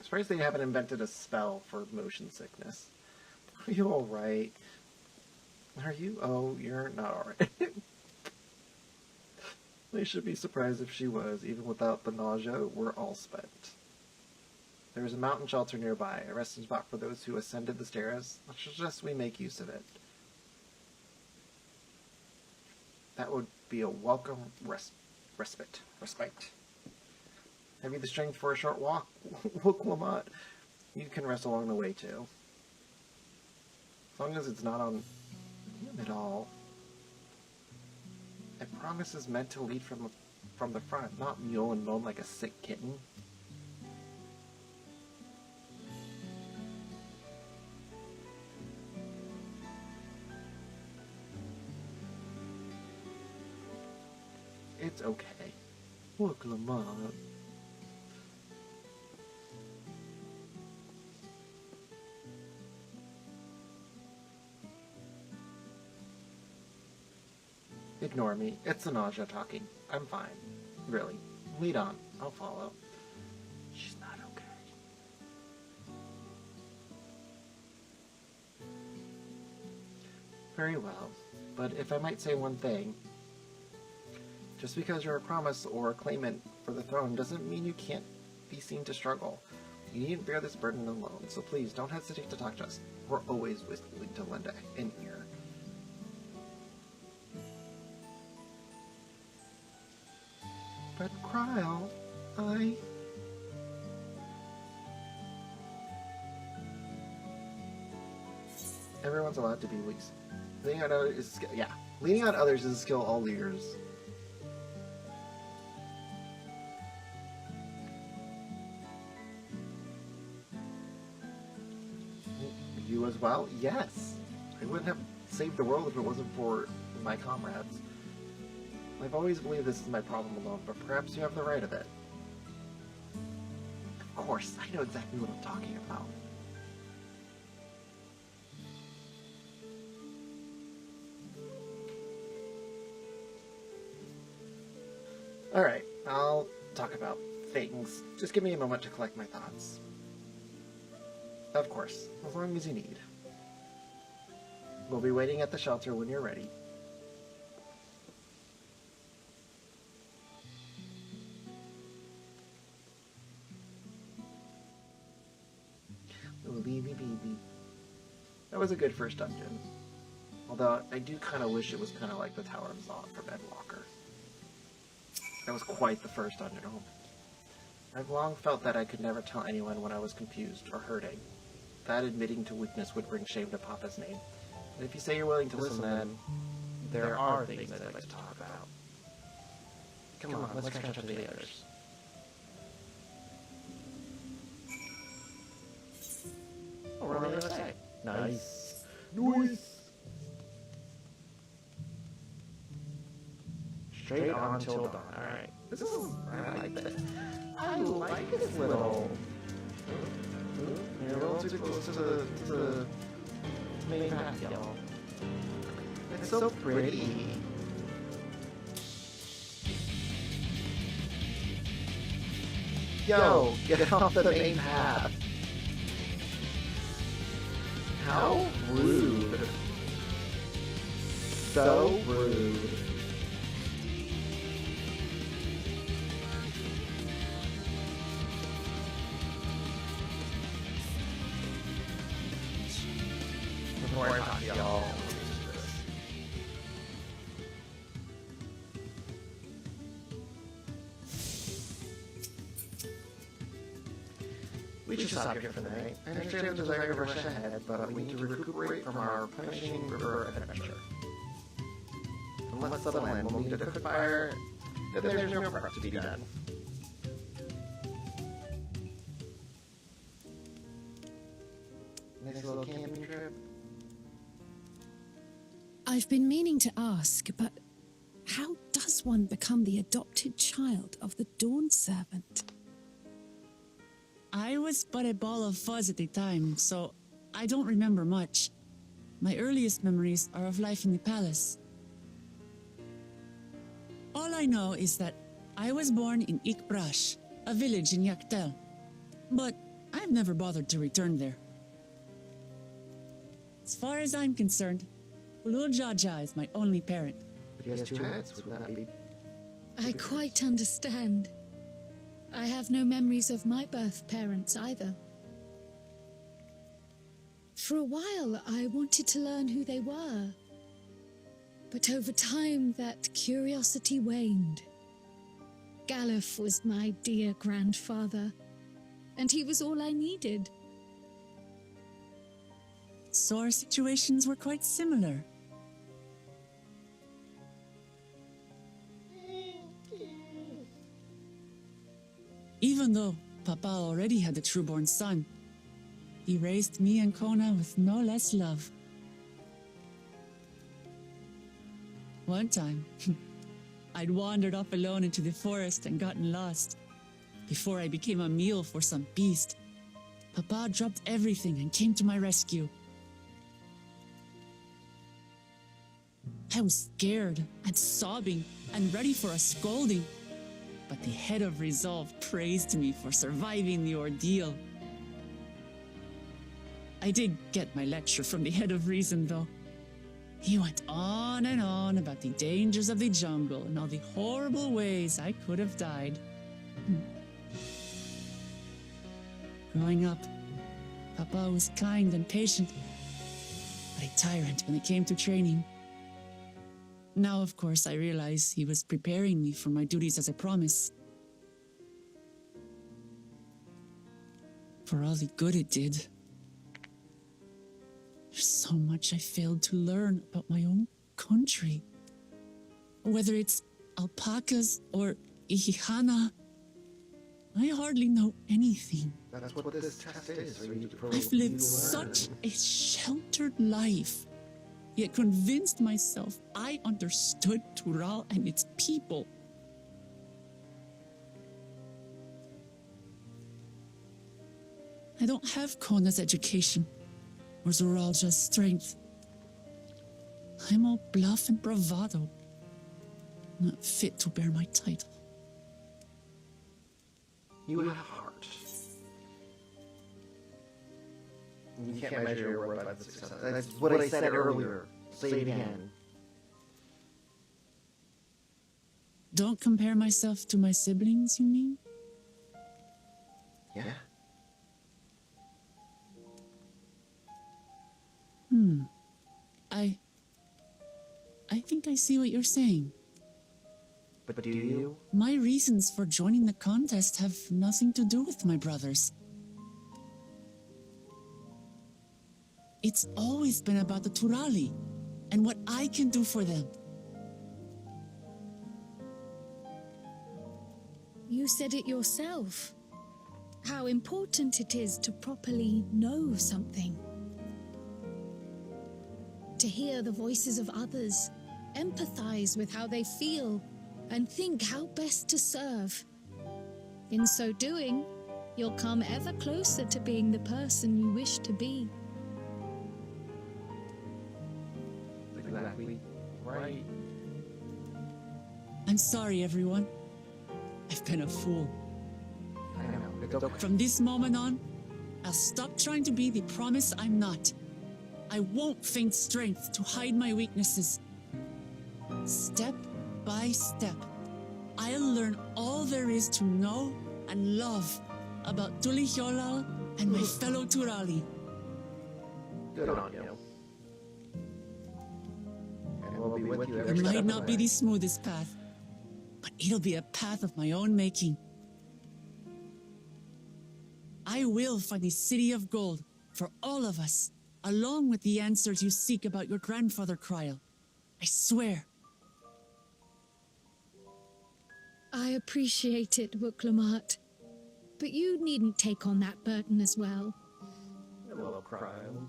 surprised they haven't invented a spell for motion sickness. Are you alright? Are you? Oh, you're not alright. I should be surprised if she was. Even without the nausea, we're all spent. There is a mountain shelter nearby, a resting spot for those who ascended the stairs. Let's suggest we make use of it. That would be a welcome respite. Have you the strength for a short walk? Look, Lamont. You can rest along the way, too. As long as it's not on him at all. I promise is meant to lead from the front, not mule and moan like a sick kitten. It's okay. Look, Lamont. Ignore me. It's the nausea talking. I'm fine. Really. Lead on. I'll follow. She's not okay. Very well. But if I might say one thing, just because you're a promise or a claimant for the throne doesn't mean you can't be seen to struggle. You needn't bear this burden alone, so please don't hesitate to talk to us. We're always willing to lend an ear. But Kryl, Everyone's allowed to be weak. Leaning on others is leaning on others is a skill all leaders. You as well? Yes. I wouldn't have saved the world if it wasn't for my comrades. I've always believed this is my problem alone, but perhaps you have the right of it. Of course, I know exactly what I'm talking about. Alright, I'll talk about things. Just give me a moment to collect my thoughts. Of course, as long as you need. We'll be waiting at the shelter when you're ready. That was a good first dungeon. Although, I do kind of wish it was kind of like the Tower of Zod from Endwalker. That was quite the first dungeon. Oh. I've long felt that I could never tell anyone when I was confused or hurting. That admitting to weakness would bring shame to Papa's name. And if you say you're willing to listen, then there are things I'd like to talk about. Come on, let's catch up to the others. Oh, we're on the other side. Nice. Nice. Straight on till dawn. Alright. This is... I like this. I like this little... You're a little too close to the main path, y'all. It's so pretty. Yo, get off the main path. How rude. So rude. should stop here for the night. I understand the desire to rush ahead, but we need to recuperate from our punishing river adventure. Let's settle in. We'll need a cook fire. Then there's no prep to be done. Nice little camping trip. I've been meaning to ask, but how does one become the adopted child of the Dawn Servant? I was but a ball of fuzz at the time, so I don't remember much. My earliest memories are of life in the palace. All I know is that I was born in Ikbrash, a village in Yaktel, but I've never bothered to return there. As far as I'm concerned, Ulul Jaja is my only parent. But he has two heads, would that be? I quite understand. I have no memories of my birth parents either. For a while, I wanted to learn who they were. But over time, that curiosity waned. Galuf was my dear grandfather, and he was all I needed. So our situations were quite similar. Even though Papa already had a trueborn son, he raised me and Kona with no less love. One time, I'd wandered off alone into the forest and gotten lost. Before I became a meal for some beast, Papa dropped everything and came to my rescue. I was scared and sobbing and ready for a scolding, but the head of resolve praised me for surviving the ordeal. I did get my lecture from the head of reason, though. He went on and on about the dangers of the jungle and all the horrible ways I could have died. Growing up, Papa was kind and patient, but a tyrant when it came to training. Now, of course, I realize he was preparing me for my duties as a promise. For all the good it did. There's so much I failed to learn about my own country. Whether it's alpacas or Ihihana, I hardly know anything. That's what this test is. I've lived such a sheltered life, yet convinced myself I understood Tural and its people. I don't have Kona's education or Zoralja's strength. I'm all bluff and bravado, not fit to bear my title. You have heart. You can't measure your worth by the success. That's what I said earlier. Say it again. Don't compare myself to my siblings, you mean? Yeah. I think I see what you're saying. But do you? My reasons for joining the contest have nothing to do with my brothers. It's always been about the Turali and what I can do for them. You said it yourself. How important it is to properly know something. To hear the voices of others, empathize with how they feel, and think how best to serve. In so doing, you'll come ever closer to being the person you wish to be. Exactly right. I'm sorry, everyone. I've been a fool. I know. It's okay. From this moment on, I'll stop trying to be the promise I'm not. I won't feign strength to hide my weaknesses. Step by step, I'll learn all there is to know and love about Tulihyolal and my fellow Turali. Good on you. And we'll be with you every It step might of not the be way. the smoothest path, but it'll be a path of my own making. I will find a city of gold for all of us, along with the answers you seek about your grandfather Kryl. I swear. I appreciate it, Wuklamart. But you needn't take on that burden as well. Hello, Kryl.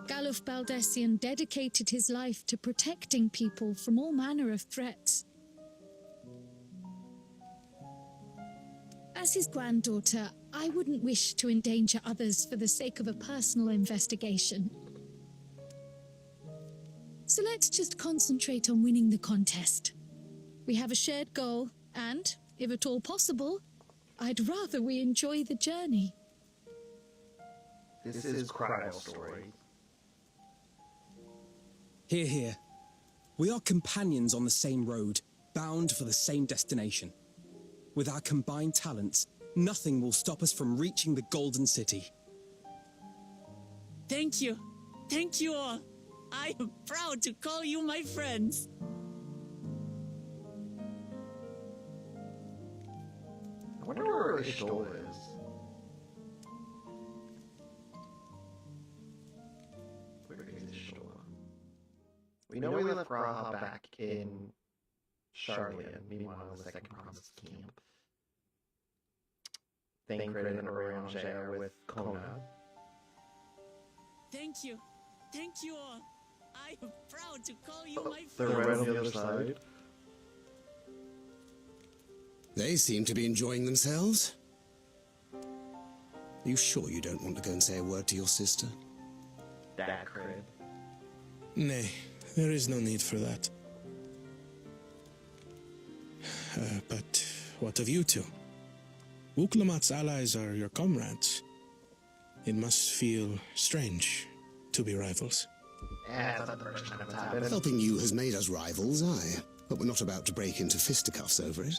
Galuf Baldessian dedicated his life to protecting people from all manner of threats. As his granddaughter, I wouldn't wish to endanger others for the sake of a personal investigation. So let's just concentrate on winning the contest. We have a shared goal, and, if at all possible, I'd rather we enjoy the journey. This is Kryl's story. Hear, hear. We are companions on the same road, bound for the same destination. With our combined talents, nothing will stop us from reaching the Golden City. Thank you. Thank you all. I am proud to call you my friends. I wonder where Ishtal is. Where is Ishtal? We know we left Graha back in Charlian, meanwhile in the Second Promise Camp. Thancred and Oriange are with Kona. Thank you. Thank you all. I am proud to call you my They're friends. right on the other side. They seem to be enjoying themselves. Are you sure you don't want to go and say a word to your sister? Thancred. Nay, there is no need for that. But what of you two? Wuklamat's allies are your comrades. It must feel strange to be rivals. Yeah, that's not the first time it's happened. Helping you has made us rivals, aye. But we're not about to break into fisticuffs over it.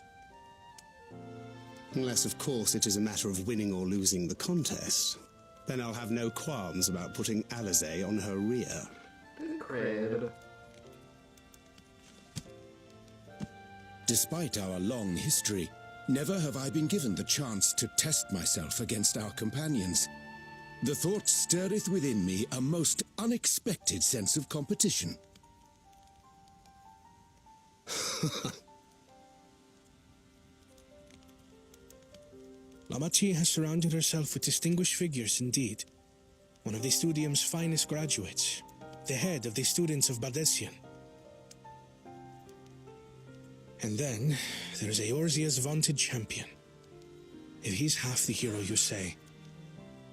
Unless, of course, it is a matter of winning or losing the contest. Then I'll have no qualms about putting Alizé on her rear. Thancred. Despite our long history, never have I been given the chance to test myself against our companions. The thought stirreth within me a most unexpected sense of competition. Lamachi has surrounded herself with distinguished figures indeed. One of the Studium's finest graduates, the head of the students of Bardessian. And then, there's Eorzea's vaunted champion. If he's half the hero you say,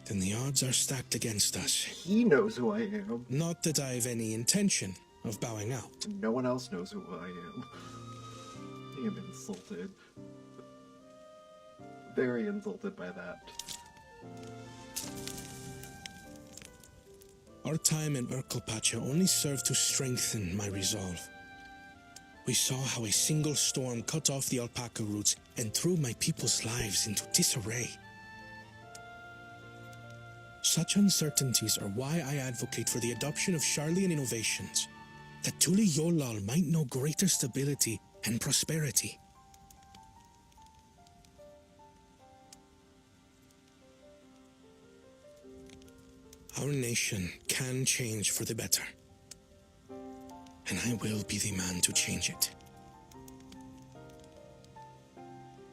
then the odds are stacked against us. He knows who I am. Not that I've any intention of bowing out. No one else knows who I am. I am insulted. Very insulted by that. Our time in Urkelpacha only served to strengthen my resolve. We saw how a single storm cut off the alpaca roots and threw my people's lives into disarray. Such uncertainties are why I advocate for the adoption of Sharlian innovations, that Tuli Yolal might know greater stability and prosperity. Our nation can change for the better, and I will be the man to change it.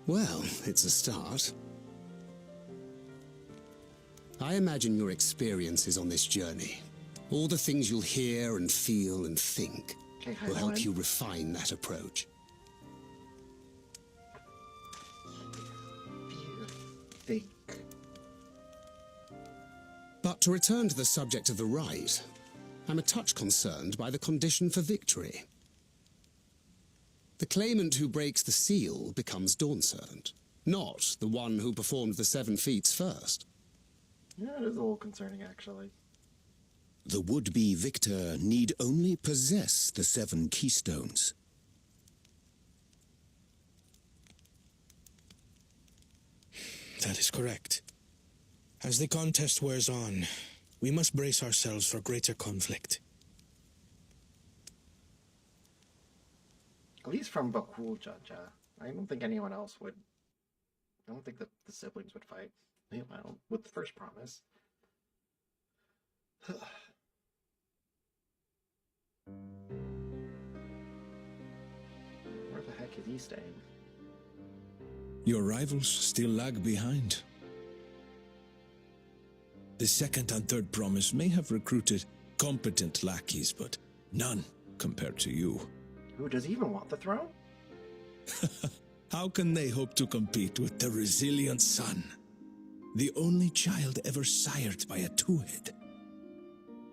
Well, it's a start. I imagine your experiences on this journey, all the things you'll hear and feel and think, will help you refine that approach. Think. But to return to the subject of the rite, I'm a touch concerned by the condition for victory. The claimant who breaks the seal becomes Dawn Servant, not the one who performed the 7 feats first. Yeah, it is a little concerning, actually. The would-be victor need only possess the 7 keystones. That is correct. As the contest wears on, we must brace ourselves for greater conflict. At least from Bakul Jaja. I don't think anyone else would. I don't think the siblings would fight. Meanwhile, with the first promise. Where the heck is he staying? Your rivals still lag behind. The second and third promise may have recruited competent lackeys, but none compared to you. Who does he even want the throne? How can they hope to compete with the resilient son? The only child ever sired by a two-head.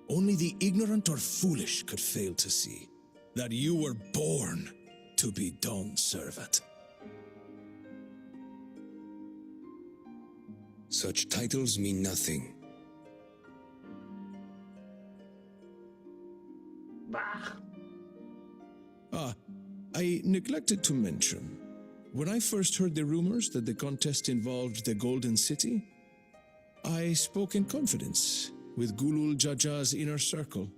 Only the ignorant or foolish could fail to see that you were born to be Dawn's servant. Such titles mean nothing. Bah. I neglected to mention, when I first heard the rumors that the contest involved the Golden City, I spoke in confidence with Gulul Jaja's inner circle.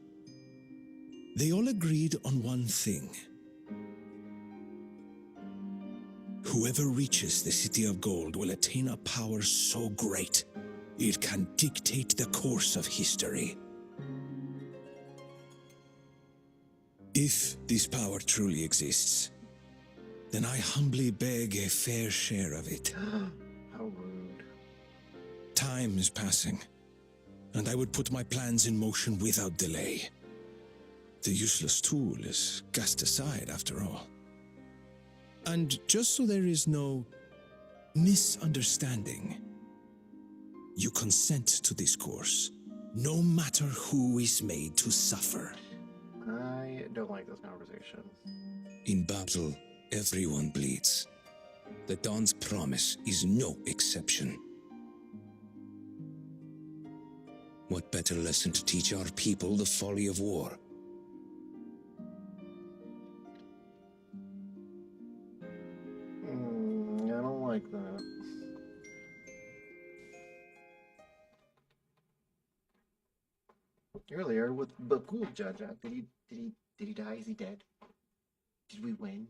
They all agreed on one thing. Whoever reaches the City of Gold will attain a power so great, it can dictate the course of history. If this power truly exists, then I humbly beg a fair share of it. How rude. Time is passing, and I would put my plans in motion without delay. The useless tool is cast aside after all. And just so there is no misunderstanding, you consent to this course, no matter who is made to suffer. I don't like this conversation. In battle, everyone bleeds. The Dawn's promise is no exception. What better lesson to teach our people the folly of war? I don't like that. Earlier with Bakul Jaja, did he die? Is he dead? Did we win?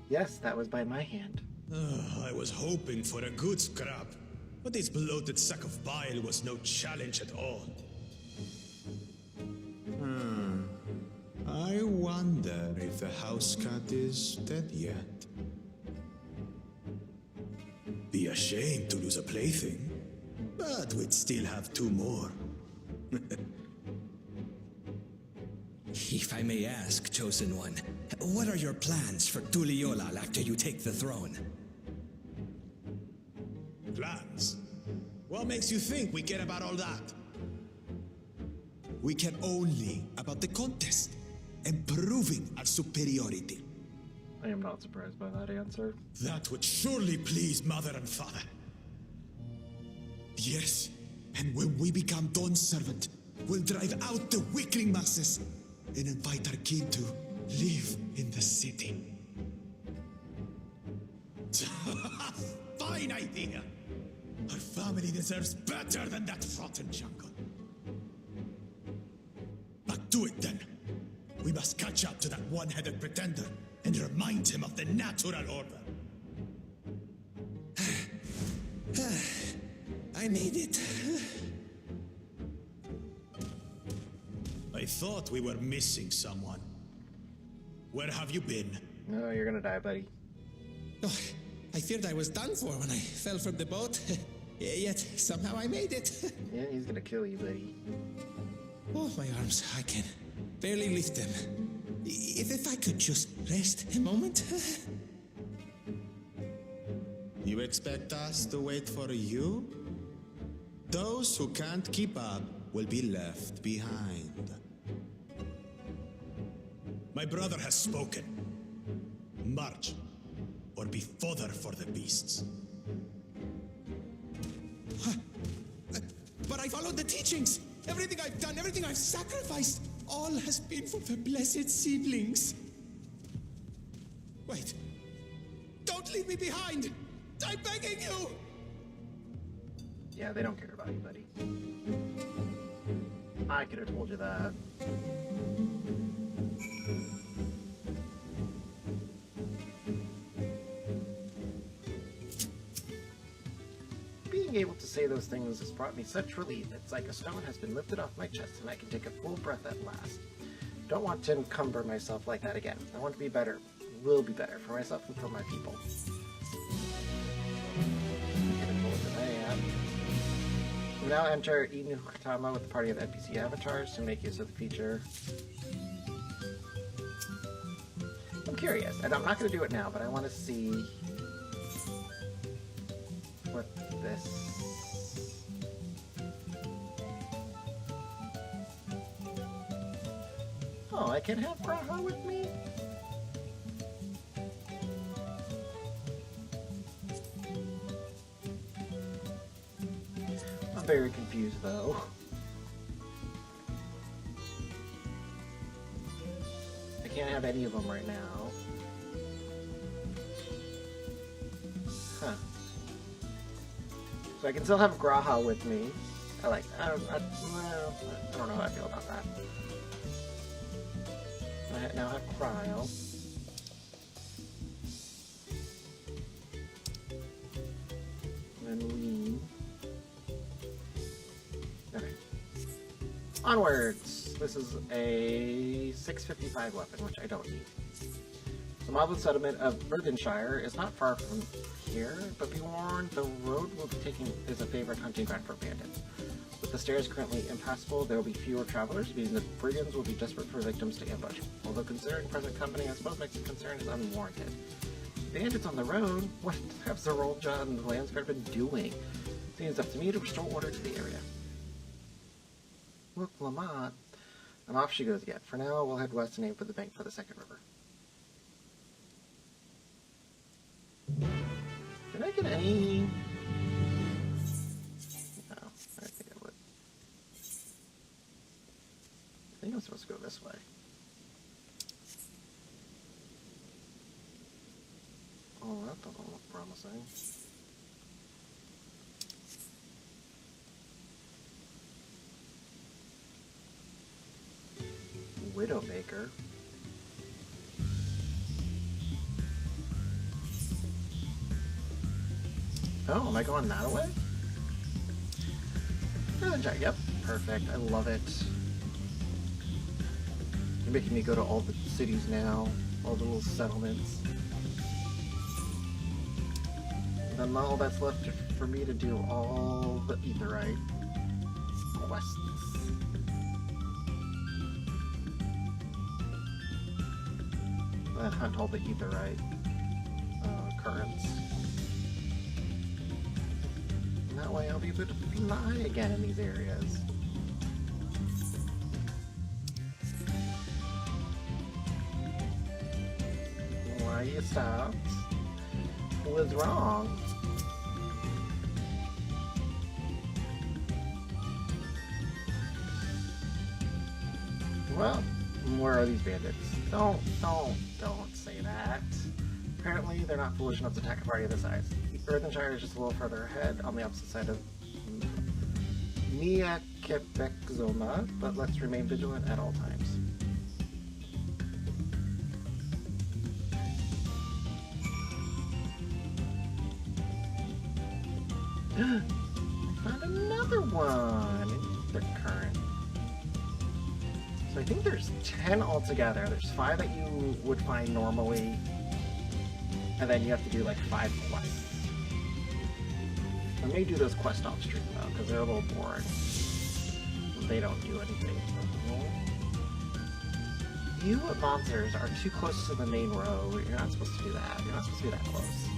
Yes, that was by my hand. I was hoping for a good scrap, but this bloated sack of bile was no challenge at all. I wonder if the house cat is dead yet. Be ashamed to lose a plaything, but we'd still have two more. If I may ask, Chosen One, what are your plans for Tuliolal after you take the throne? Plans? What makes you think we care about all that? We care only about the contest and proving our superiority. I am not surprised by that answer. That would surely please Mother and Father. Yes, and when we become Dawn's servant, we'll drive out the weakling masses and invite our kin to live in the city. Fine idea! Our family deserves better than that rotten jungle. But do it then. We must catch up to that one-headed pretender and remind him of the natural order. I made it. I thought we were missing someone. Where have you been? No, you're gonna die, buddy. Oh, I feared I was done for when I fell from the boat. Yet somehow I made it. Yeah, he's gonna kill you, buddy. Oh, my arms, I can barely lift them. If I could just rest a moment. You expect us to wait for you? Those who can't keep up will be left behind. My brother has spoken. March, or be fodder for the beasts. But I followed the teachings. Everything I've done, everything I've sacrificed, all has been for the blessed seedlings. Wait. Don't leave me behind! I'm begging you! Yeah, they don't care about you, buddy. I could have told you that. being able to say those things has brought me such relief. It's like a stone has been lifted off my chest and I can take a full breath at last. Don't want to encumber myself like that again. I want to be better. Will be better for myself and for my people. We now enter Inukatama with a party of NPC avatars to make use of the feature. I'm curious, and I'm not going to do it now, but I want to see what this... Oh, I can have Graha with me? I'm very confused, though. I can't have any of them right now. Huh. So I can still have Graha with me. I don't know how I feel about that. I now have Cryo. And then we... Okay. Onwards! This is a 655 weapon, which I don't need. The moblin settlement of Earthenshire is not far from here, but be warned, the road we'll be taking is a favorite hunting ground for bandits. With the stairs currently impassable, there will be fewer travelers, meaning the brigands will be desperate for victims to ambush. Although considering present company, I suppose my concern is unwarranted. Bandits on the road? What have Zerolja and the Landsguard been doing? Seems up to me to restore order to the area. Look, Lamont. And off she goes yet. For now, we'll head west and aim for the bank for the second river. Did I get any... No, I think I would. I think I'm supposed to go this way. Oh, that doesn't look promising. Widowmaker. Oh, am I going that way? Yep, perfect. I love it. You're making me go to all the cities now, all the little settlements. And then all that's left for me to do all the Aetheryte quests. And hunt all the Aetheryte currents. And that way I'll be able to fly again in these areas. Why you stopped? What was wrong? Well, where are these bandits? Don't say that. Apparently, they're not foolish enough to attack a party of this size. Earthenshire is just a little further ahead, on the opposite side of Mia Quebec-Zoma, but let's remain vigilant at all times. I found another one! They're current. So I think there's 10 altogether. There's 5 that you would find normally, and then you have to do like 5 quests. I may do those quests off stream though, because they're a little boring. They don't do anything. You monsters are too close to the main road. You're not supposed to do that. You're not supposed to be that close.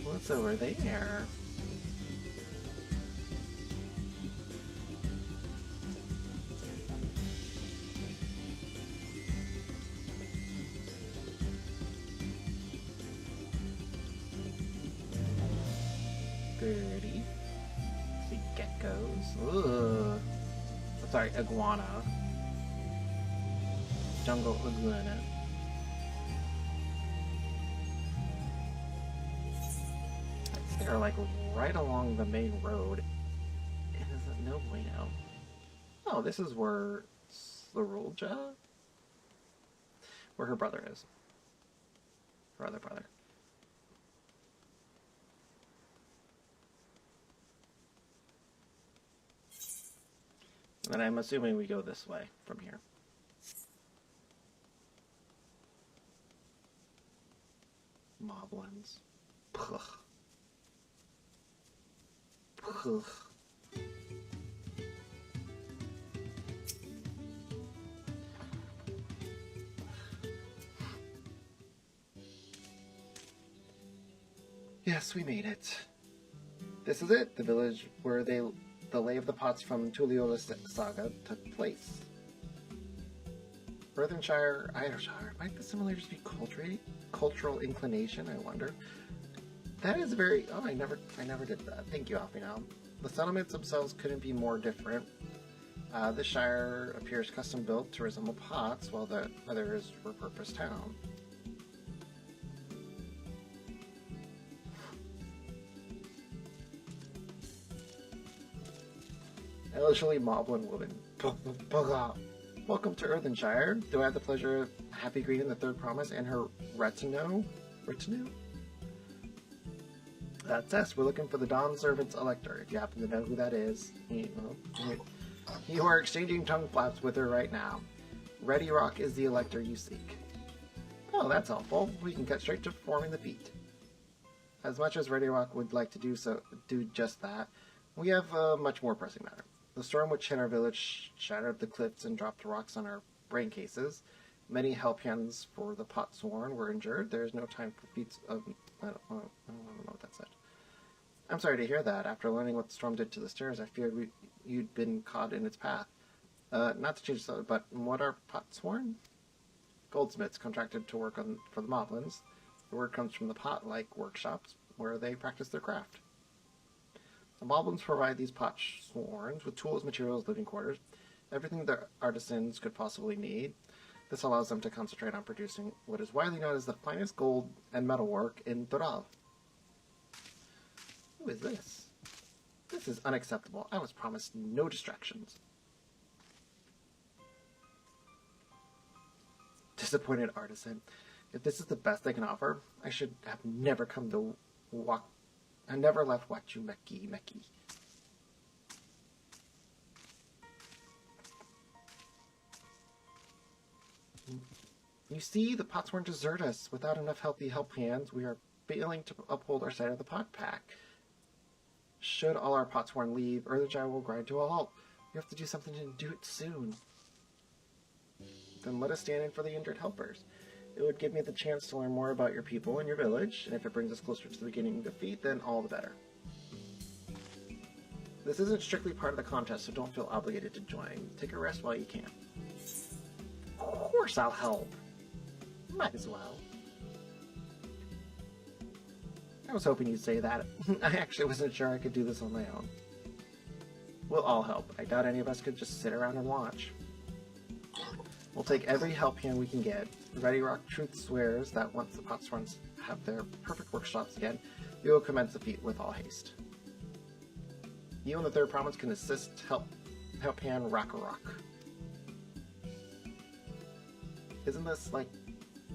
What's over there? Birdie. See geckos. Ugh. Sorry, iguana. Jungle iguana. They're like right along the main road. It is no bueno. Oh, this is where Slurulja? Where her brother is. Her other brother. And I'm assuming we go this way from here. Moblins. Pugh. Pugh. Yes, we made it. This is it, the village where the Lay of the Pots from Tuliola's saga took place. Earthenshire, Ireshire, might the similarities be cultural inclination, I wonder? That is very, oh, I never did that. Thank you, Alfie. The settlements themselves couldn't be more different. This shire appears custom built to resemble Pots, while the other is repurposed town. Elderly Moblin woman. Welcome to Earthenshire. Do I have the pleasure of happy greeting the third promise and her retinue? Retinue? That's us. We're looking for the Dawn Servant's Elector. If you happen to know who that is, you are exchanging tongue flaps with her right now. Ready Rock is the Elector you seek. Oh, that's helpful. We can cut straight to performing the feat. As much as Ready Rock would like to do just that, we have a much more pressing matter. The storm which hit our village shattered the cliffs and dropped rocks on our brain cases. Many help hands for the pot sworn were injured. There is no time for feats of... I don't know what that said. I'm sorry to hear that. After learning what the storm did to the stairs, I feared you'd been caught in its path. Not to change the subject, but what are pot sworn? Goldsmiths contracted to work for the Moblins. The word comes from the pot-like workshops where they practice their craft. The Moblins provide these pot sworns with tools, materials, living quarters, everything their artisans could possibly need. This allows them to concentrate on producing what is widely known as the finest gold and metalwork in Doral. Who is this? This is unacceptable. I was promised no distractions. Disappointed artisan. If this is the best they can offer, I should have never come to walk. I never left Wachu Meki. You see, the pots won't desert us. Without enough healthy help hands, we are failing to uphold our side of the pot pack. Should all our potsworn leave, Earthenshire will grind to a halt. We have to do something and do it soon. Then let us stand in for the injured helpers. It would give me the chance to learn more about your people and your village, and if it brings us closer to the beginning of the feat, then all the better. This isn't strictly part of the contest, so don't feel obligated to join. Take a rest while you can. Of course I'll help. Might as well. I was hoping you'd say that. I actually wasn't sure I could do this on my own. We'll all help. I doubt any of us could just sit around and watch. We'll take every help hand we can get. Ready Rock Truth swears that once the potsworns have their perfect workshops again, we will commence the feat with all haste. You and the third promise can assist help hand Rock. Isn't this like,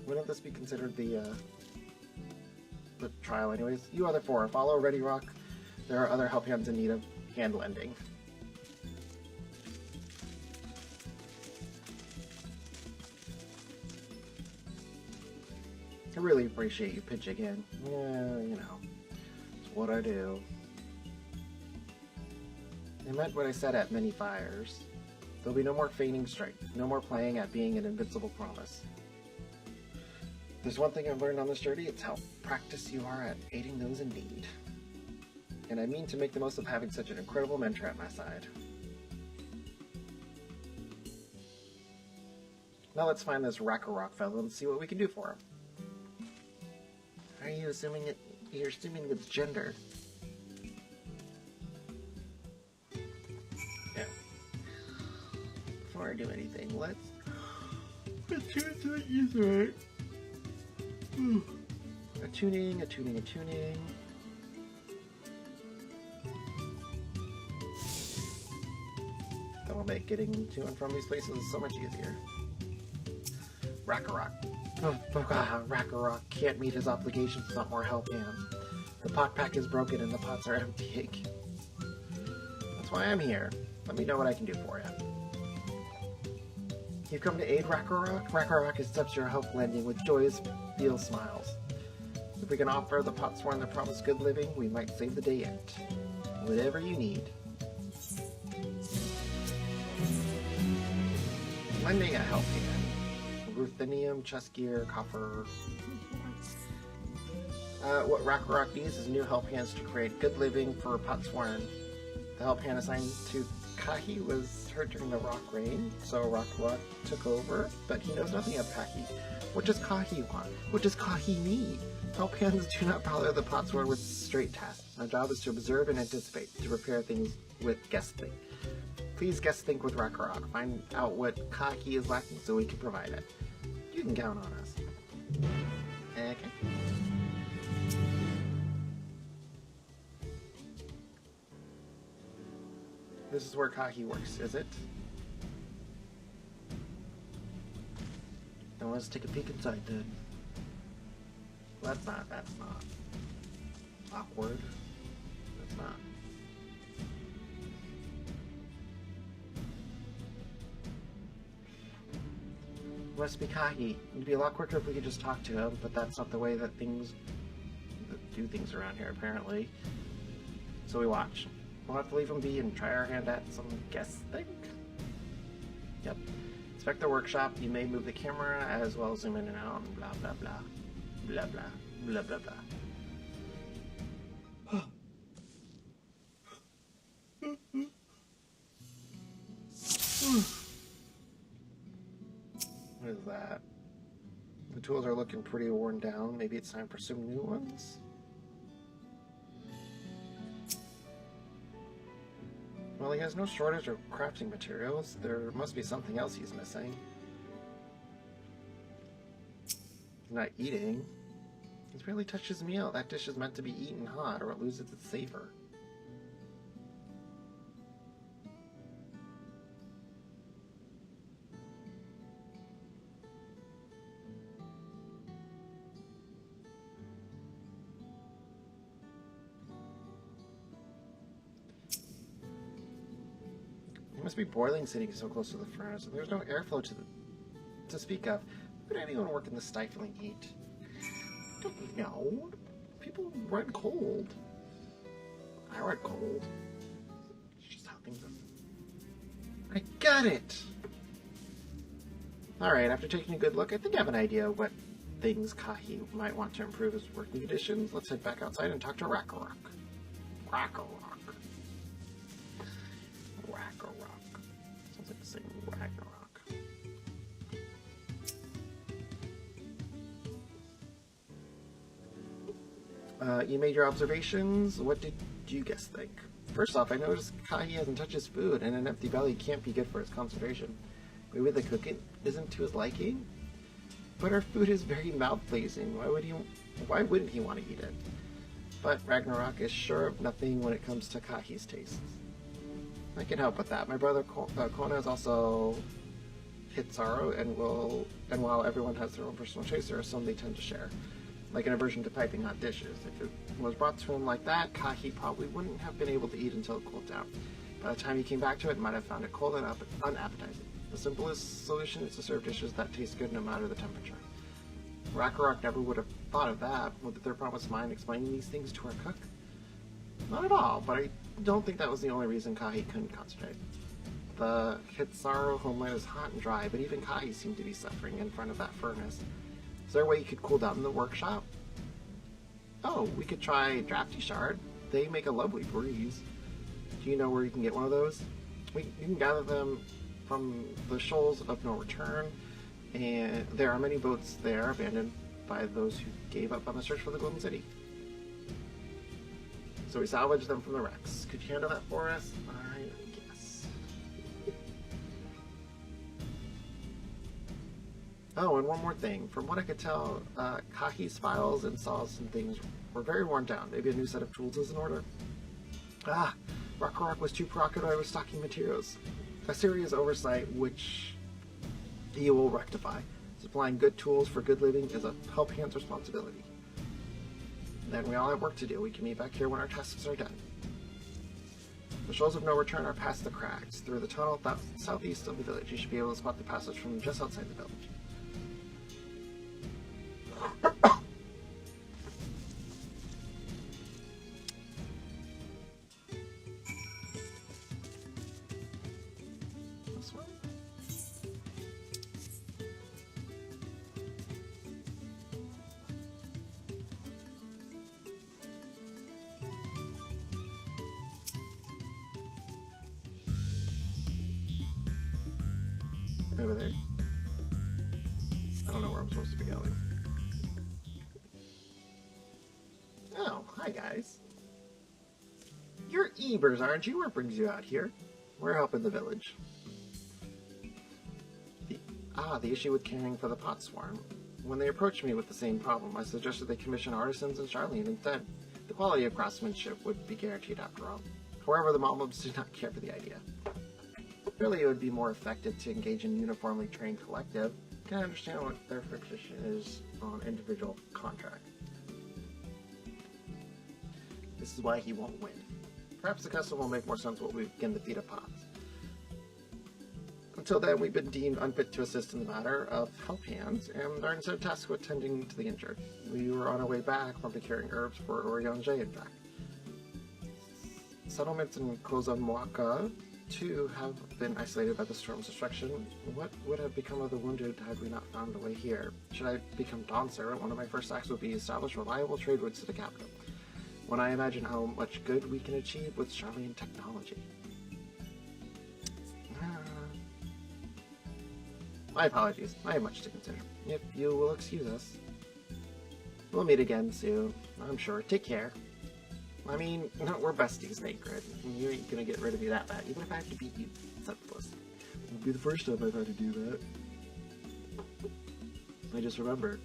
wouldn't this be considered the trial anyways? You other four, follow Ready Rock. There are other help hands in need of hand lending. I really appreciate you pitching in. Yeah, you know, it's what I do. I meant what I said at many fires. There'll be no more feigning strength, no more playing at being an invincible promise. There's one thing I've learned on this journey, it's how practiced you are at aiding those in need. And I mean to make the most of having such an incredible mentor at my side. Now let's find this Rock fellow and see what we can do for him. Are you assuming you're assuming it's gender? Yeah. Before I do anything, let's tune to the ether. Attuning. Don't make getting to and from these places so much easier. Rakarok. Rakarok can't meet his obligations without more help hands. The pot pack is broken and the pots are emptying. That's why I'm here. Let me know what I can do for you. You've come to aid Rakarok? Rakarok accepts your help lending with joyous feel smiles. If we can offer the Potsworn the promised good living, we might save the day yet. Whatever you need. Lending a help hand. Ruthenium, chest gear, copper. What Rakarok needs is new help hands to create good living for Potsworn. The help hand assigned to Kahi was hurt during the rock rain, so Rakarok took over, but he knows nothing of Kahi. What does Kahi want? What does Kahi need? Help hands do not bother the Potsworn with straight tasks. Our job is to observe and anticipate, to prepare things with guest think. Please guest think with Rakarok. Find out what Kahi is lacking so we can provide it. You can count on us. Okay. This is where Kahi works, is it? Now let's take a peek inside then. Well, that's not awkward. That's not. Must be Kahi. It'd be a lot quicker if we could just talk to him, but that's not the way that do things around here, apparently. So we watch. We'll have to leave him be and try our hand at some guest thing. Yep. Inspect the workshop. You may move the camera as well as zoom in and out and blah blah blah. Blah blah. Blah blah blah. What is that? The tools are looking pretty worn down. Maybe it's time for some new ones? Well, he has no shortage of crafting materials. There must be something else he's missing. He's not eating. He's barely touched his meal. That dish is meant to be eaten hot or it loses its savor. It must be boiling sitting so close to the furnace, and there's no airflow to speak of. How could anyone work in the stifling heat? I don't know. People run cold. I run cold. It's just how things are. I got it! Alright, after taking a good look, I think I have an idea what things Kahi might want to improve his working conditions. Let's head back outside and talk to Rakarok. Rakarok. Sounds like the same Ragnarok. You made your observations. What did you guys think? First off, I noticed Kahi hasn't touched his food, and an empty belly can't be good for his concentration. Maybe the cooking isn't to his liking? But our food is very mouth-pleasing. Why wouldn't he want to eat it? But Ragnarok is sure of nothing when it comes to Kahi's tastes. I can help with that. My brother Kona is also Hitsaro, and while everyone has their own personal taste, there are some they tend to share. Like an aversion to piping hot dishes. If it was brought to him like that, Kahi probably wouldn't have been able to eat until it cooled down. By the time he came back to it, might have found it cold and unappetizing. The simplest solution is to serve dishes that taste good no matter the temperature. Rakarok never would have thought of that. Would their promised mind explaining these things to our cook? Not at all, but I don't think that was the only reason Kahi couldn't concentrate. The Hitsaro homeland is hot and dry, but even Kahi seemed to be suffering in front of that furnace. Is there a way you could cool down in the workshop? Oh, we could try Drafty Shard. They make a lovely breeze. Do you know where you can get one of those? You can gather them from the Shoals of No Return, and there are many boats there abandoned by those who gave up on the search for the Golden City. So we salvage them from the wrecks. Could you handle that for us? I guess. Oh, and one more thing. From what I could tell, Kahi's files and saws and things were very worn down. Maybe a new set of tools is in order? Rakarok was too preoccupied with stocking materials. a serious oversight which he will rectify. Supplying good tools for good living is a help hand's responsibility. Then we all have work to do. We can meet back here when our tasks are done. The shoals of no return are past the cracks. Through the tunnel southeast of the village, you should be able to spot the passage from just outside the village. This one? Over there. I don't know where I'm supposed to be going. Oh, hi guys. You're Ebers, aren't you? What brings you out here? We're helping the village. The issue with caring for the pot swarm. When they approached me with the same problem, I suggested they commission artisans in Charlene instead. The quality of craftsmanship would be guaranteed after all. However, the Malmobs did not care for the idea. Really, it would be more effective to engage in uniformly trained collective. Can I understand what their position is on individual contract? This is why he won't win. Perhaps the custom will make more sense when we begin to feed a pots. Until then, we've been deemed unfit to assist in the matter of help hands, and are instead tasked with tending to the injured. We were on our way back from procuring herbs for Orionje, in fact. Settlements in Kozamwaka too have been isolated by the storm's destruction. What would have become of the wounded had we not found a way here? Should I become Dawn Servant, one of my first acts would be establish reliable trade routes to the capital. When I imagine how much good we can achieve with Charlene technology. My apologies. I have much to consider. If you will excuse us. We'll meet again soon, I'm sure. Take care. I mean, no, we're besties, Naked. You ain't gonna get rid of me that bad, even if I have to beat you senseless. It won't be the first time I've had to do that. I just remembered.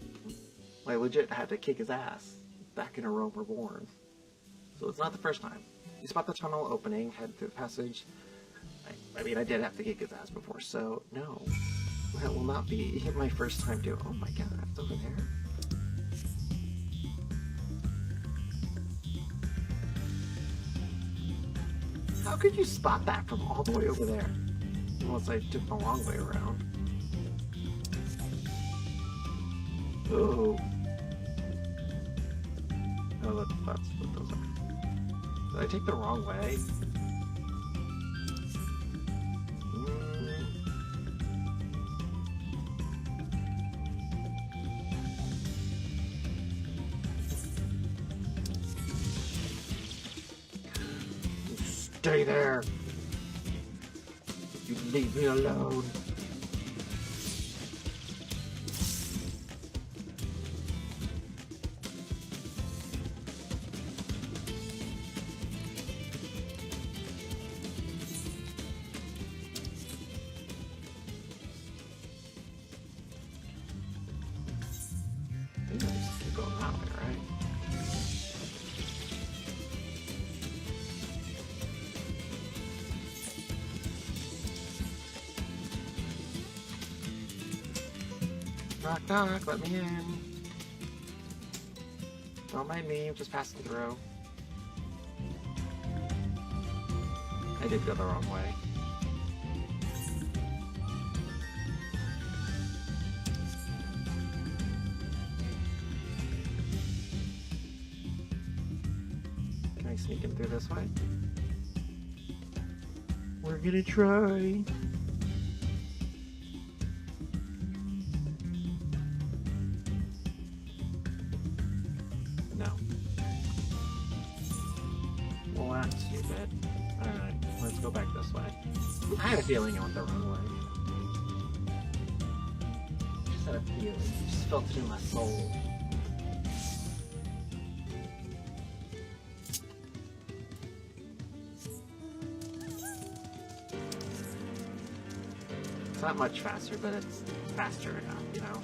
I legit had to kick his ass back in a Rome Reborn. So it's not the first time. You spot the tunnel opening, head through the passage. I mean, I did have to kick his ass before, so no. That will not be my first time doing. Oh my god, it's over there. How could you spot that from all the way over there? Unless I took the long way around. Oh. Oh, that's what those are. Did I take the wrong way? Stay there! You leave me alone! I think I just keep going that way, right? Knock, knock, let me in. Don't mind me, I'm just passing through. I did go the wrong way. Can I sneak in through this way? We're gonna try. No. Well, that's stupid. Alright, let's go back this way. I had a feeling I went the wrong way. Just had a feeling. Just felt it in my soul. It's not much faster, but it's faster enough, you know?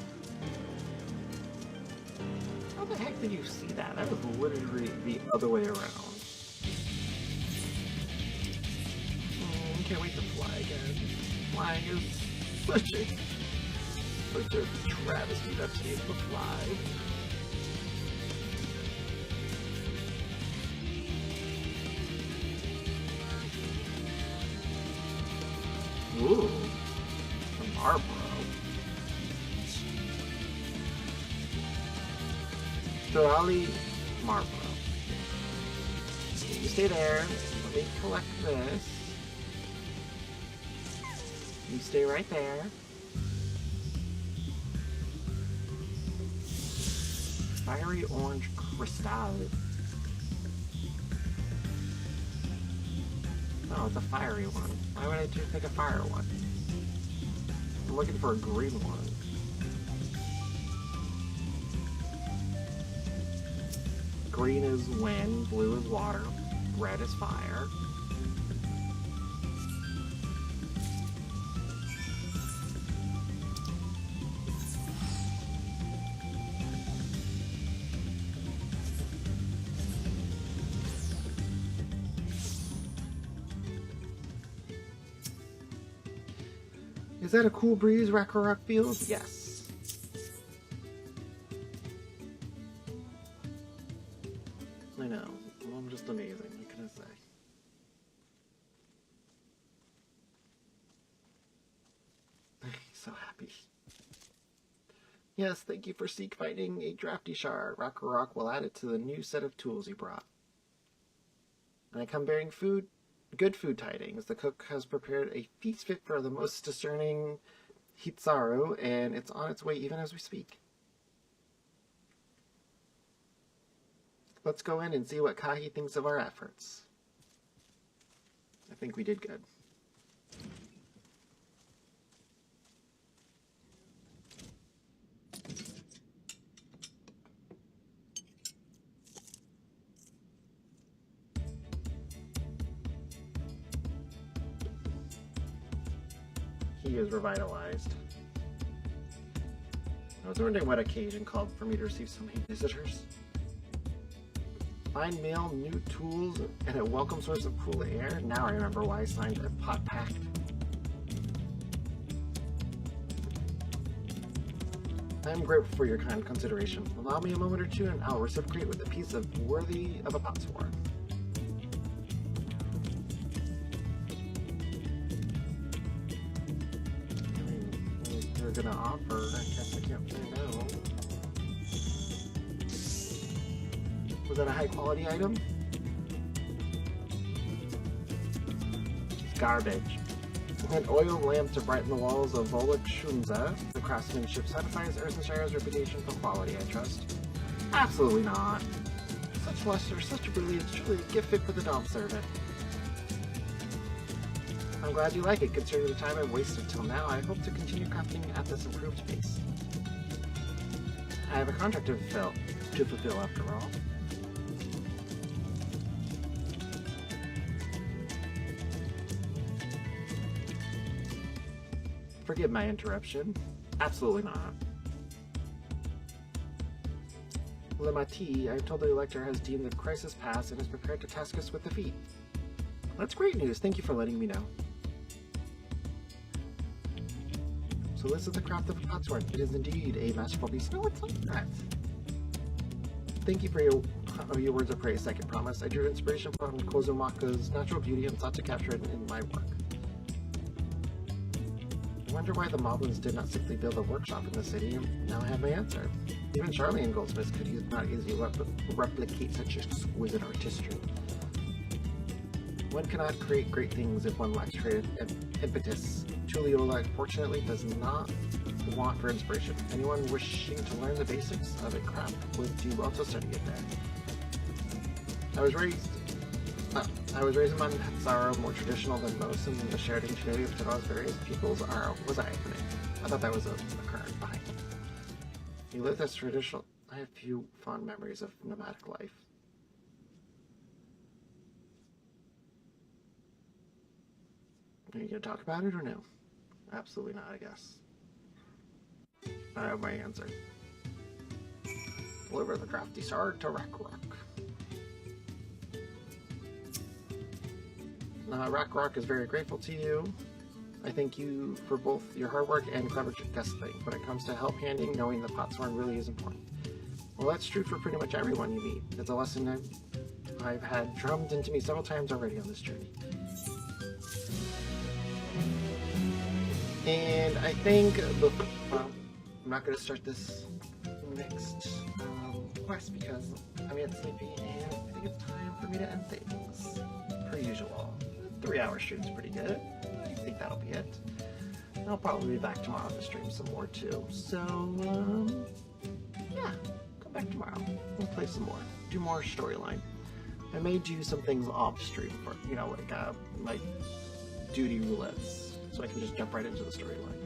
How the heck did you see that? That was literally the other way around. Can't wait to fly again. Flying is such a travesty not to be able to fly. Ooh, the Marlboro. Dorali Marlboro. You stay there. Let me collect this. You stay right there. Fiery orange crystal. Oh, it's a fiery one. Why would I just pick a fire one? I'm looking for a green one. Green is wind, blue is water, red is fire. Is that a cool breeze Rakarok feels? Yes. I know. I'm just amazing. What can I say? So happy. Yes, thank you for seek finding a drafty shard. Rakarok will add it to the new set of tools he brought. And I come bearing food. Good food tidings. The cook has prepared a feast fit for the most discerning Hitzaru, and it's on its way even as we speak. Let's go in and see what Kahi thinks of our efforts. I think we did good. He is revitalized. I was wondering what occasion called for me to receive so many visitors. Fine meal, new tools, and a welcome source of cool air. Now I remember why I signed a pot pact. I am grateful for your kind consideration. Allow me a moment or two and I'll reciprocate with a piece of worthy of a pot sword. They're gonna offer, I guess I can't say no. Was that a high quality item? It's garbage. An oil lamp to brighten the walls of Volok Shunza. The craftsmanship satisfies Earthenshire's reputation for quality, I trust. Absolutely not. Such luster, such a brilliance, truly a gift fit for the Dawn Servant. I'm glad you like it, considering the time I've wasted till now. I hope to continue crafting at this improved pace. I have a contract to fulfill after all. Forgive my interruption. Absolutely not. Lemati, I'm told the Elector has deemed the crisis past and is prepared to task us with defeat. That's great news. Thank you for letting me know. So this is the craft of a pot sword. It is indeed a masterful piece. No, it's not. Thank you for your words of praise, second promise. I drew inspiration from Kozumaka's natural beauty and sought to capture it in my work. I wonder why the Moblins did not simply build a workshop in the city, and now I have my answer. Even Charlie Goldsmiths could not easily replicate such exquisite artistry. One cannot create great things if one lacks creative impetus. Tuliolite, fortunately, does not want for inspiration. Anyone wishing to learn the basics of a craft would do well to study it there. I was raised among Hatsaro, more traditional than most, and the shared ingenuity of Tara's various peoples was eye-opening. I thought that was a current behind. You lived as traditional. I have few fond memories of nomadic life. Are you gonna talk about it or no? Absolutely not, I guess. I have my answer. Deliver the crafty sword to Rakarok. Rakarok is very grateful to you. I thank you for both your hard work and clever guesting. When it comes to help handing, knowing the potsworn really is important. Well, that's true for pretty much everyone you meet. It's a lesson I've had drummed into me several times already on this journey. And I think, well, I'm not going to start this next quest because I'm getting sleepy and I think it's time for me to end things. Per usual. 3-hour stream's pretty good. I think that'll be it. I'll probably be back tomorrow to stream some more too. So, yeah, come back tomorrow. We'll play some more. Do more storyline. I may do some things off stream for, like duty roulettes, so I can just jump right into the storyline.